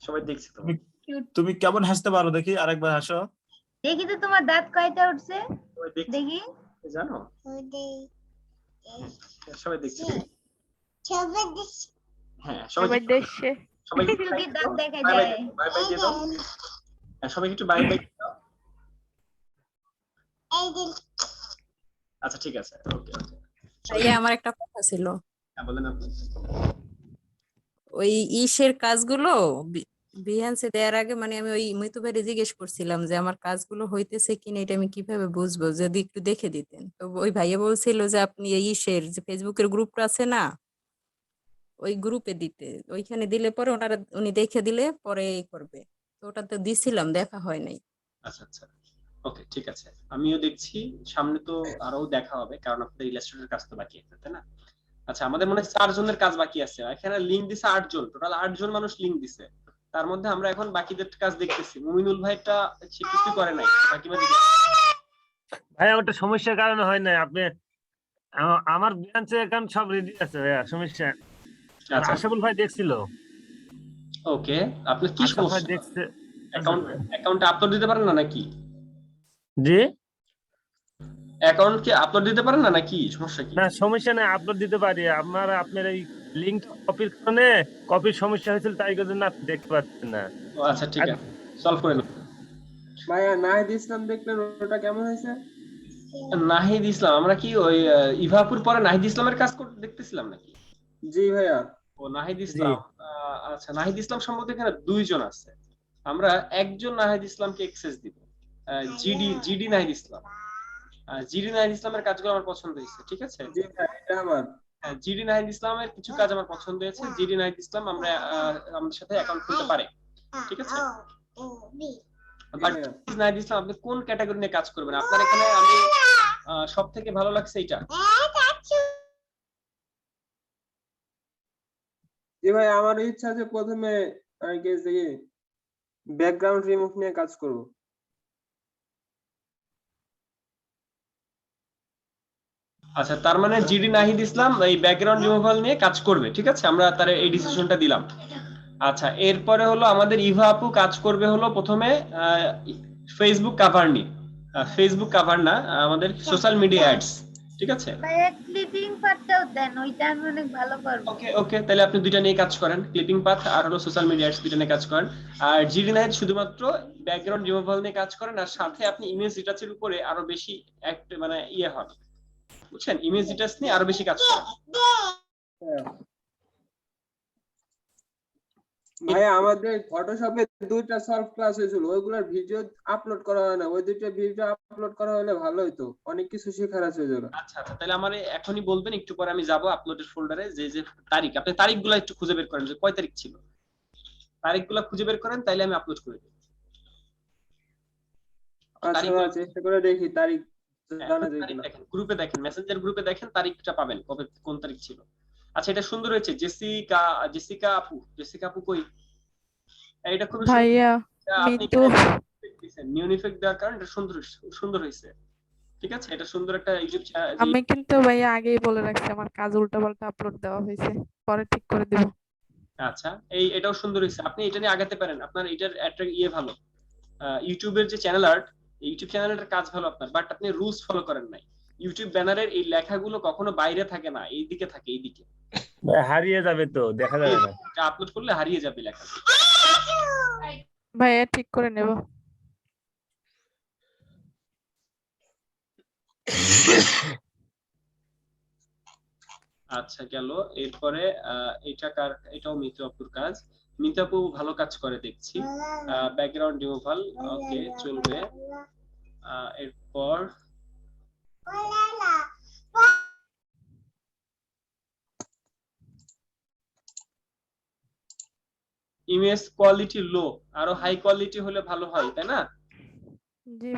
সবাই দেখছে তো। তুমি কেমন হাসতে পারো দেখি, আরেকবার হাসো। দেখি তো তোমার দাঁত কয়টা উঠছে, সবাই দেখছে, দেখি। জানো? সবাই দেখছে হ্যাঁ সবাই সবাই দেখছে। সবাই যদি দাঁত দেখা বাই বাই যায়। বাই বাই দিয়ে দাও সবাই একটু বাই বাই দাও আচ্ছা ঠিক আছে ওকে ওকে ভাইয়া আমার একটা কথা ছিল, হ্যাঁ বলেন আপনি ওই ইসের কাজগুলো বিহান্সে দেওয়ার আগে মানে আমি ওই মিতু ভাইরে জিজ্ঞেস করছিলাম যে আমার কাজগুলো হইতেছে কিনা, এটা আমি কিভাবে বুঝবো, যদি একটু দেখে দিতেন। তো ওই ভাইয়া বলছিল যে আপনি এই ইসের যে ফেসবুকের গ্রুপটা আছে না, ওই গ্রুপে দিতে, ওইখানে দিলে পরে উনি দেখে দিলে পরে এই করবে। তো ওটা তো দিছিলাম, দেখা হয় নাই। আচ্ছা আচ্ছা ওকে ঠিক আছে আমিও দেখছি সামনে তো আরো দেখা হবে কারণ আপনাদের ইলাস্ট্রেটর কাজ তো বাকি আছে তাই না আচ্ছা আমাদের মনে হয় 4 জনের কাজ বাকি আছে এখানে লিংক দিছে 8 জন টোটাল 8 জন মানুষ লিংক দিছে তার মধ্যে আমরা এখন বাকিদের কাজ দেখতেছি মুমিনুল ভাইটা সে কিছু করে নাই বাকি বাকি ভাইয়া ওটা সমস্যার কারণে হয় নাই। আপনি আমার বিহান্সের অ্যাকাউন্ট সব রেডি আছে ভাইয়া, সমস্যা। আর আচ্ছা আশাফুল ভাই দেখছিল, ওকে আপনি কি আশরাফ ভাই সমস্যা দেখছে। অ্যাকাউন্টে আপলোড দিতে পারেন না নাকি জি অ্যাকাউন্ট কি আপলোড দিতে পারেন না নাকি সমস্যা কি না, সমস্যা নাই, আপলোড দিতে পারি। আপনার এই লিংক কপির কারণে কপির সমস্যা হয়েছিল, তাই জন্য আপনি দেখতে পাচ্ছেন না। ও আচ্ছা ঠিক আছে সলভ করে নেব ভাইয়া নাহিদ ইসলাম দেখলেন ওটা কেমন হয়েছে? নাহিদ ইসলাম আমরা কি ওই ইভাপুর পরে নাহিদ ইসলামের কাজ করতে দেখতেছিলাম নাকি জি ভাইয়া। ও নাহিদ ইসলাম আচ্ছা নাহিদ ইসলাম সম্বন্ধে এখানে 2 জন আছে আমরা একজন নাহিদ ইসলামকে অ্যাক্সেস দিব জিডি নাহিদ ইসলাম জিডি নাহিদ ইসলামের কাজগুলো আমার পছন্দ হয়েছে ঠিক আছে জি ভাই এটা আমার জিডি নাহিদ ইসলামের কিছু কাজ আমার পছন্দ হয়েছে জিডি নাহিদ ইসলাম আমরা আমাদের সাথে অ্যাকাউন্ট খুলতে পারে ঠিক আছে বাট নাহিদ ইসলাম আপনি কোন ক্যাটাগরি নিয়ে কাজ করবেন আপনার এখানে আমি সব থেকে ভালো লাগছে এটা জি ভাই আমার ইচ্ছা আছে প্রথমে ব্যাকগ্রাউন্ড রিমুভ নিয়ে কাজ করব আচ্ছা তার মানে জিডি নাহিদ ইসলাম এই ব্যাকগ্রাউন্ড রিমুভাল নিয়ে কাজ করবে ঠিক আছে আমরা তার এই ডিসিশনটা দিলাম আচ্ছা এরপরে হলো আমাদের ইভা আপু কাজ করবে হলো প্রথমে ফেসবুক কভার নিয়ে ফেসবুক কভার না আমাদের সোশ্যাল মিডিয়া অ্যাডস ঠিক আছে ভাইয়া ক্লিপিং পার্টটাও দেন ওইটা আমি অনেক ভালো পারবো ওকে ওকে তাহলে আপনি দুইটা নিয়ে কাজ করেন ক্লিপিং পাথ আর হলো সোশ্যাল মিডিয়া অ্যাডস দুইটা নিয়ে কাজ করেন আর জিডি নাহিদ শুধুমাত্র ব্যাকগ্রাউন্ড রিমুভাল নিয়ে কাজ করেন আর সাথে আপনি ইমেজ রিটাচের উপরে আরো বেশি মানে ইয়ে হন বুঝছেন ইমেজ রিটাচ নিয়ে আরো বেশি কাজ করেন ভাই আমাদের ফটোশপে 2টা সলভ ক্লাস হয়েছিল ওইগুলোর ভিডিও আপলোড করা হয় না ওই 2টা ভিডিও আপলোড করা হলে ভালো হতো অনেক কিছু শেখার আছে ওগুলো আচ্ছা আচ্ছা তাহলে আমারে এখনই বলবেন একটু পরে আমি যাব আপলোডের ফোল্ডারে যে যে তারিখ আপনি তারিখগুলো একটু খুঁজে বের করেন যে কয় তারিখ ছিল তারিখগুলো খুঁজে বের করেন তাইলে আমি আপলোড করে দেব আচ্ছা চেষ্টা করে দেখি তারিখ জানা যায় কিনা দেখেন গ্রুপে দেখেন মেসেঞ্জার গ্রুপে দেখেন তারিখটা পাবেন কবে কোন তারিখ ছিল আচ্ছা এটা সুন্দর হয়েছে জেসিকা আপু কই এটা খুব ভাইয়া আপনি মিতু নিউ ইফেক্ট দেওয়ার কারণে এটা সুন্দর হয়েছে ঠিক আছে এটা সুন্দর একটা ইউটিউব আমি কিন্তু ভাইয়া আগেই বলে রাখছি আমার কাজ উল্টাপাল্টা আপলোড দেওয়া হয়েছে পরে ঠিক করে দেব আচ্ছা এটাও সুন্দর হয়েছে আপনি এটা নিয়ে আগাতে পারেন আপনার এটার একটা ইয়ে ভালো ইউটিউবের যে চ্যানেল আর্ট ইউটিউব চ্যানেলের কাজ ভালো আপনার বাট আপনি রুলস ফলো করেন নাই ইউটিউব ব্যানারের এই লেখাগুলো কখনো বাইরে থাকে না এইদিকে থাকে এইদিকে হারিয়ে যাবে তো দেখা যাবে না এটা আপলোড করলে হারিয়ে যাবে লেখা ভাইয়া ঠিক করে নেব আচ্ছা গেল এরপরে এটাও মিতু আপুর কাজ মিতু আপু ভালো কাজ করে দেখছি ব্যাকগ্রাউন্ড রিমুভাল ওকে চলবে এরপর ইমেজ কোয়ালিটি লো আরো হাই কোয়ালিটি হলে ভালো হয় তাই না জি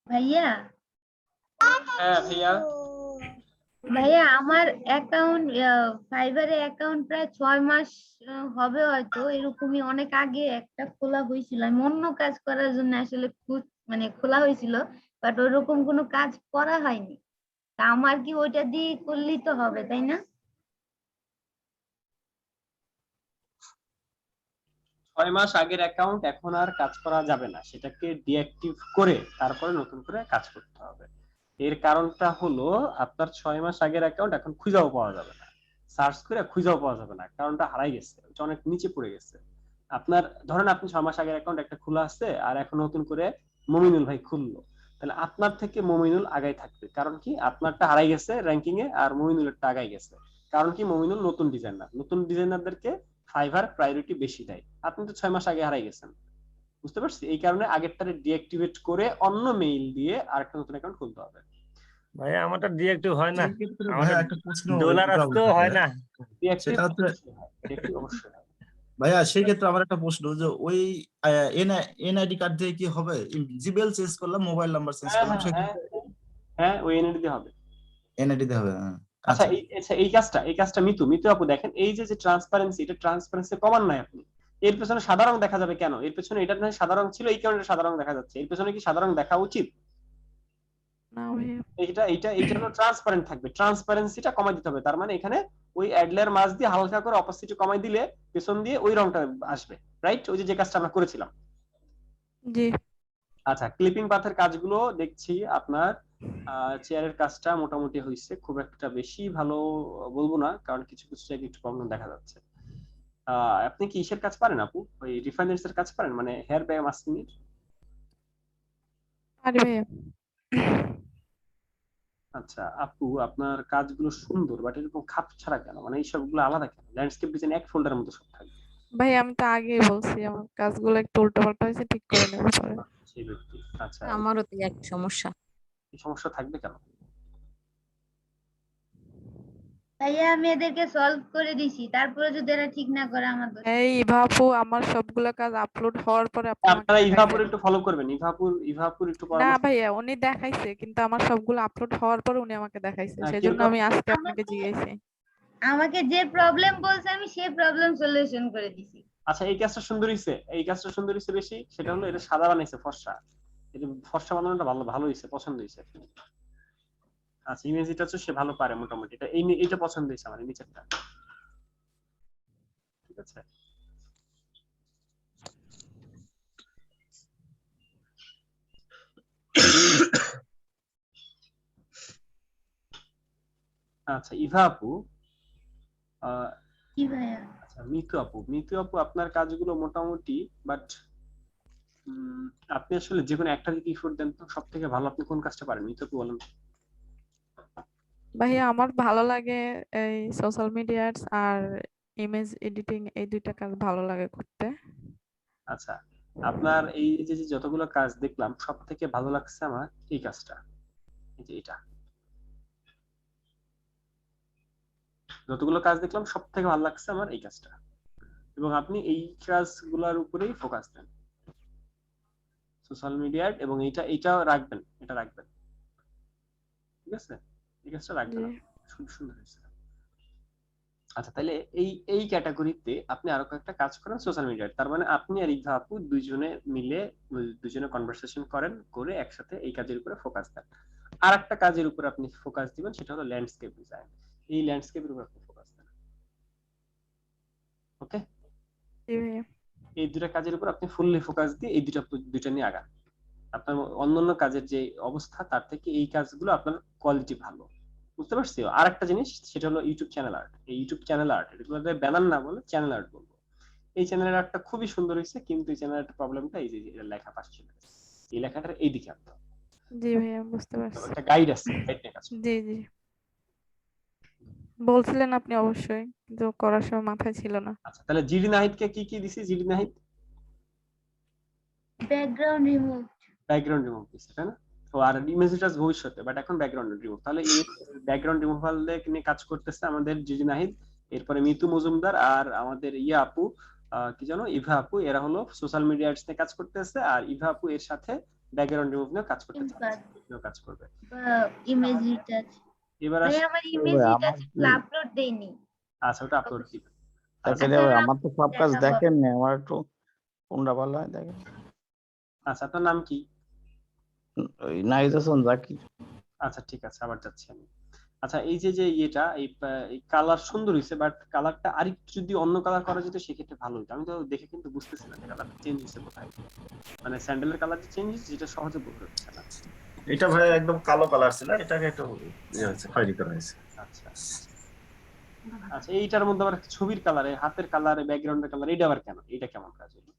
ভাইয়া হ্যাঁ ভাইয়া ভাইয়া আমার অ্যাকাউন্ট ফাইবারে অ্যাকাউন্ট প্রায় 6 মাস হবে হয়তো, এরকমই অনেক আগে একটা খোলা হয়েছিল। আমি অন্য কাজ করার জন্য আসলে মানে খোলা হয়েছিল, বাট ওরকম কোনো কাজ করা হয়নি। তা আমার কি ওইটা দিয়ে করলেই তো হবে, তাই না? 6 মাস আগের অ্যাকাউন্ট এখন আর কাজ করা যাবে না, সেটাকে ডিঅ্যাক্টিভ করে তারপরে নতুন করে কাজ করতে হবে। এর কারণটা হলো আপনার 6 মাস আগের অ্যাকাউন্ট এখন খুঁজেও পাওয়া যাবে না, সার্চ করে খুঁজেও পাওয়া যাবে না, কারণটা হারাই গেছে, ওটা অনেক নিচে পড়ে গেছে। আপনার ধরেন আপনি 6 মাস আগের অ্যাকাউন্ট একটা খোলা আছে আর এখন নতুন করে মমিনুল ভাই খুললো, তাহলে আপনার থেকে মমিনুল আগাই থাকবে। কারণ কি, আপনারটা হারাই গেছে র্যাঙ্কিং এ আর মমিনুলেরটা আগাই গেছে। কারণ কি, মমিনুল নতুন ডিজাইনার, নতুন ডিজাইনারদেরকে ফাইবার প্রায়োরিটি বেশি দেয়। আপনি তো 6 মাস আগে হারাই গেছেন, বুঝতে পারছি? এই কারণে আগেরটারে ডিঅ্যাক্টিভেট করে অন্য মেইল দিয়ে আরেকটা নতুন অ্যাকাউন্ট খুলতে হবে। ভাই আমারটা ডিএক্টিভ হয় না, সেক্ষেত্রে আমাদের ভাইয়া একটা প্রশ্ন ডলার একটু আসতেও আবশ্যক হয় ভাইয়া। না। ডিঅ্যাক্টিভ সেটা হচ্ছে ডিঅ্যাক্টিভ অবশ্যই হয়। ভাইয়া সেই ক্ষেত্রে আমার একটা প্রশ্ন যে ওই এনআইডি কার্ড দিয়ে কি হবে? জিমেল চেঞ্জ করলাম, মোবাইল নাম্বার চেঞ্জ হ্যাঁ করলাম, হ্যাঁ হ্যাঁ সেক্ষেত্রে হ্যাঁ, ওই এনআইডি দিয়ে হবে। এনআইডি দিয়ে হবে? হ্যাঁ। আচ্ছা আচ্ছা এই কাজটা মিতু আপু দেখেন, এই যে ট্রান্সপারেন্সি, এটা ট্রান্সপারেন্সি কমান নাই আপনি। এর পেছনে সাদা রং দেখা যাবে কেন? এর পেছনে এটা নয় সাদা রং ছিল, এই কারণে সাদা রং দেখা যাচ্ছে। এর পেছনে কি সাদা রং দেখা উচিত? না ভাইয়া। এইটা হলো ট্রান্সপারেন্ট থাকবে, ট্রান্সপারেন্সিটা কমাই দিতে হবে। তার মানে এখানে ওই অ্যাডলের মাঝ দিয়ে হালকা করে অপাসিটি কমাই দিলে পেছন দিয়ে ওই রংটা আসবে, রাইট? ওই যে কাজটা আমরা করেছিলাম। জি। আচ্ছা, ক্লিপিং পাথের কাজগুলো দেখছি আপনার চেয়ারের কাজটা মোটামুটি হয়েছে, খুব একটা বেশি ভালো বলবো না, কারণ কিছু কিছু জায়গায় একটু প্রবলেম দেখা যাচ্ছে। আপনি কি ইসের কাজ পারেন আপু? ওই রিফাইনারিজ এর কাজ পারেন, মানে হেয়ার ব্যাগ মাস্কিং এর? পারি ভাইয়া। আচ্ছা আপু, আপনার কাজগুলো সুন্দর, বাট এরকম খাপ ছাড়া কেন? মানে এই সবগুলো আলাদা কেন? ল্যান্ডস্কেপ ডিজাইন এক ফোল্ডারের মতো সব থাকবে। ভাই আমি তো আগেই বলছি আমার কাজগুলো একটু উল্টোপাল্টা হয়েছে, ঠিক করে নেব পরে। সেই ব্যক্তি। আচ্ছা, আমারও তো একই সমস্যা। এই সমস্যা থাকবে কেন? ভাইয়া আমি এদেরকে সলভ করে দিছি, তারপরে যদি এরা ঠিক না করে আমার দোষ। এই ইভা আপু আমার সবগুলা কাজ আপলোড হওয়ার পরে আপনি আমাকে আপনারা ইভাপুর দেখাইছেন। একটু ফলো করবেন, ইভাপুর একটু না পরামর্শ। ভাইয়া উনি দেখাইছে, কিন্তু আমার সবগুলো আপলোড হওয়ার পরে উনি আমাকে দেখাইছে, সেজন্য কিরকম? আমি আজকে আপনাকে জিজ্ঞাসি। আমাকে যে প্রবলেম বলছে আমি সেই প্রবলেম সলিউশন করে দিছি। আচ্ছা, এই কাজটা সুন্দর হইছে, এই কাজটা সুন্দর হইছে বেশি, সেটা হলো এটা সাদা বানাইছে ফর্সা, এটা ফর্সা বানানোটা ভালো ভালো হইছে, পছন্দ হইছে। আচ্ছা, ইমেজটা হচ্ছে সে ভালো পারে মোটামুটি, এইটা পছন্দ হইছে আমার, নিচেরটা। ঠিক আছে। আচ্ছা ইভা আপু, কি ভাইয়া? আচ্ছা মিতু আপু আপনার কাজগুলো মোটামুটি, বাট আপনি আসলে যে কোনো একটা দিকে ইফোর্ট দেন তো সব থেকে ভালো আপনি কোন কাজটা পারেন মিতু আপু বলেন? ভাইয়া আমার ভালো লাগে এই সোশ্যাল মিডিয়া আর ইমেজ এডিটিং, এই দুইটা কাজ ভালো লাগে করতে। আচ্ছা, আপনার এই যে যতগুলো কাজ দেখলাম সব থেকে ভালো লাগছে আমার এই কাজটা, এই যে এটা, যতগুলো কাজ দেখলাম সব থেকে ভালো লাগছে আমার এই কাজটা, এবং আপনি এই কাজগুলোর উপরেই ফোকাস দেন, সোশ্যাল মিডিয়া এবং এটা রাখবেন, এটা রাখবেন, ঠিক আছে? এই কাজটা রাখবেন, সুন্দর হয়েছে। আচ্ছা, তাহলে এই ক্যাটাগরিতে আপনি আরো কয়েকটা কাজ করেন সোশ্যাল মিডিয়ায়, তার মানে আপনি আর ইভা আপু দুইজনে মিলে দুইজনে কনভারসেশন করেন, করে একসাথে এই কাজের উপরে ফোকাস দেন। আর একটা কাজের উপর আপনি ফোকাস দিবেন, সেটা হলো ল্যান্ডস্কেপ ডিজাইন, এই ল্যান্ডস্কেপের উপর আপনি ফোকাস দেন। ওকে, এই দুটা কাজের উপর আপনি ফুললি ফোকাস দিয়ে এই দুইটা নিয়ে আগান। আপনার অন্যান্য কাজের যে অবস্থা তার থেকে এই কাজগুলো আপনার কোয়ালিটি ভালো, বুঝতে পারছি? আর একটা জিনিস, সেটা হলো ইউটিউব চ্যানেল আর্ট। এই ইউটিউব চ্যানেল আর্ট, এগুলোতে ব্যানার না বলে চ্যানেল আর্ট বলবো। এই চ্যানেল আর্টটা খুবই সুন্দর হয়েছে, কিন্তু এই চ্যানেল আর্টের প্রবলেমটা এই যে লেখা পাশে চলে গেছে, এই লেখাটার এই দিকে আনতে হবে। জি ভাইয়া বুঝতে পারছি। একটা গাইড আছে, গাইড নিয়ে কাজ করতে। জি জি বলছিলেন আপনি অবশ্যই, কিন্তু করার সময় মাথায় ছিল না। আচ্ছা, তাহলে জিডি নাহিদকে কি দিছি? জিডি নাহিদ ব্যাকগ্রাউন্ড রিমুভ দিছে, তাই না? তো আর ইমেজটা ভবিষ্যতে, বাট এখন ব্যাকগ্রাউন্ড রিমুভ। তাহলে ব্যাকগ্রাউন্ড রিমুভাল নিয়ে কাজ করতেছে আমাদের জিডি নাহিদ, এরপরে মিতু মজুমদার আর আমাদের আপু কি জানো, ইভা আপু, এরা হলো সোশ্যাল মিডিয়া অ্যাডস নিয়ে কাজ করতেছে, আর ইভা আপু এর সাথে ব্যাকগ্রাউন্ড রিমুভ নিয়ে কাজ করতে চাচ্ছে, কাজ করবে। Image retouch. এবার ভাই আসি আমার ভাই ইমেজটা আমার কি আপলোড দেইনি। আচ্ছা ওটা আপলোড দিবেন। আচ্ছা দেখেন ভাই আমার তো সব কাজ দেখাবো। দেখেন না, আমার একটু কোনটা ভালো হয় দেখেন। আচ্ছা আপনার নাম কি? ওই নাহিদ হাসান জাকির। আচ্ছা ঠিক আছে, আবার যাচ্ছি আমি। আচ্ছা এই যে যে ইয়েটা এই কালার সুন্দর হয়েছে, বাট কালারটা আরেকটু যদি অন্য কালার করা যেত সেক্ষেত্রে ভালো হতো। আমি তো দেখে কিন্তু বুঝতেছি না কালারটা চেঞ্জ হয়েছে কোথায়, মানে স্যান্ডেলের কালার যে চেঞ্জ হয়েছে যেটা সহজে বোঝা যাচ্ছে না। এটা ভাই একদম কালো কালার ছিল, এটাকে একটু ইয়ে হয়েছে, খয়েরি করা হয়েছে। আচ্ছা আচ্ছা এইটার মধ্যে আবার ছবির কালারে, হাতের কালারে, ব্যাকগ্রাউন্ডের কালার, এটা আবার কেন? এটা কেমন কাজ হলো?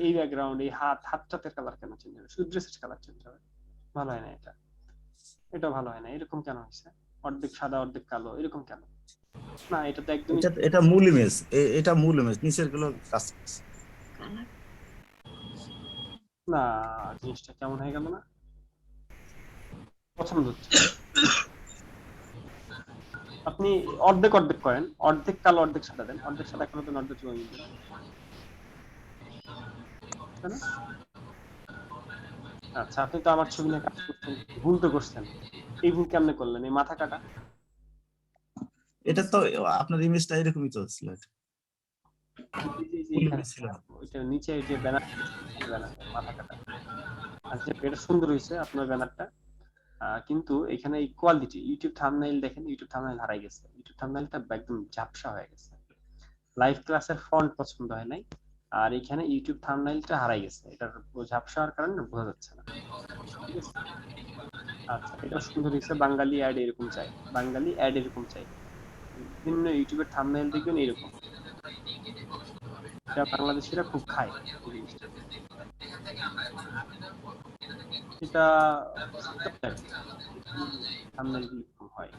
এই ব্যাকগ্রাউন্ড, এই হাতটাতের কালার কেন চেঞ্জ হবে? শুধু ড্রেসের কালার চেঞ্জ হবে? ভালো হয় না এটা, এটা ভালো হয় না। এরকম কেন হয়েছে? অর্ধেক সাদা অর্ধেক কালো, এরকম কেন? না এটা তো একদমই এটা মূল ইমেজ, এটা মূল ইমেজ, নিচের গুলো কাজ করছে। না, জিনিসটা কেমন হয়ে গেল না? পছন্দ হচ্ছে। আপনি অর্ধেক অর্ধেক করেন, অর্ধেক কালো অর্ধেক সাদা দেন, অর্ধেক সাদা কালো দেন, অর্ধেক রঙিন দেন, তাই না? আচ্ছা আপনি তো আমার ছবি নিয়ে কাজ করছেন, ভুল তো করছেন। এই ভুল কেমনে করলেন? এই মাথা কাটা। এটা তো আপনার ইমেজটা এরকমই তো ছিল, মূল ইমেজ ছিল। ওইটা নিচে যে ব্যানার, মাথা কাটা। আচ্ছা এটা সুন্দর হয়েছে আপনার ব্যানারটা, কিন্তু এখানে এই কোয়ালিটি, ইউটিউব থাম্বনেইল দেখেন, ইউটিউব থাম্বনেইল হারাই গেছে। ইউটিউব থাম্বনেইলটা একদম ঝাপসা হয়ে গেছে। লাইভ ক্লাসের ফন্ট পছন্দ হয় নাই, আর এখানে ইউটিউব থাম্বনেইলটা হারাই গেছে। এটার ঝাপসা হওয়ার কারণে বোঝা যাচ্ছে না। ঠিক আছে, আচ্ছা এটা সুন্দর হয়েছে। বাঙালি অ্যাড এরকম চাই, বাঙালি অ্যাড এরকম চাই। বিভিন্ন ইউটিউবের থাম্বনেইল দেখবেন এরকম, এটা বাংলাদেশিরা খুব খায় এই জিনিসটা। এটা থাম্বনেইল এরকম হয়।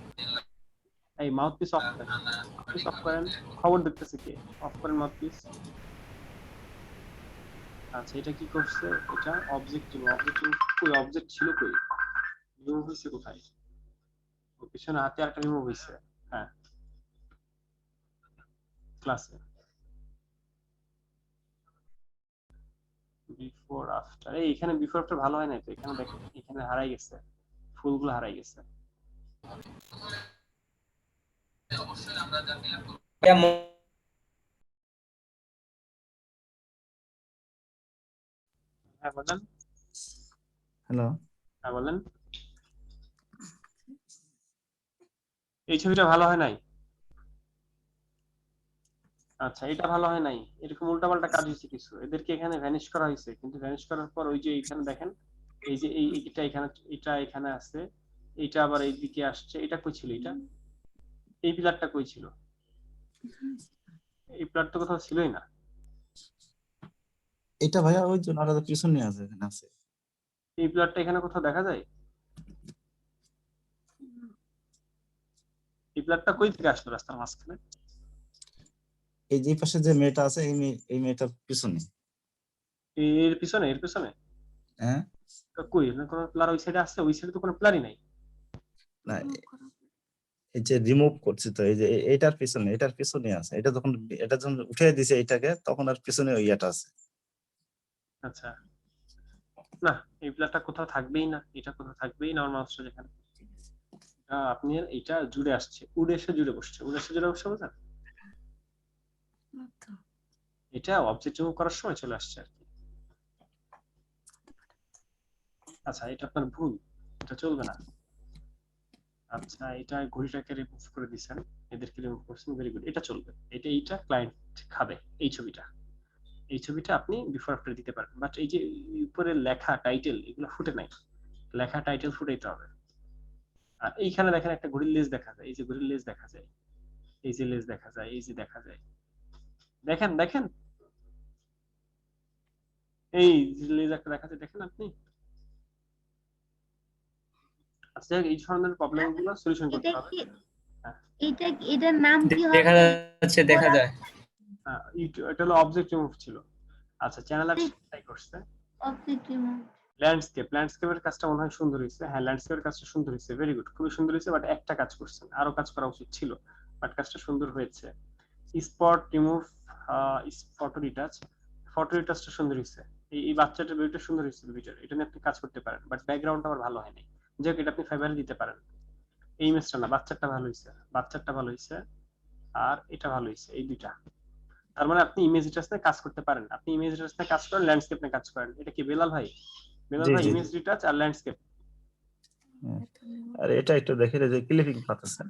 এই মাউথপিস অফ করেন, মাউথপিস অফ করেন। খবর দেখতেছে কে? অফ করেন মাউথপিস। আচ্ছা এটা কি করছে? এটা অবজেক্ট, কই অবজেক্ট ছিল কই? রিমুভ হইছে কোথায়? ও পিছনে হাতে একটা রিমুভ হইছে। হ্যাঁ ক্লাসে বিফোর আফটার, এই এখানে বিফোর আফটার ভালো হয় না তো। এখানে দেখেন এখানে হারাই গেছে, ফুলগুলো হারাই গেছে। হ্যাঁ বলেন। হ্যালো, হ্যাঁ বলেন। এই ছবিটা ভালো হয় নাই। আচ্ছা এটা ভালো হয় নাই, এরকম উল্টাপাল্টা কাজ হয়েছে কিছু। এদেরকে এখানে ভ্যানিশ করা হয়েছে, কিন্তু ভ্যানিশ করার পর ওই যে এখানে দেখেন, এই যে এইটা এখানে, এটা এখানে আছে, এইটা আবার এইদিকে আসছে। এটা কই ছিল? এটা এই পিলারটা কই ছিল? এই পিলার তো কোথাও ছিলই না। এটা ভাইয়া ওই জন্য ওরা পিছন নিয়ে আছে, এখানে আছে। এই পিলারটা এখানে কোথাও দেখা যায়? এই পিলারটা কই থেকে আসলো রাস্তার মাঝখানে? এই যে পাশে যে মেয়েটা আছে, এই মেয়েটার পিছনে। এর পিছনে, এর পিছনে? হ্যাঁ কই না, কোনো পিলার ওই সাইডে আছে? ওই সাইডে তো কোনো পিলারই নাই। না, এই যে রিমুভ করছে তো, এই যে এটার পিছনে, এটার পিছনে আছে। এটা যখন উঠে দিছে এটাকে, তখন আর পিছনে ওই ইয়েটা আছে। আচ্ছা না, এই পিলারটা কোথাও থাকবেই না, এটা কোথাও থাকবেই না। আমার মাউসটা যেখানে, আপনি এটা জুড়ে আসছে, উড়ে এসে জুড়ে বসছে, উড়ে এসে জুড়ে বসছে, বুঝলেন? এটা অবজেক্ট রিমুভ করার সময় চলে আসছে আর কি। আচ্ছা এটা আপনার ভুল, এটা চলবে না। আচ্ছা এটা ঘড়িটাকে রিমুভ করে দিয়েছেন, এদেরকে রিমুভ করছেন, ভেরি গুড, এটা চলবে। এইটা ক্লায়েন্ট খাবে। এই ছবিটা আপনি বিফোর আফটার দিতে পারেন, বাট এই যে উপরে লেখা টাইটেল এগুলো ফুটে নাই, লেখা টাইটেল ফুটাইতে হবে। আর এইখানে দেখেন একটা ঘড়ির লেজ দেখা যায়, এই যে ঘড়ির লেজ দেখা যায়, এই যে লেজ দেখা যায়, এই যে দেখা যায়, দেখেন দেখেন এই যে লেজ একটা দেখা যায়, দেখেন আপনি। আচ্ছা এই ধরনের প্রবলেম গুলো সলিউশন করতে হবে। এটার নাম কি হবে? দেখা যাচ্ছে, দেখা যায়। এটা হলো অবজেক্ট রিমুভ ছিল। আচ্ছা চ্যানেল ট্রাই করছে অবজেক্ট রিমুভ। ল্যান্ডস্কেপের কাজটা মনে হয় সুন্দর হয়েছে। হ্যাঁ ল্যান্ডস্কেপের কাজটা সুন্দর হয়েছে, ভেরি গুড, খুবই সুন্দর হয়েছে। বাট একটা কাজ করছেন, আরো কাজ করা উচিত ছিল, বাট কাজটা সুন্দর হয়েছে। স্পট রিমুভ, ফটো রিটাচটা সুন্দর হয়েছে। এই বাচ্চাটার ভিডিওটা সুন্দর হয়েছে, ভিডিও এটা নিয়ে আপনি কাজ করতে পারেন, বাট ব্যাকগ্রাউন্ডটা আবার ভালো হয়নি। যাই হোক এটা আপনি ফাইবারে দিতে পারেন। এই ইমেজটা না, বাচ্চাটা ভালো হয়েছে, বাচ্চাটা ভালো হয়েছে, আর এটা ভালো হয়েছে, এই দুইটা। তার মানে আপনি ইমেজ রিটার্স নিয়ে কাজ করতে পারেন, আপনি ইমেজ রিটার্স নিয়ে কাজ করেন, ল্যান্ডস্কেপ নিয়ে কাজ করেন। এটা কি বেলাল ভাই? বেলাল জি ভাই জি ইমেজ রিটার্স আর ল্যান্ডস্কেপ। আর এটা একটু দেখে যে ক্লিপিং পাথ আছে।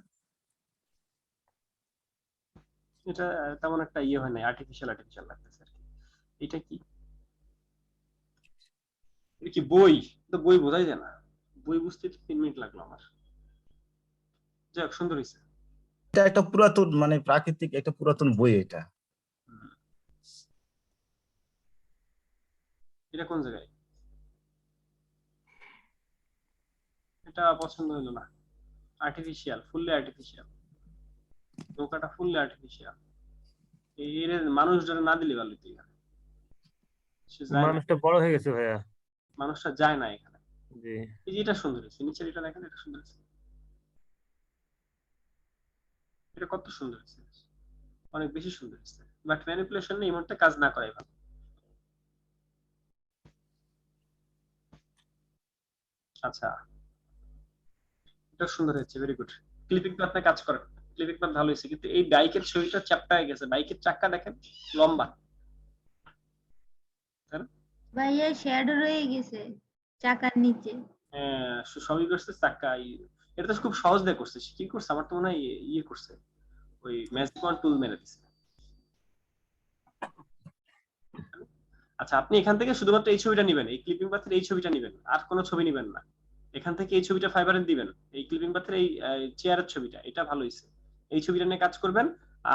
এটা তেমন একটা ইয়ে হয় না, আর্টিফিশিয়াল লাগতেছে আর কি। এটা কি, এটা কি বই? তো বই বোঝাই যায় না, বই বুঝতে 3 মিনিট লাগলো আমার। যাই হোক, সুন্দর হয়েছে। এটা একটা পুরাতন মানে প্রাকৃতিক একটা পুরাতন বই এটা। এটা কোন জায়গায়? এটা পছন্দ হলো না, আর্টিফিশিয়াল, ফুললি আর্টিফিশিয়াল, নৌকাটা ফুললি আর্টিফিশিয়াল। এর মানুষজন না দিলে ভালো হতো এখানে। সে যায় না, মানুষটা বড় হয়ে গেছে ভাইয়া। মানুষটা যায় না এখানে। জি এই যে এটা সুন্দর হয়েছে, নিচের এটা দেখেন, এটা সুন্দর হয়েছে, এটা কত সুন্দর হয়েছে, অনেক বেশি সুন্দর হয়েছে। বাট ম্যানিপুলেশন এই মুহূর্তে কাজ না করাই ভালো। আচ্ছা, এটা সুন্দর হয়েছে, ভেরি গুড। ক্লিপিং তো আপনি কাজ করেন, ক্লিপিং তো ভালো হয়েছে, কিন্তু এই বাইকের ছবিটা চ্যাপ্টা হয়ে গেছে। বাইকের চাকা দেখেন লম্বা, তাই না? ভাইয়া শ্যাডো রয়ে গেছে চাকার নিচে। হ্যাঁ, সবই করছে চাকা। এটা তো খুব সহজ দিয়ে করছে, সে কি করছে আমার তো মনে হয় ইয়ে করছে, ওই ম্যাজিক ওয়ান টুল মেরে দিছে। আচ্ছা, আপনি এখান থেকে শুধুমাত্র এই ছবিটা নেবেন, এই ক্লিপিং পাথের এই ছবিটা নেবেন, আর কোনো ছবি নেবেন না। এখান থেকে এই ছবিটা ফাইবারে দিবেন, এই ক্লিপিং পাথের এই চেয়ারের ছবিটা, এটা ভালো হয়েছে, এই ছবিটা নিয়ে কাজ করবেন।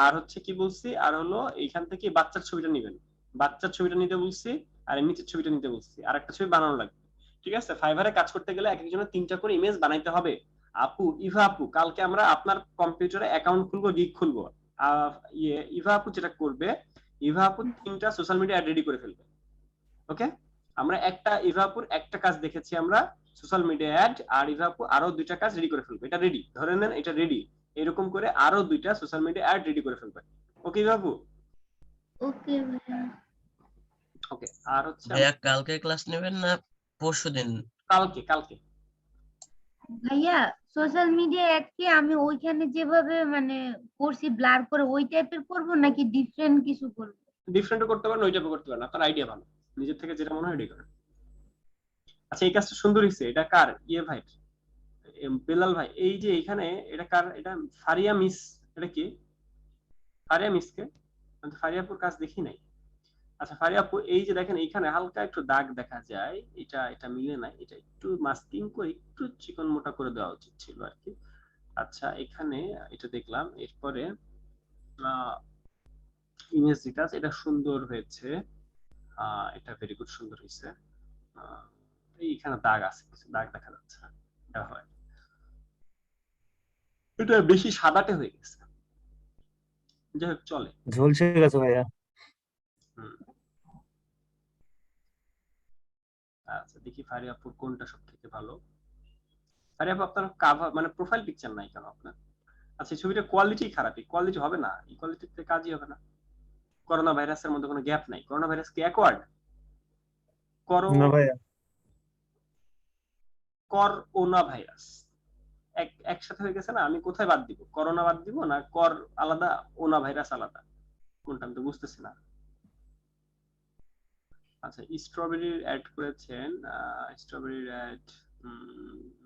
আর হচ্ছে কি বলছি, আর হলো এইখান থেকে বাচ্চার ছবিটা নেবেন, বাচ্চার ছবিটা নিতে বলছি, আর এই নিচের ছবিটা নিতে বলছি, আর একটা ছবি বানানো লাগবে। ঠিক আছে, ফাইবারে কাজ করতে গেলে এক একজনের 3টা করে ইমেজ বানাইতে হবে। আপু, ইভা আপু, কালকে আমরা আপনার কম্পিউটারে অ্যাকাউন্ট খুলবো, গিগ খুলবো। ইভা আপু যেটা করবে, ইভা আপু 3টা সোশ্যাল মিডিয়া রেডি করে ফেলবে। ওকে, আমরা একটা ইভাপুর একটা কাজ দেখেছি আমরা, সোশ্যাল মিডিয়া অ্যাড, আর ইভাপু আরো 2টা কাজ রেডি করে ফেলবে। এটা রেডি, ধরে নেন এটা রেডি। এরকম করে আরো 2টা সোশ্যাল মিডিয়া অ্যাড রেডি করে ফেলবে। ওকে ইভাপু? ওকে ভাইয়া। ওকে, আর হচ্ছে ভাইয়া কালকে ক্লাস নেবেন না পরশুদিন? কালকে, কালকে। ভাইয়া সোশ্যাল মিডিয়া অ্যাড কি আমি ওইখানে যেভাবে মানে করছি ব্লার করে ওই টাইপের করব নাকি ডিফারেন্ট কিছু করব? ডিফারেন্টও করতে পারেন, ওই টাইপও করতে পারেন, আপনার আইডিয়া ভালো, নিজের থেকে যেটা মনে হয় রেডি করেন। আচ্ছা, এই কাজটা সুন্দর হয়েছে। এটা কার? ইয়ে ভাই, বেলাল ভাই। এই যে এখানে এটা কার? এটা ফারিয়া মিস। এটা কি ফারিয়া মিসকে? ফারিয়াপুর কাজ দেখি নাই। আচ্ছা, ফারিয়া আপু, এই যে দেখেন এইখানে হালকা একটু দাগ দেখা যায়, এটা এটা মিলে নাই, এটা একটু মাস্কিং করে একটু চিকন মোটা করে দেওয়া উচিত ছিল আর কি। আচ্ছা, এখানে এটা দেখলাম। এরপরে ইমেজ রিটাচ, এটা সুন্দর হয়েছে, এটা ভেরি গুড, সুন্দর হয়েছে। এইখানে দাগ আছে, কিছু দাগ দেখা যাচ্ছে, এটা হয়, এটা বেশি সাদাটে হয়ে গেছে, যাই হোক চলে। ঝলসে গেছে ভাইয়া। হুম। আচ্ছা, দেখি ফারিয়াপুর কোনটা সব থেকে ভালো। ফারিয়াপু, আপনার কাভার মানে প্রোফাইল পিকচার নাই কেন আপনার? আচ্ছা, এই ছবিটা কোয়ালিটি খারাপ, এই কোয়ালিটি হবে না, এই কোয়ালিটিতে কাজই হবে না। করোনা ভাইরাসের মধ্যে কোনো গ্যাপ নাই। করোনা ভাইরাস কি এক ওয়ার্ড? না ভাইয়া, করোনা ভাইরাস একসাথে হয়ে গেছে না? আমি কোথায় বাদ দিব? করোনা বাদ দিব না কর আলাদা, ওনা ভাইরাস আলাদা, কোনটা আমি তো বুঝতেছি না। আচ্ছা, স্ট্রবেরির অ্যাড করেছেন, স্ট্রবেরির অ্যাড,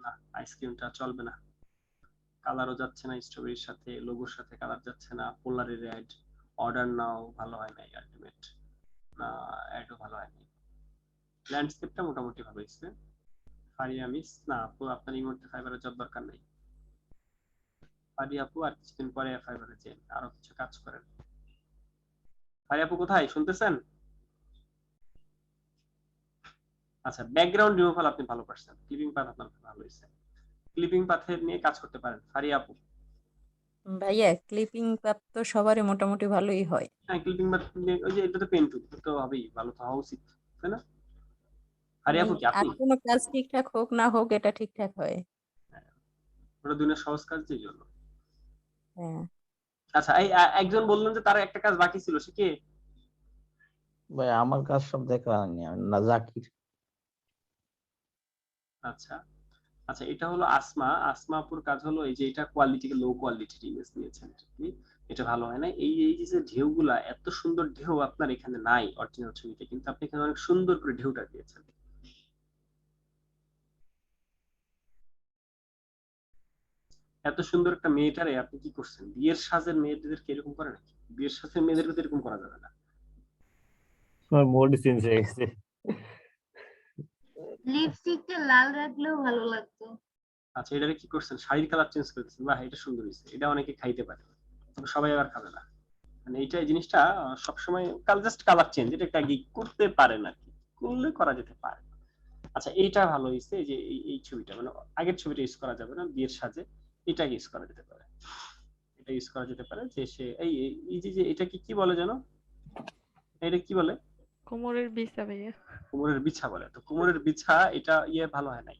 না, আইসক্রিমটা চলবে না, কালারও যাচ্ছে না স্ট্রবেরির সাথে, লোগোর সাথে কালার যাচ্ছে না। পোলারের অ্যাড, অর্ডার নাও ভালো হয় নাই, আলটিমেট না, অ্যাডও ভালো হয়নি। ল্যান্ডস্কেপটা মোটামুটি ভালো হয়েছে। ফারিয়া মিস, না আপু, আপনার এই মুহূর্তে ফাইবারের জব দরকার নেই। ফারিয়া আপু আর কিছুদিন পরে ফাইবারে যে আরো কিছু কাজ করেন। ফারিয়া আপু কোথায়, শুনতেছেন? আচ্ছা, ব্যাকগ্রাউন্ড রিমুভাল আপনি ভালো পারছেন, ক্লিপিং পাথ আপনার ভালো হয়েছে, ক্লিপিং পাথের নিয়ে কাজ করতে পারেন ফারিয়া আপু। ভাইয়া ক্লিপিং পাত তো সবারই মোটামুটি ভালোই হয়। হ্যাঁ, ক্লিপিং পাথ নিয়ে ওই যে এটা তো পেন টুল তো হবেই, ভালো তো হওয়া উচিত, তাই না? ফারিয়া আপু কি আর আপনি? কোনো কাজ ঠিকঠাক হোক না হোক এটা ঠিকঠাক হয়। ওটা দুনিয়ার সহজ কাজ, এই জন্য। হ্যাঁ আচ্ছা, এই একজন বললেন যে তার একটা কাজ বাকি ছিল, সে কে? ভাই আমার কাজ সব দেখা হয়নি, না জাকির। আচ্ছা, আচ্ছা, এটা হলো আসমা। আসমা আপুর কাজ হলো এই যে এটা কোয়ালিটি লো কোয়ালিটির ইমেজ নিয়েছেন আপনি, এটা ভালো হয় না। এই যে ঢেউগুলা, এত সুন্দর ঢেউ আপনার এখানে নাই অরিজিনাল ছবিতে, কিন্তু আপনি এখানে অনেক সুন্দর করে ঢেউটা দিয়েছেন। এত সুন্দর একটা মেয়েটারে আপনি কি করছেন? বিয়ের সাজের মেয়েদেরকে এরকম করে নাকি? বিয়ের সাজের মেয়েদেরকে তো এরকম করা যাবে না। আমার মোড চেঞ্জ হয়ে গেছে। লিপস্টিকটা লাল রাখলেও ভালো লাগতো। আচ্ছা, এটারে কি করছেন? শাড়ির কালার চেঞ্জ করেছেন। বাহ, এটা সুন্দর হয়েছে। এটা অনেকে খাইতে পারে, তবে সবাই আবার খাবে না। মানে এই জিনিসটা সবসময় জাস্ট কালার চেঞ্জ, এটা একটা করতে পারেন আর কি, করলে করা যেতে পারে। আচ্ছা, এইটা ভালো হয়েছে যে এই ছবিটা, মানে আগের ছবিটা ইউজ করা যাবে না বিয়ের সাজে, এটা ইউজ করা যেতে পারে। এটা ইউজ করা যেতে পারে যে সে এই যে এটা কি বলে জানো, এটা কি বলে? কোমরের বিছা ভাইয়া। কোমরের বিছা বলে। তো কোমরের বিছা এটা ভালো হয় নাই,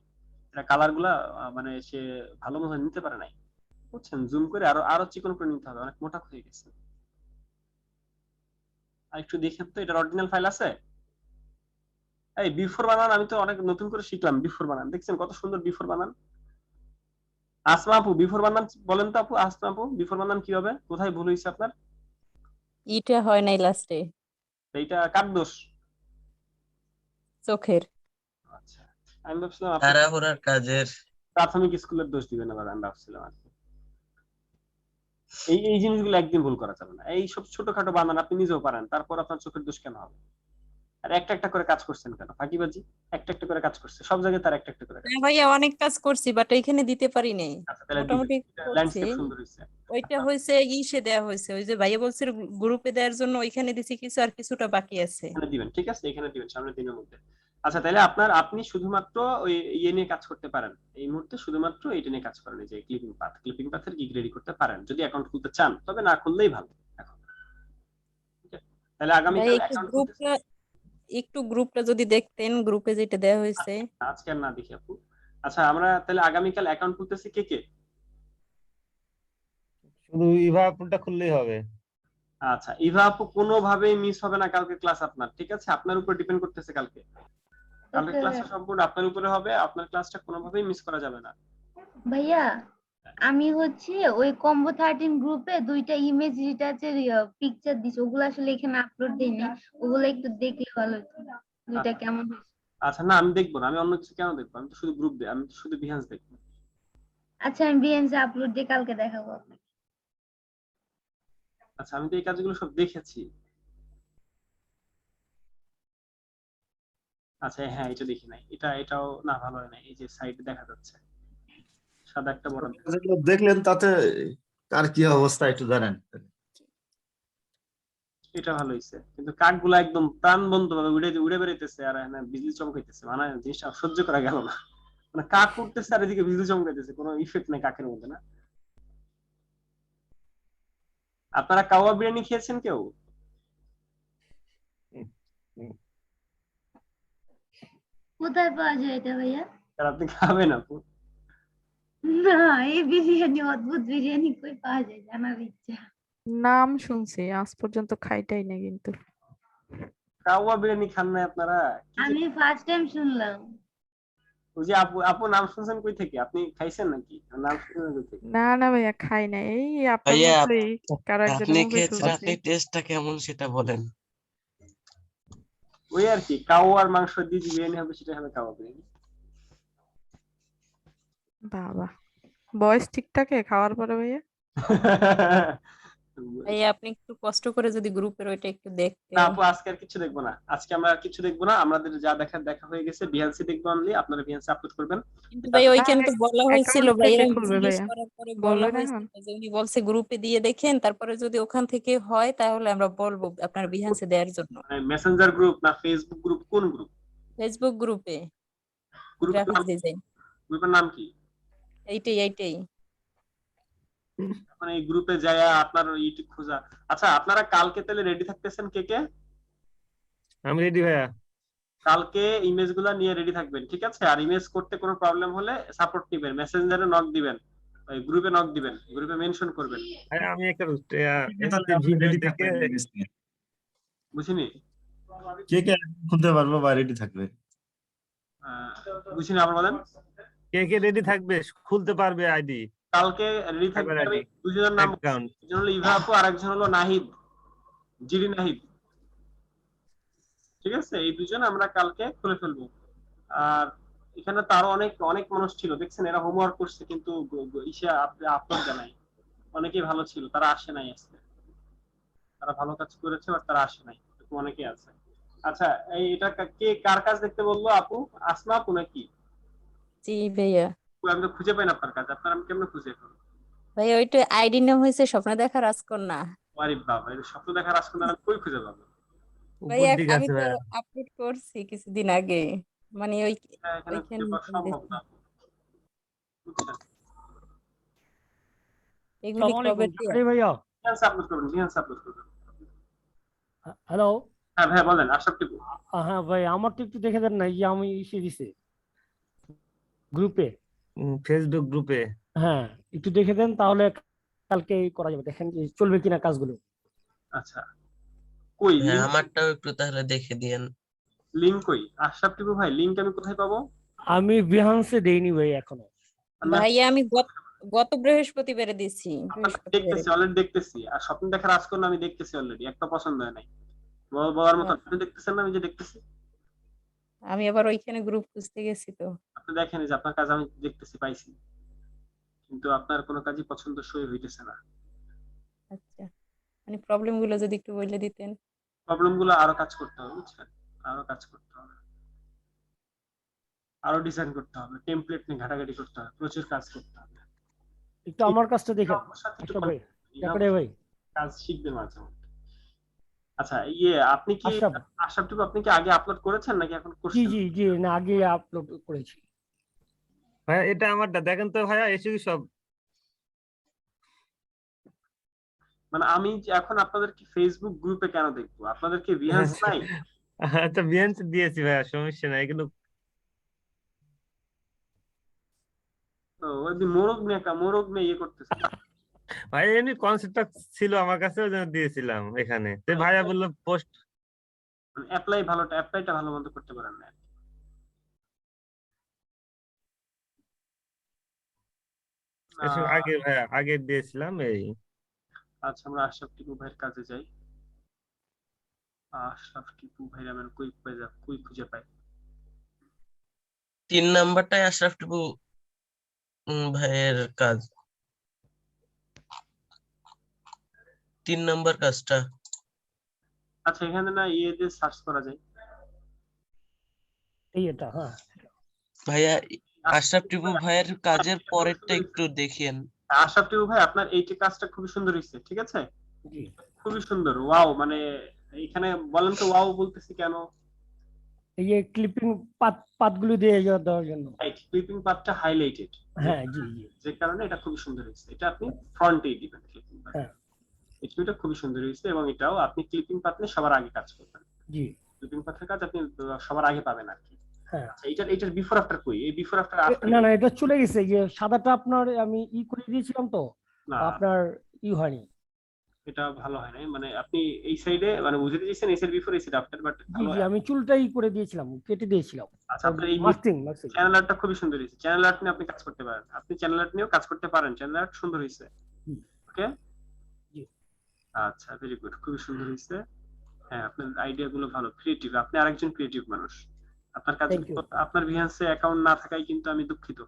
এটা কালার গুলা মানে সে ভালো মতো নিতে পারে নাই, বুঝছেন? জুম করে আরো চিকন করে নিতে হবে, অনেক মোটা হয়ে গেছে। আর একটু দেখেন তো, এটার অরিজিনাল ফাইল আছে? এই বিফোর বানান আমি তো অনেক নতুন করে শিখলাম। বিফোর বানান দেখছেন কত সুন্দর বিফোর বানান। আসমা আপু বিফোর বানান বলেন তো আপু, আসমা আপু বিফোর বানান কি হবে? কোথায় ভুল হয়েছে আপনার? ইটা হয় নাই লাস্টে, এইটা কার দোষ? চোখের। আচ্ছা, আমি ভাবছিলাম আপনি তাড়াহুড়ার কাজের। প্রাথমিক স্কুলের দোষ দিবেন আবার, আমি ভাবছিলাম আর কি। এই জিনিসগুলো একদিন ভুল করা যাবে না। এই সব ছোটখাটো বানান আপনি নিজেও পারেন, তারপর আপনার চোখের দোষ কেন হবে? আর একটা করে কাজ করছেন কেন? ফাঁকিবাজি। একটা করে কাজ করছে সব জায়গায়, তার একটা করে কাজ। হ্যাঁ ভাইয়া, অনেক কাজ করছি বাট এখানে দিতে পারি নাই। আচ্ছা, তাহলে মোটামুটি করছি। ল্যান্ডস্কেপ সুন্দর হয়েছে। ওইটা হয়েছে ইসে দেয়া হয়েছে, ওই যে ভাইয়া বলছে গ্রুপে দেওয়ার জন্য, ওইখানে দিছি কিছু, আর কিছুটা বাকি আছে। এখানে দিবেন, ঠিক আছে, এখানে দিবেন সামনের দিনের মধ্যে। আচ্ছা, তাহলে আপনি শুধুমাত্র ওই নিয়ে কাজ করতে পারেন এই মুহূর্তে, শুধুমাত্র এইটা নিয়ে কাজ করেন, এই যে ক্লিপিং পাথের গিগ রেডি করতে পারেন যদি অ্যাকাউন্ট খুলতে চান, তবে না খুললেই ভালো এখন। ঠিক আছে, তাহলে ভাই আগামীকাল একটু অ্যাকাউন্ট গ্রুপটা যদি দেখতেন, গ্রুপে যেটা দেওয়া হয়েছে। আজকে আর না দেখি আপু। আচ্ছা, আমরা তাহলে আগামীকাল অ্যাকাউন্ট খুলতেছি কে কে? শুধু ইভা আপুটা খুললেই হবে। আচ্ছা, ইভা আপু কোনোভাবেই মিস হবে না কালকে ক্লাস আপনার, ঠিক আছে? আপনার উপর ডিপেন্ড করতেছে কালকে ক্লাসটা সম্পূর্ণ আপনার উপরে হবে, আপনার ক্লাসটা কোনোভাবেই মিস করা যাবে না। ভাইয়া, আমি হচ্ছে ওই কম্বো 13 গ্রুপে 2টা ইমেজ রিটাচের পিকচার দিছি, ওগুলো আসলে এখানে আপলোড দেইনি, ওগুলো একটু দেখলে ভালো হতো। 2টা কেমন হয়েছে? আচ্ছা, না আমি দেখবো না, আমি অন্য কিছু কেন দেখবো? আমি তো শুধু গ্রুপ আমি তো শুধু বিহান্স দেখবো। আচ্ছা, আমি বিএনসি আপলোড দিয়ে কালকে দেখাবো আপনাকে। আচ্ছা, আমি তো এই কাজগুলো সব দেখেছি। আচ্ছা, হ্যাঁ, এটা দেখি নাই, এটাও না ভালো হয় না। এই যে সাইডে দেখা যাচ্ছে সাদা একটা বড়, যেগুলো দেখলেন তাতে কার কি অবস্থা একটু জানেন? এটা ভালো হয়েছে, কিন্তু কাকগুলা একদম প্রাণবন্ত ভাবে উড়ে বেড়াইতেছে, আর হ্যাঁ বিজলি চমকাইতেছে, মানে জিনিসটা সহ্য করা গেল না। মানে কাক উঠতেছে আর এদিকে বিজলি চমকাইতেছে, কোনো ইফেক্ট নেই কাকের মধ্যে না। আপনারা কাওয়া বিরিয়ানি খেয়েছেন কেউ? কোথায় পাওয়া যায় এটা ভাইয়া? আর আপনি খাবেন আপু? না, এই বিরিয়ানি, অদ্ভুত বিরিয়ানি কই পাওয়া যায় জানার ইচ্ছা। নাম শুনছি, আজ পর্যন্ত খাইটাই না কিন্তু। কাওয়া বিরিয়ানি খান না আপনারা? আমি ফার্স্ট টাইম শুনলাম। ওই যে আপু নাম শুনছেন কই থেকে? আপনি খাইছেন নাকি? নাম শুনছেন কই থেকে? না না ভাইয়া, খাই না। এই আপনার ভাইয়া মতোই কারো একজনের আপনি মুখে খেয়েছেন, শুনছি। আপনি টেস্টটা কেমন সেটা বলেন। ওই আর কি, কাওয়ার মাংস দিয়ে যে বিরিয়ানি হবে সেটা হবে কাওয়া বিরিয়ানি। বাবা, বয়স ঠিক থাকে খাওয়ার পরে ভাইয়া? ভাই আপনি একটু কষ্ট করে যদি গ্রুপের ওইটা একটু না দেখতেন। আপু, আজকে আর কিছু দেখবো না, আজকে আমরা আর কিছু দেখবো না। আমাদের যা দেখা হয়ে গেছে, বিএনসি দেখবো অনলি, আপনারা বিএনসি আপলোড করবেন। কিন্তু ভাই ওইখানে তো বলা হয়েছিল, অ্যাকাউন্ট ভাইয়েরা থেকে খুলবে জিজ্ঞেস ভাইয়া, করার পরে বলা বলবেন হয়েছিল এখন? যে উনি বলছে গ্রুপে দিয়ে দেখেন, তারপরে যদি ওখান থেকে হয় তাহলে আমরা বলবো আপনার বিহান্সে দেওয়ার জন্য। মানে মেসেঞ্জার গ্রুপ না ফেসবুক গ্রুপ, কোন গ্রুপ? ফেসবুক গ্রুপে গ্রাফিক্স ডিজাইন, গ্রুপের নাম কি? এইটাই। মানে এই গ্রুপে যায় আপনার ইউটিউব খোঁজা। আচ্ছা, আপনারা কালকে তাহলে রেডি থাকতেছেন কে কে? আমি রেডি ভাইয়া। কালকে ইমেজ গুলা নিয়ে রেডি থাকবেন, ঠিক আছে? আর ইমেজ করতে কোনো প্রবলেম হলে সাপোর্ট দিবেন, মেসেঞ্জারে নক দিবেন, ওই গ্রুপে নক দিবেন, গ্রুপে মেনশন করবেন। আমি একটা তাহলে আপনি রেডি থাকবেন ইমেজ নিয়ে। বুঝিনি কে কে খুলতে পারবো বা রেডি থাকবে? বুঝিনি, আবার বলেন। কে কে রেডি থাকবে খুলতে পারবে আইডি কালকে রেডি থাকবে। ফাইবার আমি আইডি দুজনের নাম বলছি। অ্যাকাউন্ট? একজন হলো ইভা আপু আর একজন হলো নাহিদ, জিডি নাহিদ। ঠিক আছে, এই দুজন আমরা কালকে খুলে ফেলবো। আর এখানে তারও অনেক অনেক মানুষ ছিল, দেখছেন এরা হোমওয়ার্ক করছে কিন্তু ইসে আপলোড জানাই। অনেকেই ভালো ছিল, তারা আসে নাই আজকে। তারা ভালো কাজ করেছে আর তারা আসে নাই, অনেকেই আছে। আচ্ছা, এটা কে কার কাজ দেখতে বললো আপু? আসমা আপু নাকি? জি ভাইয়া। আমি তো খুঁজে পাই না আপনার কাজ, আপনার আমি কেমনে খুঁজে এখন? ভাইয়া ওইটা আইডি নাম হয়েছে স্বপ্ন দেখা রাজকন্যা। আরে বাবা, এটা স্বপ্ন দেখার আসলে আমি কই খুঁজে পাবো? উপর ভাইয়া দিকে আমি আছে তো ভাইয়া। আপলোড করছি কিছুদিন আগে, মানে এখানে ওইখানে খুঁজে পাওয়া সম্ভব না, বুঝছেন? এগুলি আসসালামু কবে আলাইকুম জাকারি ভাইয়া। বিহান্স আপলোড করবেন, বিহান্স আপলোড করবেন। হ্যালো। হ্যাঁ ভাই বলেন, আশরাফ টিপু। হ্যাঁ ভাই, আমার তো একটু দেখে দেন না, যে আমি ইসে দিছে গ্রুপে। ফেসবুক গ্রুপে। হ্যাঁ, একটু দেখে দেন, তাহলে কালকে করা যাবে, দেখেন যে চলবে কিনা কাজগুলো। আচ্ছা, কই হ্যাঁ লিংক? আমারটাও একটু তাহলে দেখে দিয়েন। লিংক কই আশরাফ টিপু ভাই? লিংক আমি কোথায় পাবো? আমি বিহান্সে দেইনি ভাই এখনো। ভাইয়া আমি গত বৃহস্পতিবারে দিছি, বৃহস্পতিবারে। দেখতেছি, অলরেডি দেখতেছি। আর স্বপ্ন দেখার আজকর আমি দেখতেছি অলরেডি, একটা পছন্দ হয় নাই। বলার মতো আপনি দেখতেছেন না, আমি যে দেখতেছি। আমি আবার ওইখানে গ্রুপ খুঁজতে গেছি তো। আপনি দেখেন যে আপনার কাজ আমি দেখতেছি, পাইছি, কিন্তু আপনার কোনো কাজই পছন্দসই হইতেছে না। আচ্ছা, মানে প্রবলেম গুলো যদি একটু বলে দিতেন। প্রবলেম গুলো আরো কাজ করতে হবে, বুঝছেন? আরো কাজ করতে হবে, আরো ডিজাইন করতে হবে, টেমপ্লেট নিয়ে ঘাটাঘাটি করতে হবে, প্রচুর কাজ করতে হবে। একটু আমার কাজটা দেখেন আমার সাথে একটু আশরাফ ভাই, এই জাকারি ভাই। কাজ শিখবেন মাঝে মধ্যে। আচ্ছা, আপনি কি আশরাফ। আশরাফ টিপু, আপনি কি আগে আপলোড করেছেন নাকি এখন জি করছেন? জি জি, না আগে আপলোড করেছি। ভাইয়া এটা আমারটা দেখেন তো ভাইয়া, এসে কি সব মানে আমি যে এখন আপনাদের কি ফেসবুক গ্রুপে কেন দেখবো? আপনাদের কি বিহান্স নাই? আচ্ছা বিহান্স দিয়েছি ভাইয়া, সমস্যা নাই এগুলো। ওই মোরগ নিয়ে ইয়ে করতেছে। ভাই এমনি কনসেপ্টটা ছিল আমার কাছে, ওই জন্য দিয়েছিলাম এখানে। তো ভাইয়া বললো পোস্ট অ্যাপ্লাইটা ভালো মতো করতে পারেন না। আগে ভাইয়া আগে দিয়েছিলাম এই। আচ্ছা, আমরা আশরাফ টিপু ভাইয়ের কাজে যাই। আশরাফ টিপু ভাই আমি কই খুঁজে পাই? 3 নাম্বারটাই আশরাফ টিপু ভাইয়ের কাজ। 3 নাম্বার কাজটা। আচ্ছা, এখানে না ইয়ে দিয়ে সার্চ করা যায়। এটা হ্যাঁ ভাইয়া আশরাফ টিপু ভাইয়ের কাজের পরেরটা একটু দেখিয়েন। আশরাফ টিপু ভাই, আপনার এইটা কাজটা খুবই সুন্দর হয়েছে, ঠিক আছে? জি, খুবই সুন্দর, ওয়াও। মানে এখানে বলেন তো ওয়াও বলতেছি কেন? এই যে ক্লিপিং পাতগুলো দিয়ে দেওয়ার জন্য। ক্লিপিং পার্টটা হাইলাইটেড, হ্যাঁ জি জি, যে কারণে এটা খুবই সুন্দর হয়েছে। এটা আপনি ফ্রন্টে দিবেন ক্লিপিং পার্ট। হ্যাঁ এটা খুবই সুন্দর হয়েছে, এবং এটাও আপনি ক্লিপিং পার্ট নিয়ে সবার আগে কাজ করবেন। জি, ক্লিপিং পার্টের কাজ আপনি সবার আগে পাবেন আর কি। হ্যাঁ। আচ্ছা, এটার বিফোর আফটার কই? এই বিফোর আফটার না না, এটা চলে গেছে। যে সাদাটা আপনার আমি করে দিয়েছিলাম তো, না, আপনার হয়নি। এটা ভালো হয় না। মানে আপনি এই সাইডে মানে বুঝে দিয়েছেন এই সাইড বিফোর এই সাইড আফটার, বাট জি জি, আমি চুলটাই করে দিয়েছিলাম, কেটে দিয়েছিলাম। আচ্ছা, আপনার এই মাস্কিং চ্যানেল আর্টটা খুবই সুন্দর হয়েছে। চ্যানেল আর্ট নিয়ে আপনি কাজ করতে পারেন, আপনি চ্যানেল আর্ট নিয়েও কাজ করতে পারেন। চ্যানেল আর্ট সুন্দর হয়েছে। ওকে, আচ্ছা, ভেরি গুড, খুবই সুন্দর হয়েছে। হ্যাঁ, আপনার আইডিয়া গুলো ভালো, ক্রিয়েটিভ। আপনি আরেকজন ক্রিয়েটিভ মানুষ। আপনার কাছে আপনার বিহান্সে অ্যাকাউন্ট না থাকায় কিন্তু আমি দুঃখিত।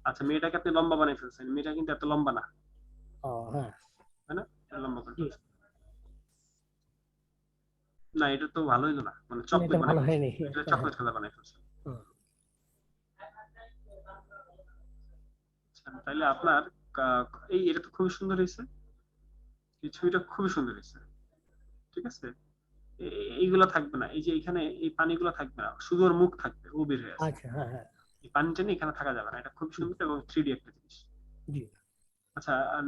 আচ্ছা, মেয়েটাকে আপনি লম্বা বানাই ফেলছেন। মেয়েটা কিন্তু এত লম্বা না। হ্যাঁ, তাই না? লম্বা করে ফেলছেন। না, এটা তো ভালো হইলো না, মানে চকলেট ভালো বানাই হয়নি। এটা চকলেট কালার বানাই ফেলছেন। তাইলে আপনার এটা তো খুবই সুন্দর হয়েছে, এই ছবিটা খুবই সুন্দর হয়েছে, ঠিক আছে? এইগুলা থাকবে না, এই যে এখানে এই পানিগুলো থাকবে না, শুধু ওর মুখ থাকবে, ও বের হয়ে আসবে। আচ্ছা, হ্যাঁ হ্যাঁ, এই পানিটা নিয়ে এখানে থাকা যাবে না। এটা খুব সুন্দর এবং 3D একটা জিনিস। জি। আচ্ছা, আর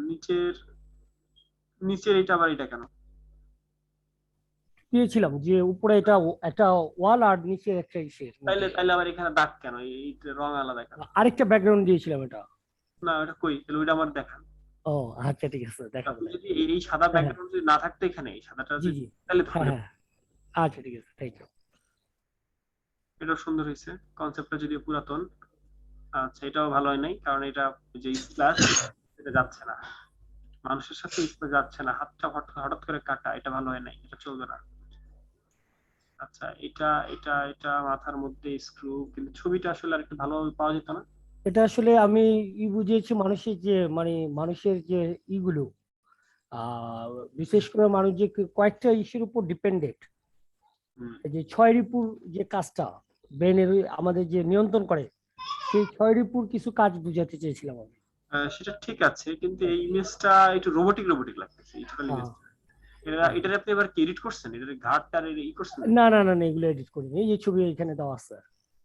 নিচের এটা আবার এটা কেন দিয়েছিলাম? যে উপরে এটা একটা ওয়াল আর নিচে একটা ইসের, তাইলে আবার এখানে দাগ কেন? এই রং আলাদা কেন? আরেকটা ব্যাকগ্রাউন্ড দিয়েছিলাম এটা। না, এটা কই? তাহলে ওইটা আমার দেখান। ও আচ্ছা, ঠিক আছে, দেখাবো। যদি এই সাদা ব্যাকগ্রাউন্ড যদি না থাকতো এখানে, এই সাদাটা জি জি, তাহলে হ্যাঁ, আচ্ছা ঠিক আছে, থ্যাংক ইউ। এটা সুন্দর হয়েছে। কনসেপ্টটা যদি পুরাতন, আচ্ছা, এটাও ভালো হয় নাই, কারণ এটা যে স্ল্যাশ এটা যাচ্ছে না, মানুষের সাথে স্প্রে যাচ্ছে না, হাতটা হঠাৎ করে কাটা, এটা ভালো হয় নাই, এটা চলবে না। আচ্ছা, এটা মাথার মধ্যে স্ক্রু, কিন্তু ছবিটা আসলে আর একটু ভালোভাবে পাওয়া যেত না? এটা আসলে আমি বুঝিয়েছি মানুষের যে মানে মানুষের যে ইগুলো আহ বিশেষ করে মানুষ যে কয়েকটা ইস্যুর উপর ডিপেন্ডেন্ট, এই যে ছয় রিপুর যে কাজটা ব্রেনের আমাদের যে নিয়ন্ত্রণ করে, সেই ছয় রিপুর কিছু কাজ বুঝাতে চেয়েছিলাম আমি। সেটা ঠিক আছে, কিন্তু এই ইমেজটা একটু রোবোটিক লাগতেছে, ইটোটাল ইমেজ। এটার আপনি এবার কি এডিট করছেন? এটার ঘাটটা ই করছেন? না না না না, এগুলো এডিট করিনি, এই যে ছবি এখানে দেওয়া আছে,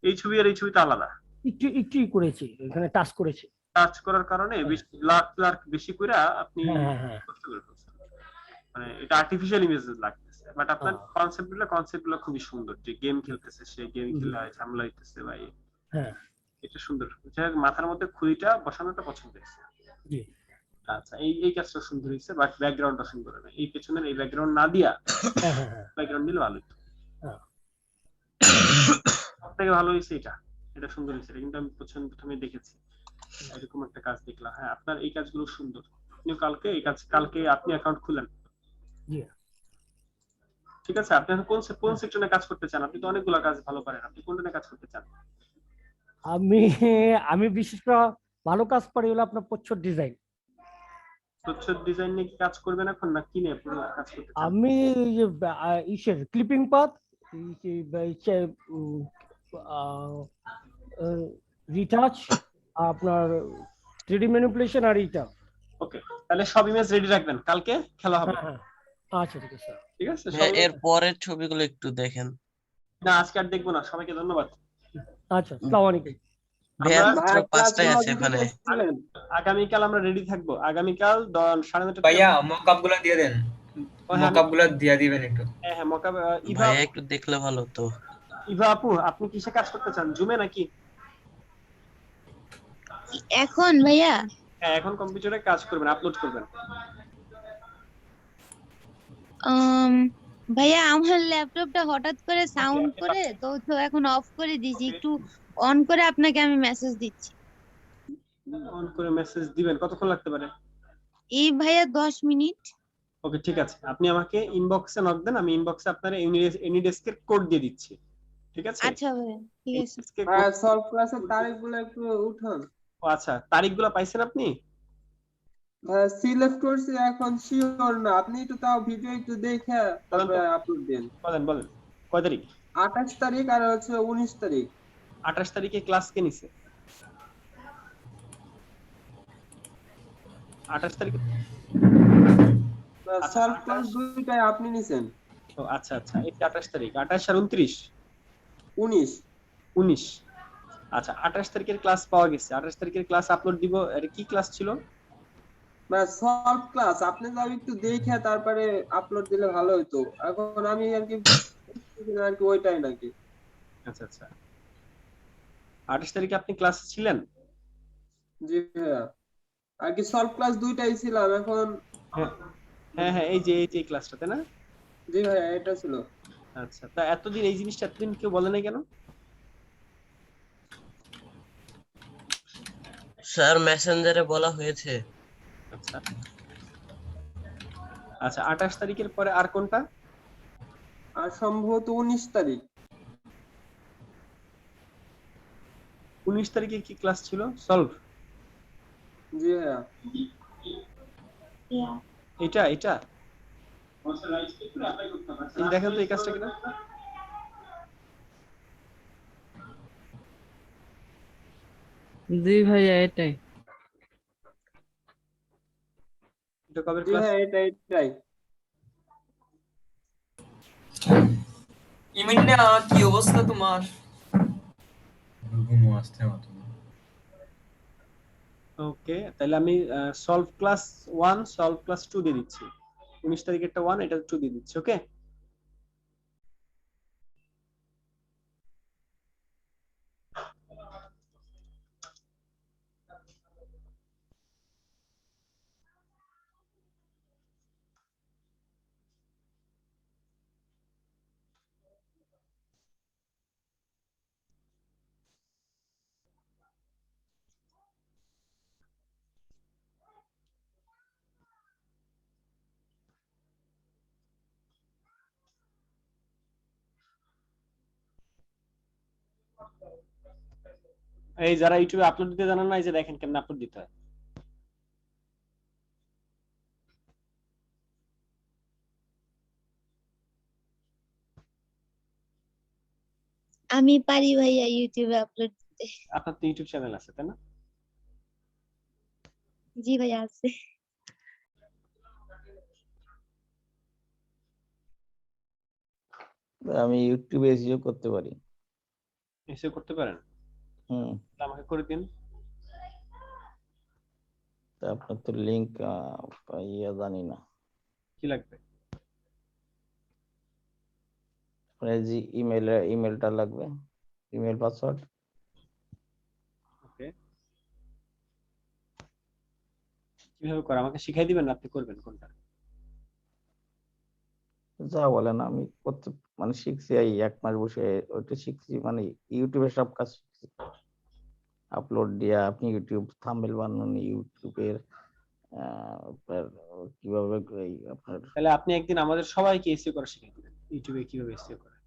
এই ছবি আর এই ছবিটা আলাদা। একটু একটুই করেছি, এখানে টাচ করেছি। টাচ করার কারণে বেশি ব্লার বেশি কইরা আপনি হ্যাঁ। কষ্ট করে ফেলছেন, মানে এটা আর্টিফিশিয়াল ইমেজ লাগতেছে। বাট আপনার কনসেপ্টগুলো খুবই সুন্দর, যে গেম খেলতেছে, সে গেম খেলে ঝামেলা হইতেছে ভাই, হ্যাঁ এটা সুন্দর। মাথার মধ্যে খুঁড়িটা বসানোটা পছন্দ হয়েছে। জি। আচ্ছা, এই কাজটা সুন্দর হয়েছে, বাট ব্যাকগ্রাউন্ডটা সুন্দর না, এই পেছনের এই ব্যাকগ্রাউন্ড না দিয়া ব্যাকগ্রাউন্ড দিলে ভালো হতো। সবথেকে ভালো হয়েছে এটা সুন্দর হয়েছে, কিন্তু আমি প্রথমে দেখেছি এরকম একটা কাজ দেখলাম। হ্যাঁ, আপনার এই কাজগুলো সুন্দর। আপনি কালকে আপনি অ্যাকাউন্ট খুলেন। ঠিক আছে, আপনি কোন সেকশনে কাজ করতে চান? আপনি তো অনেকগুলো কাজ ভালো পারেন, আপনি কোনটাতে কাজ করতে চান? আমি আমি বিশেষ করে ভালো কাজ পারি হলো আপনার প্রচ্ছদ ডিজাইন। প্রচ্ছদ ডিজাইন নিয়ে কি কাজ করবেন এখন, না কি নিয়ে পুরো কাজ করতে চান? আমি ইসের ক্লিপিং পাথ, রিটাচ, আপনার 3D ম্যানিপুলেশন আর এইটা। ওকে, তাহলে সব ইমেজ রেডি রাখবেন, কালকে খেলা হবে। আচ্ছা ঠিক আছে। ঠিক আছে, এর পরের ছবিগুলো একটু দেখেন। না, আজকে আর দেখবো না, সবাইকে ধন্যবাদ। আচ্ছা, আসসালামু আলাইকুম। ভাইয়া মাত্র 5টাই আছে এখানে। আগামীকাল আমরা রেডি থাকবো, আগামীকাল 9:30 ভাইয়া মকআপ গুলো দিয়ে দেন, মকআপ গুলো দিয়ে দিবেন একটু। হ্যাঁ মকআপ। ভাইয়া একটু দেখলে ভালো হতো। ইভা আপু, আপনি কিসে কাজ করতে চান, জুমে নাকি? এখন ভাইয়া হ্যাঁ, এখন কম্পিউটারে কাজ করবেন, আপলোড করবেন। ভাইয়া আমার ল্যাপটপটা হঠাৎ করে সাউন্ড করে তো এখন অফ করে দিয়েছি, একটু অন করে আপনাকে আমি মেসেজ দিচ্ছি। অন করে মেসেজ দিবেন, কতক্ষণ লাগতে পারে? এই ভাইয়া 10 মিনিট। ওকে, ঠিক আছে, আপনি আমাকে ইনবক্সে নক দেন, আমি ইনবক্সে আপনার এনিডেস্কের কোড দিয়ে দিচ্ছি। ঠিক আছে? আচ্ছা ভাইয়া, ঠিক আছে। সলভ ক্লাসের তারিখগুলো একটু উঠান। ও আচ্ছা, তারিখগুলো পাইছেন আপনি? সিলেক্ট করছি, এখন শিওর না, আপনি একটু তাও ভিডিও একটু দেখে তারপরে আপলোড দেন। বলেন কয় তারিখ? 28 তারিখ আর হচ্ছে 19 তারিখ। 28 তারিখে ক্লাস কে নিছে? 28 তারিখে সলভ ক্লাস দুইটাই আপনি নিছেন। ও আচ্ছা, এই 28 তারিখ, 28 আর 29? 19। আচ্ছা, 28 তারিখের ক্লাস পাওয়া গেছে, 28 তারিখের ক্লাস আপলোড দিব। এর কি ক্লাস ছিল? সলভ ক্লাস আপনি যাও একটু দেখে তারপরে আপলোড দিলে ভালো হতো, এখন আমি আর কি ওইটাই নাকি। আচ্ছা 28 তারিখে আপনি ক্লাসে ছিলেন? জি ভাইয়া, আর কি সলভ ক্লাস দুইটাই ছিলাম এখন। হ্যাঁ, এই যে ক্লাসটাতে না? জি ভাইয়া, এটা ছিল। আচ্ছা, তা এতদিন এই জিনিসটা কেউ বলে নাই কেন? স্যার মেসেঞ্জারে বলা হয়েছে। আচ্ছা 28 তারিখের পরে আর কোনটা? আর সম্ভবত 19 তারিখ। 19 তারিখে কি ক্লাস ছিল? সলভ? জি ভাইয়া। এটা দেখেন তো এই কাজটা কিনা। জি ভাইয়া, এটাই। এটা কবে জি ক্লাস? ভাইয়া, এটাই। ইমিনা, কি অবস্থা তোমার? ওকে, তাহলে আমি সলভ ক্লাস 1 সলভ ক্লাস 2 দিয়ে দিচ্ছি। 19 তারিখেরটা 1, এটা 2 দিয়ে দিচ্ছি। ওকে, এই যারা ইউটিউবে আপলোড দিতে জানেন না, এই যে দেখেন কেমনে আপলোড দিতে হয়। আমি পারি ভাইয়া ইউটিউবে আপলোড দিতে। আপনার তো ইউটিউব চ্যানেল আছে তাই না? জি ভাইয়া আছে। আমি ইউটিউবে এসিও করতে পারি। এসে করতে পারেন? তাহলে আমাকে করে দিন। তা আপনার তো লিংক ইয়া জানি না। কি লাগবে? আপনার যে ইমেলটা লাগবে, ইমেল পাসওয়ার্ড। ওকে, কিভাবে করে আমাকে শিখাই দিবেন না আপনি করবেন কোনটা? যা বলেন আমি করতে মানে শিখছি, এই 1 মাস বসে ওইটা শিখছি, মানে ইউটিউবে সব কাজ শিখছি। আপলোড দিয়া আপনি ইউটিউব থাম্বনেল বানানো, ইউটিউবের কিভাবে এই আপনার। তাহলে আপনি একদিন আমাদের সবাইকে এসইও করা শিখিয়ে দিবেন, ইউটিউবে কিভাবে এসইও করে।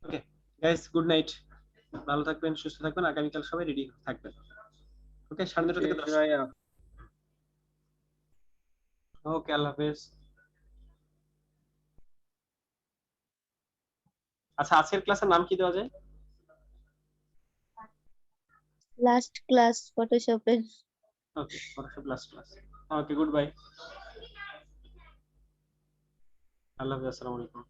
ওকে গাইস, গুড নাইট, ভালো থাকবেন, সুস্থ থাকবেন, আগামীকাল সবাই রেডি থাকবেন। ওকে, 9:30 থেকে 10। ওকে, আল্লাহ হাফেজ। আচ্ছা, আজকের ক্লাসের নাম কি দেওয়া যায়? লাস্ট ক্লাস ফটোশপের। Okay, Photoshop last class. Okay, good bye, আল্লাহ হাফেজ, আসসালামু আলাইকুম।